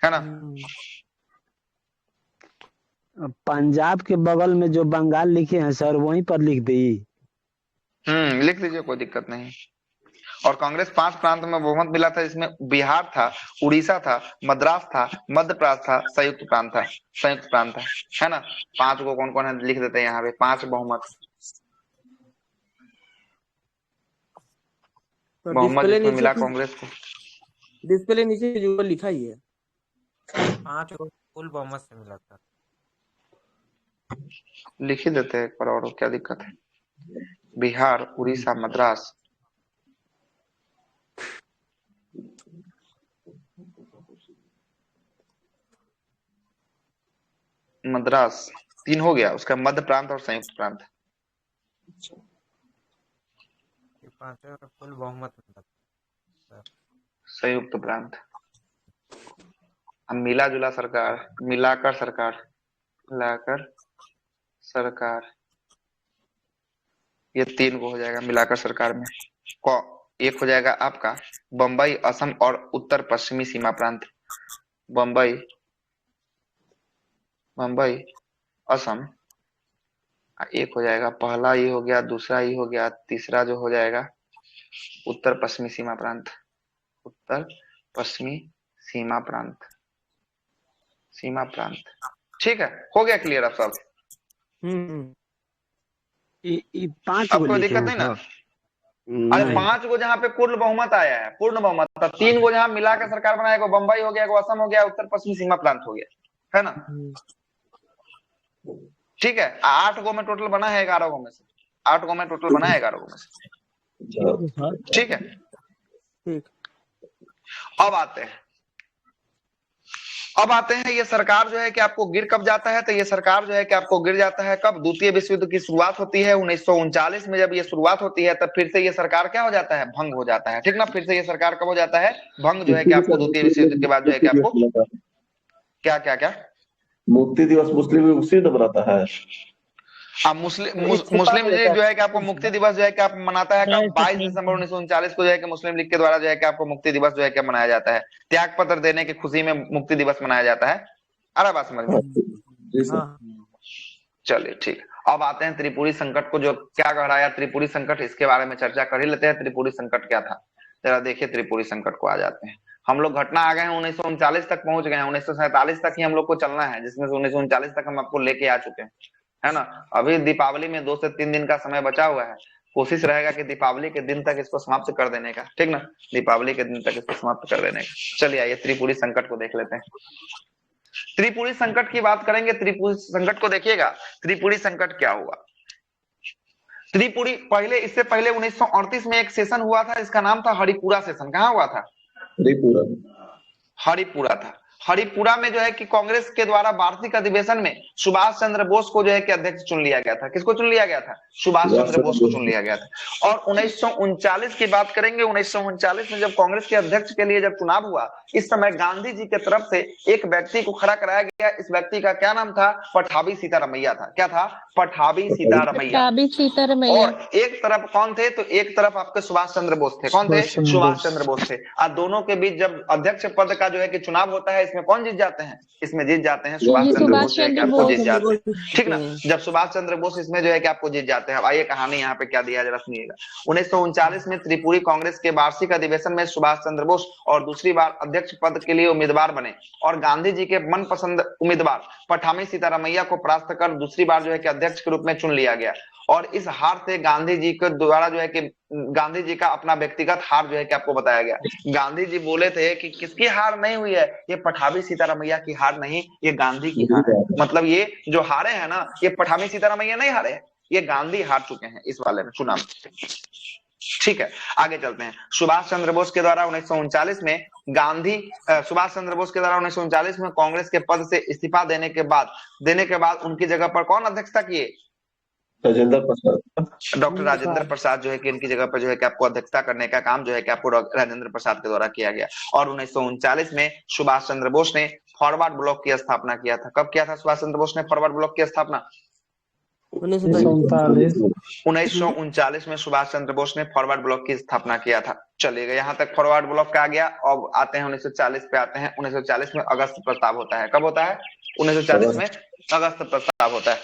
है ना। पंजाब के बगल में जो बंगाल लिखे हैं सर, वहीं पर लिख दी। लिख दीजिए, कोई दिक्कत नहीं। और कांग्रेस 5 प्रांत में बहुमत मिला था, जिसमें बिहार था, उड़ीसा था, मद्रास था, मध्य प्रदेश था, संयुक्त प्रांत था। संयुक्त प्रांत है ना। 5 को कौन कौन है लिख देते हैं यहाँ पे, 5 बहुमत। तो बहुमत डिस्प्ले जिसमें नीचे मिला कांग्रेस को। डिस्प्ले नीचे जो लिखा ही है 5 को फुल बहुमत से मिला था। लिख ही देते हैं एक बार, और क्या दिक्कत है। बिहार, उड़ीसा, मद्रास, मद्रास 3 हो गया, उसका मध्य प्रांत और संयुक्त प्रांत। 5 को फुल बहुमत मिला था। संयुक्त प्रांत। अब मिला जुला सरकार, मिलाकर सरकार, मिलाकर सरकार, ये 3 को हो जाएगा मिलाकर सरकार में। एक हो जाएगा आपका बंबई, असम और उत्तर पश्चिमी सीमा प्रांत। बंबई, बंबई, असम। एक हो जाएगा, पहला ये हो गया, दूसरा ये हो गया, तीसरा जो हो जाएगा उत्तर पश्चिमी सीमा प्रांत। उत्तर पश्चिमी सीमा प्रांत, सीमा प्रांत। ठीक है, हो गया क्लियर आप सब। 5 अब को कोई लिखे दिक्कत हैं नहीं ना। सर। अरे नहीं। 5 को जहाँ पे पूर्ण बहुमत आया है, पूर्ण बहुमत था, 3 को जहाँ मिला के सरकार बनाएगा, बंबई हो गया, असम हो गया, उत्तर पश्चिमी सीमा प्रांत हो गया, है ना। ठीक है, 8 गो में टोटल बना है 11 गो में से, 8 गो में टोटल बना है 11 गो में से। ठीक है, अब आते हैं ये सरकार जो है कि आपको गिर कब जाता है, तो ये सरकार जो है कि आपको गिर जाता है कब, द्वितीय विश्व युद्ध की शुरुआत होती है 1939 में। जब ये शुरुआत होती है तब फिर से ये सरकार क्या हो जाता है, भंग हो जाता है। ठीक ना, फिर से ये सरकार कब हो जाता है, भंग, जो है कि आपको द्वितीय विश्व युद्ध के बाद जो है कि आपको क्या क्या क्या मुक्ति दिवस मुस्लिम में उसी दिन मनाता है। मुस्लिम लीग जो है कि आपको मुक्ति दिवस जो है कि आप मनाता है कब, 22 दिसंबर 1939 को जो है कि मुस्लिम लीग के द्वारा जो है कि आपको मुक्ति दिवस जो है कि मनाया जाता है। त्याग पत्र देने की खुशी में मुक्ति दिवस मनाया जाता है। अरे बात समझ में। चलिए ठीक। अब आते हैं त्रिपुरी संकट को, जो क्या गहराया त्रिपुरी संकट, इसके बारे में चर्चा कर ही लेते हैं। त्रिपुरी संकट क्या था, जरा देखिए त्रिपुरी संकट को। आ जाते हैं हम लोग, घटना आ गए हैं 1939 तक पहुंच गए हैं, 1947 तक ही हम लोग को चलना है, जिसमें से 1939 तक हम आपको लेके आ चुके हैं, है ना। अभी दीपावली में 2 से 3 दिन का समय बचा हुआ है। कोशिश रहेगा कि दीपावली के दिन तक इसको समाप्त कर देने का, ठीक ना, दीपावली के दिन तक इसको समाप्त कर देने का। चलिए आइए त्रिपुरी संकट को देख लेते हैं। त्रिपुरी संकट की बात करेंगे, त्रिपुरी संकट को देखिएगा। त्रिपुरी संकट क्या हुआ, त्रिपुरी पहले, इससे पहले 1938 में एक सेशन हुआ था, इसका नाम था हरिपुरा सेशन। कहाँ हुआ था, हरिपुरा था। हरिपुरा में जो है कि कांग्रेस के द्वारा वार्षिक अधिवेशन में सुभाष चंद्र बोस को जो है कि अध्यक्ष चुन लिया गया था। किसको चुन लिया गया था, सुभाष चंद्र बोस को चुन लिया गया था। और 1939 की बात करेंगे, 1939 में जब कांग्रेस के अध्यक्ष के लिए जब चुनाव हुआ, इस समय गांधी जी के तरफ से एक व्यक्ति को खड़ा कराया गया। इस व्यक्ति का क्या नाम था, पठाभी सीतारमैया था। क्या था, पठाभी सीतारमैया। और एक तरफ कौन थे, तो एक तरफ आपके सुभाष चंद्र बोस थे। कौन थे, सुभाष चंद्र बोस थे। और दोनों के बीच जब अध्यक्ष पद का जो है कि चुनाव होता है, इसमें कौन जीत जाते हैं, इसमें जीत जाते हैं सुभाष चंद्र बोस जो है कि आपको जीत जाते हैं, ठीक ना। जब सुभाष चंद्र बोस इसमें जो है कि आपको जीत जाते हैं। अब आइए कहानी यहाँ पे क्या दिया, जरा सुनिएगा। 1939 में त्रिपुरी कांग्रेस के वार्षिक अधिवेशन में सुभाष चंद्र बोस और दूसरी बार अध्यक्ष पद के लिए उम्मीदवार बने, और गांधी जी के मनपसंद उम्मीदवार पठाभी सीतारमैया को परास्त कर दूसरी बार जो है कि अध्यक्ष के रूप में चुन लिया गया। और इस हार से गांधी जी के द्वारा जो है कि गांधी जी का अपना व्यक्तिगत हार जो है कि आपको बताया गया। गांधी जी बोले थे कि किसकी हार नहीं हुई है, ये पठाभी सीतारमैया की हार नहीं, ये गांधी की हार है। मतलब ये जो हारे हैं ना, ये पठाभी सीतारमैया नहीं हारे हैं, ये गांधी हार चुके हैं इस वाले में चुनाव। ठीक है, आगे चलते हैं। सुभाष चंद्र बोस के द्वारा 1939 में सुभाष चंद्र बोस के द्वारा 1939 में कांग्रेस के पद से इस्तीफा देने के बाद उनकी जगह पर कौन अध्यक्षता किए, राजेंद्र प्रसाद। डॉक्टर राजेंद्र प्रसाद जो है कि इनकी जगह पर जो है कि आपको अध्यक्षता करने का काम जो है कि आपको राजेंद्र प्रसाद के द्वारा किया गया। और 1939 में सुभाष चंद्र बोस ने फॉरवर्ड ब्लॉक की स्थापना किया था। कब किया था सुभाष चंद्र बोस ने फॉरवर्ड ब्लॉक की स्थापना, 1939 में सुभाष चंद्र बोस ने फॉरवर्ड ब्लॉक की स्थापना किया था। चलिएगा, यहाँ तक फॉरवर्ड ब्लॉक का आ गया। अब आते हैं 1940 पे आते हैं। 1940 में अगस्त प्रस्ताव होता है। कब होता है? 1940 में अगस्त प्रस्ताव होता है।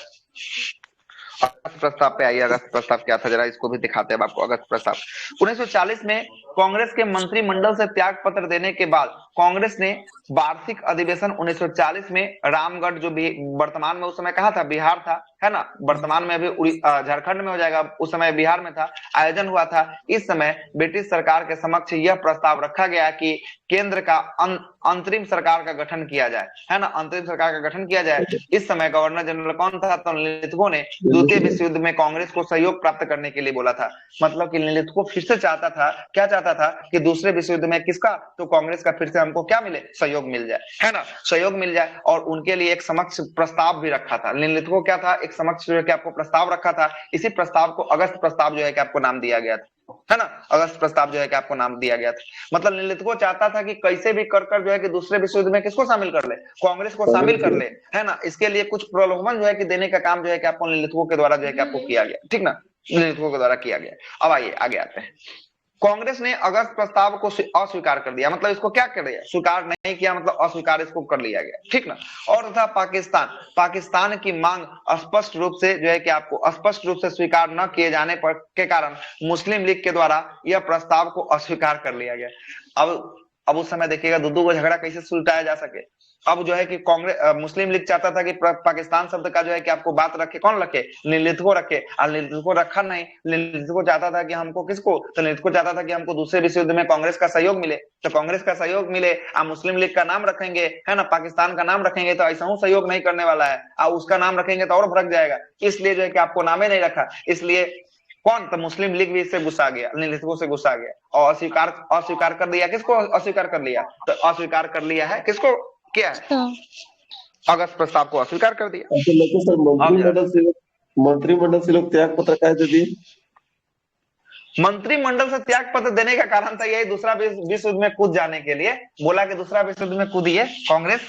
अगस्त प्रस्ताव पे आइए। अगस्त प्रस्ताव क्या था, जरा इसको भी दिखाते हैं आपको। अगस्त प्रस्ताव 1940 में कांग्रेस के मंत्रिमंडल से त्याग पत्र देने के बाद कांग्रेस ने वार्षिक अधिवेशन 1940 में रामगढ़, जो भी वर्तमान में उस समय कहाँ था, बिहार था, है ना, वर्तमान में अभी झारखंड में हो जाएगा, उस समय बिहार में था, आयोजन हुआ था। इस समय ब्रिटिश सरकार के समक्ष यह प्रस्ताव रखा गया कि केंद्र का अंतरिम सरकार का गठन किया जाए, है ना, अंतरिम सरकार का गठन किया जाए। इस समय गवर्नर जनरल कौन था? तो लिथगो ने द्वितीय विश्व युद्ध में कांग्रेस को सहयोग प्राप्त करने के लिए बोला था। मतलब कि लिथगो फिर से चाहता था, क्या चाहता था कि दूसरे विश्व युद्ध में किसका, तो कांग्रेस का फिर से हमको क्या मिले, सहयोग मिल जाए, है ना, सहयोग मिल जाए। और उनके लिए एक समक्ष प्रस्ताव भी रखा था। लिथगो क्या था, एक समक्ष जो है कि आपको प्रस्ताव रखा था। इसी प्रस्ताव को अगस्त प्रस्ताव जो है कि आपको नाम दिया गया था, है ना, अगस्त प्रस्ताव जो है कि आपको नाम दिया गया था। मतलब लिथगो चाहता था कि कैसे भी कर जो है कि दूसरे विश्व युद्ध में किसको शामिल कर ले, कांग्रेस को शामिल कर ले, है ना। इसके लिए कुछ प्रलोभन जो है कि देने का काम जो है कि आपको लिथगो के द्वारा जो है कि आपको किया गया, ठीक ना, लिथगो के द्वारा किया गया। अब आइए आगे आते हैं। कांग्रेस ने अगस्त प्रस्ताव को अस्वीकार कर दिया। मतलब इसको क्या कर दिया, स्वीकार नहीं किया, मतलब अस्वीकार इसको कर लिया गया, ठीक ना। और था पाकिस्तान की मांग स्पष्ट रूप से जो है कि आपको स्पष्ट रूप से स्वीकार न किए जाने पर के कारण मुस्लिम लीग के द्वारा यह प्रस्ताव को अस्वीकार कर लिया गया। अब उस समय देखिएगा दो को झगड़ा कैसे सुलझाया जा सके। अब जो है कि कांग्रेस मुस्लिम लीग चाहता था कि पाकिस्तान शब्द का जो है कि आपको बात रखे, कौन रखे, लिथगो रखे, और लिथगो रखा नहीं। लिथगो चाहता था कि हमको किसको, तो लिथगो चाहता था कि हमको दूसरे विश्व युद्ध में कांग्रेस का सहयोग मिले। तो कांग्रेस का सहयोग मिले, आप मुस्लिम लीग का नाम रखेंगे, है ना, पाकिस्तान का नाम रखेंगे तो ऐसा सहयोग नहीं करने वाला है, और उसका नाम रखेंगे तो और भड़क जाएगा। इसलिए जो है कि आपको नामे नहीं रखा। इसलिए कौन, तो मुस्लिम लीग भी इससे गुस्सा गया, लिथगो से गुस्सा गया और अस्वीकार कर दिया। किसको अस्वीकार कर लिया, तो अस्वीकार कर लिया है किसको, क्या है, अगस्त प्रस्ताव को अस्वीकार कर दिया। सर मंत्रिमंडल से लोग त्याग पत्र कहे दे दिए। मंत्रिमंडल से त्याग पत्र देने का कारण था यही, दूसरा विश्व युद्ध में कूद जाने के लिए बोला कि दूसरा विश्व युद्ध में कूदिए कांग्रेस,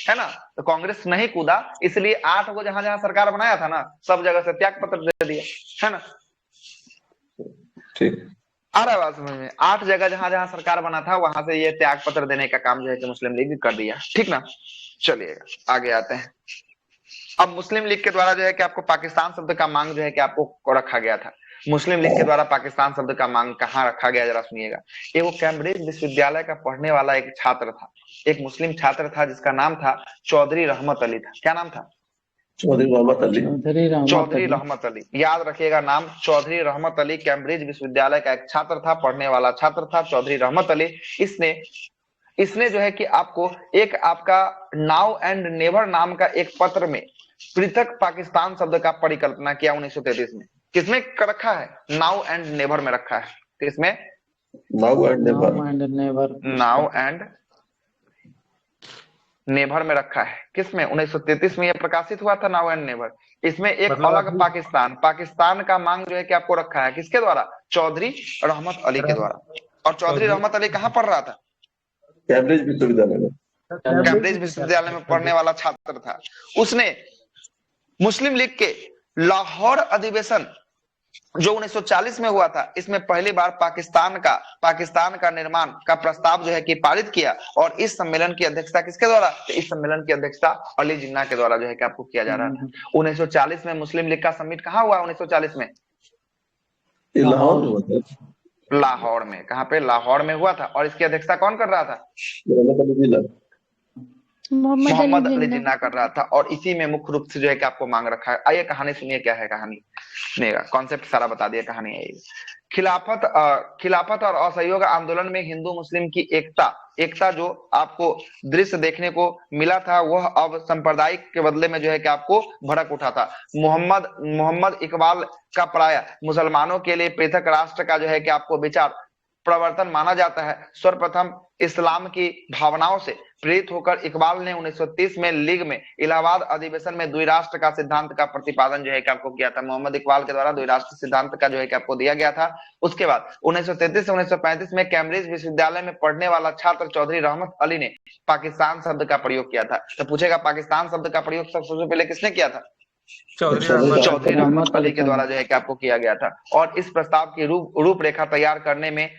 है ना। तो कांग्रेस नहीं कूदा, इसलिए 8 को जहां जहां सरकार बनाया था ना, सब जगह से त्याग पत्र दे दिया, है ना। ठीक, आ रहा है बात समझ में? 8 जगह जहां जहां सरकार बना था वहां से ये त्याग पत्र देने का काम जो है कि मुस्लिम लीग कर दिया, ठीक ना। चलिएगा आगे आते हैं। अब मुस्लिम लीग के द्वारा जो है कि आपको पाकिस्तान शब्द का मांग जो है कि आपको रखा गया था। मुस्लिम लीग के द्वारा पाकिस्तान शब्द का मांग कहाँ रखा गया, जरा सुनिएगा। ये वो कैम्ब्रिज विश्वविद्यालय का पढ़ने वाला एक छात्र था, एक मुस्लिम छात्र था जिसका नाम था चौधरी रहमत अली था। क्या नाम था? चौधरी रहमत अली। याद रखिएगा नाम, चौधरी रहमत अली कैम्ब्रिज विश्वविद्यालय का एक छात्र था, पढ़ने वाला छात्र था, चौधरी रहमत अली। इसने जो है कि आपको एक आपका नाउ एंड नेवर नाम का एक पत्र में पृथक पाकिस्तान शब्द का परिकल्पना किया 1933 में। किसमें रखा है? नाउ एंड नेवर में रखा है। किसमें? नाउ एंड नेवर में रखा है। किसमें? 1933 में यह प्रकाशित हुआ था, नाउ एंड नेवर। इसमें एक अलग पाकिस्तान का मांग जो है कि आपको रखा है, किसके द्वारा? चौधरी रहमत अली के द्वारा। और चौधरी रहमत अली कहाँ पढ़ रहा था? कैम्ब्रिज विश्वविद्यालय में पढ़ने वाला छात्र था। उसने मुस्लिम लीग के लाहौर अधिवेशन जो 1940 में हुआ था, इसमें पहली बार पाकिस्तान का निर्माण का प्रस्ताव जो है कि पारित किया। और इस सम्मेलन की अध्यक्षता किसके द्वारा? तो इस सम्मेलन की अध्यक्षता अली जिन्ना के द्वारा जो है कि आपको किया जा रहा था। 1940 में मुस्लिम लीग का समिट कहाँ हुआ? 1940 में लाहौर में। कहाँ पे? लाहौर में हुआ था। और इसकी अध्यक्षता कौन कर रहा था? मोहम्मद अली जिन्ना कर रहा था। और इसी में मुख्य रूप से जो है कि आपको मांग रखा है। आइए कहानी सुनिए, क्या है कहानी। कॉन्सेप्ट सारा बता दिया, कहानी है। खिलाफत और असहयोग आंदोलन में हिंदू मुस्लिम की एकता जो आपको दृश्य देखने को मिला था, वह अब सांप्रदायिक के बदले में जो है कि आपको भड़क उठा था। मोहम्मद इकबाल का प्राय मुसलमानों के लिए पृथक राष्ट्र का जो है कि आपको विचार प्रवर्तन माना जाता है। सर्वप्रथम इस्लाम की भावनाओं से प्रेरित होकर इकबाल ने 1930 में लीग में इलाहाबाद अधिवेशन में द्विराष्ट्र का सिद्धांत का प्रतिपादन जो है कि आपको किया था। मोहम्मद इकबाल के द्वारा द्विराष्ट्र सिद्धांत का जो है कि आपको दिया गया था। उसके बाद 1933 से 1935 में कैम्ब्रिज विश्वविद्यालय में पढ़ने वाला छात्र चौधरी रहमत अली ने पाकिस्तान शब्द का प्रयोग किया था। तो पूछेगा पाकिस्तान शब्द का प्रयोग सबसे पहले किसने किया था? चौधरी रहमत अली के द्वारा जो है कि आपको किया गया था। और इस प्रस्ताव की रूपरेखा तैयार करने में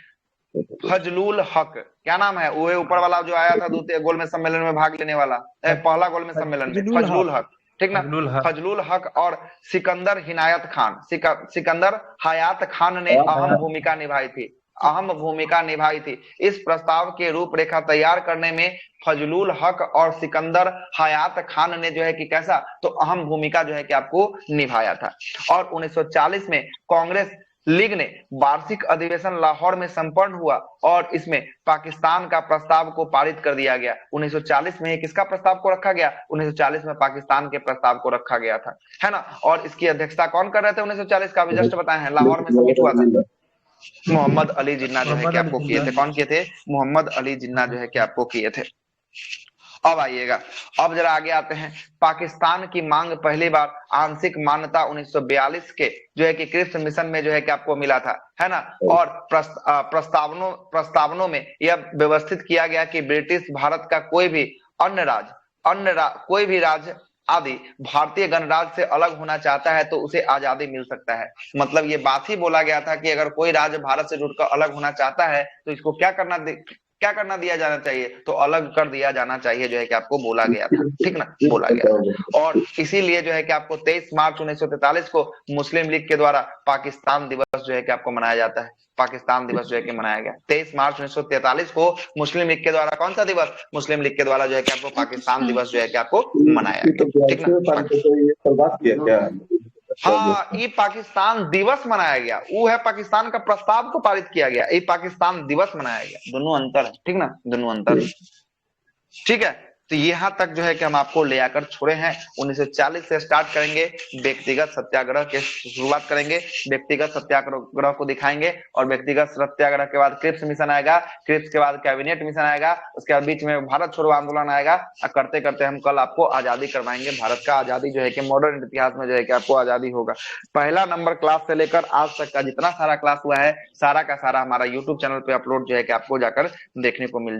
फजलुल हक, क्या नाम है वो ऊपर वाला जो आया था द्वितीय गोलमेज सम्मेलन में भाग लेने वाला, पहला गोलमेज सम्मेलन में, फजलुल हक, ठीक ना, फजलुल हक और सिकंदर हिनायत खान, सिकंदर हयात खान ने अहम भूमिका निभाई थी। इस प्रस्ताव के रूपरेखा तैयार करने में फजलुल हक और सिकंदर हयात खान ने जो है कि कैसा, तो अहम भूमिका जो है कि आपको निभाया था। और 1940 में कांग्रेस लीग ने वार्षिक अधिवेशन लाहौर में संपन्न हुआ और इसमें पाकिस्तान का प्रस्ताव को पारित कर दिया गया। 1940 में किसका प्रस्ताव को रखा गया? 1940 में पाकिस्तान के प्रस्ताव को रखा गया था, है ना। और इसकी अध्यक्षता कौन कर रहे थे? 1940 का भी जस्ट बताए हैं, लाहौर में समिट हुआ था। मोहम्मद अली जिन्ना जो है कि आपको किए थे। कौन किए थे? मोहम्मद अली जिन्ना जो है कि आपको किए थे। अब आइएगा, अब जरा आगे आते हैं। पाकिस्तान की मांग पहली बार आंशिक मान्यता 1942 के जो है कि क्रिप्स मिशन में जो है कि आपको मिला था, है ना। और प्रस्तावनों में यह व्यवस्थित किया गया कि ब्रिटिश भारत का कोई भी कोई भी राज्य आदि भारतीय गणराज्य से अलग होना चाहता है तो उसे आजादी मिल सकता है। मतलब ये बात ही बोला गया था कि अगर कोई राज्य भारत से जुड़कर अलग होना चाहता है तो इसको क्या करना दिया जाना चाहिए, तो अलग कर दिया जाना चाहिए जो है कि आपको बोला गया था, ठीक ना, बोला गया था। और इसीलिए जो है कि आपको 23 मार्च 1943 को मुस्लिम लीग के द्वारा पाकिस्तान दिवस जो है कि आपको मनाया जाता है। पाकिस्तान दिवस जो है कि मनाया गया 23 मार्च 1943 को मुस्लिम लीग के द्वारा। कौन सा दिवस? मुस्लिम लीग के द्वारा जो है कि आपको पाकिस्तान दिवस जो है कि आपको मनाया गया, ठीक ना। हाँ, ये पाकिस्तान दिवस मनाया गया, वो है पाकिस्तान का प्रस्ताव को पारित किया गया, ये पाकिस्तान दिवस मनाया गया, दोनों अंतर है, ठीक ना, दोनों अंतर, ठीक है। तो यहाँ तक जो है कि हम आपको ले आकर छोड़े हैं। 1940 से स्टार्ट करेंगे, व्यक्तिगत सत्याग्रह के शुरुआत करेंगे, व्यक्तिगत सत्याग्रह को दिखाएंगे और व्यक्तिगत सत्याग्रह के बाद क्रिप्स मिशन आएगा, क्रिप्स के बाद कैबिनेट मिशन आएगा, उसके बाद बीच में भारत छोड़ो आंदोलन आएगा। करते करते हम कल आपको आजादी करवाएंगे। भारत का आजादी जो है कि मॉडर्न इतिहास में जो है कि आपको आजादी होगा। पहला नंबर क्लास से लेकर आज तक का जितना सारा क्लास हुआ है, सारा का सारा हमारा यूट्यूब चैनल पे अपलोड जो है कि आपको जाकर देखने को मिल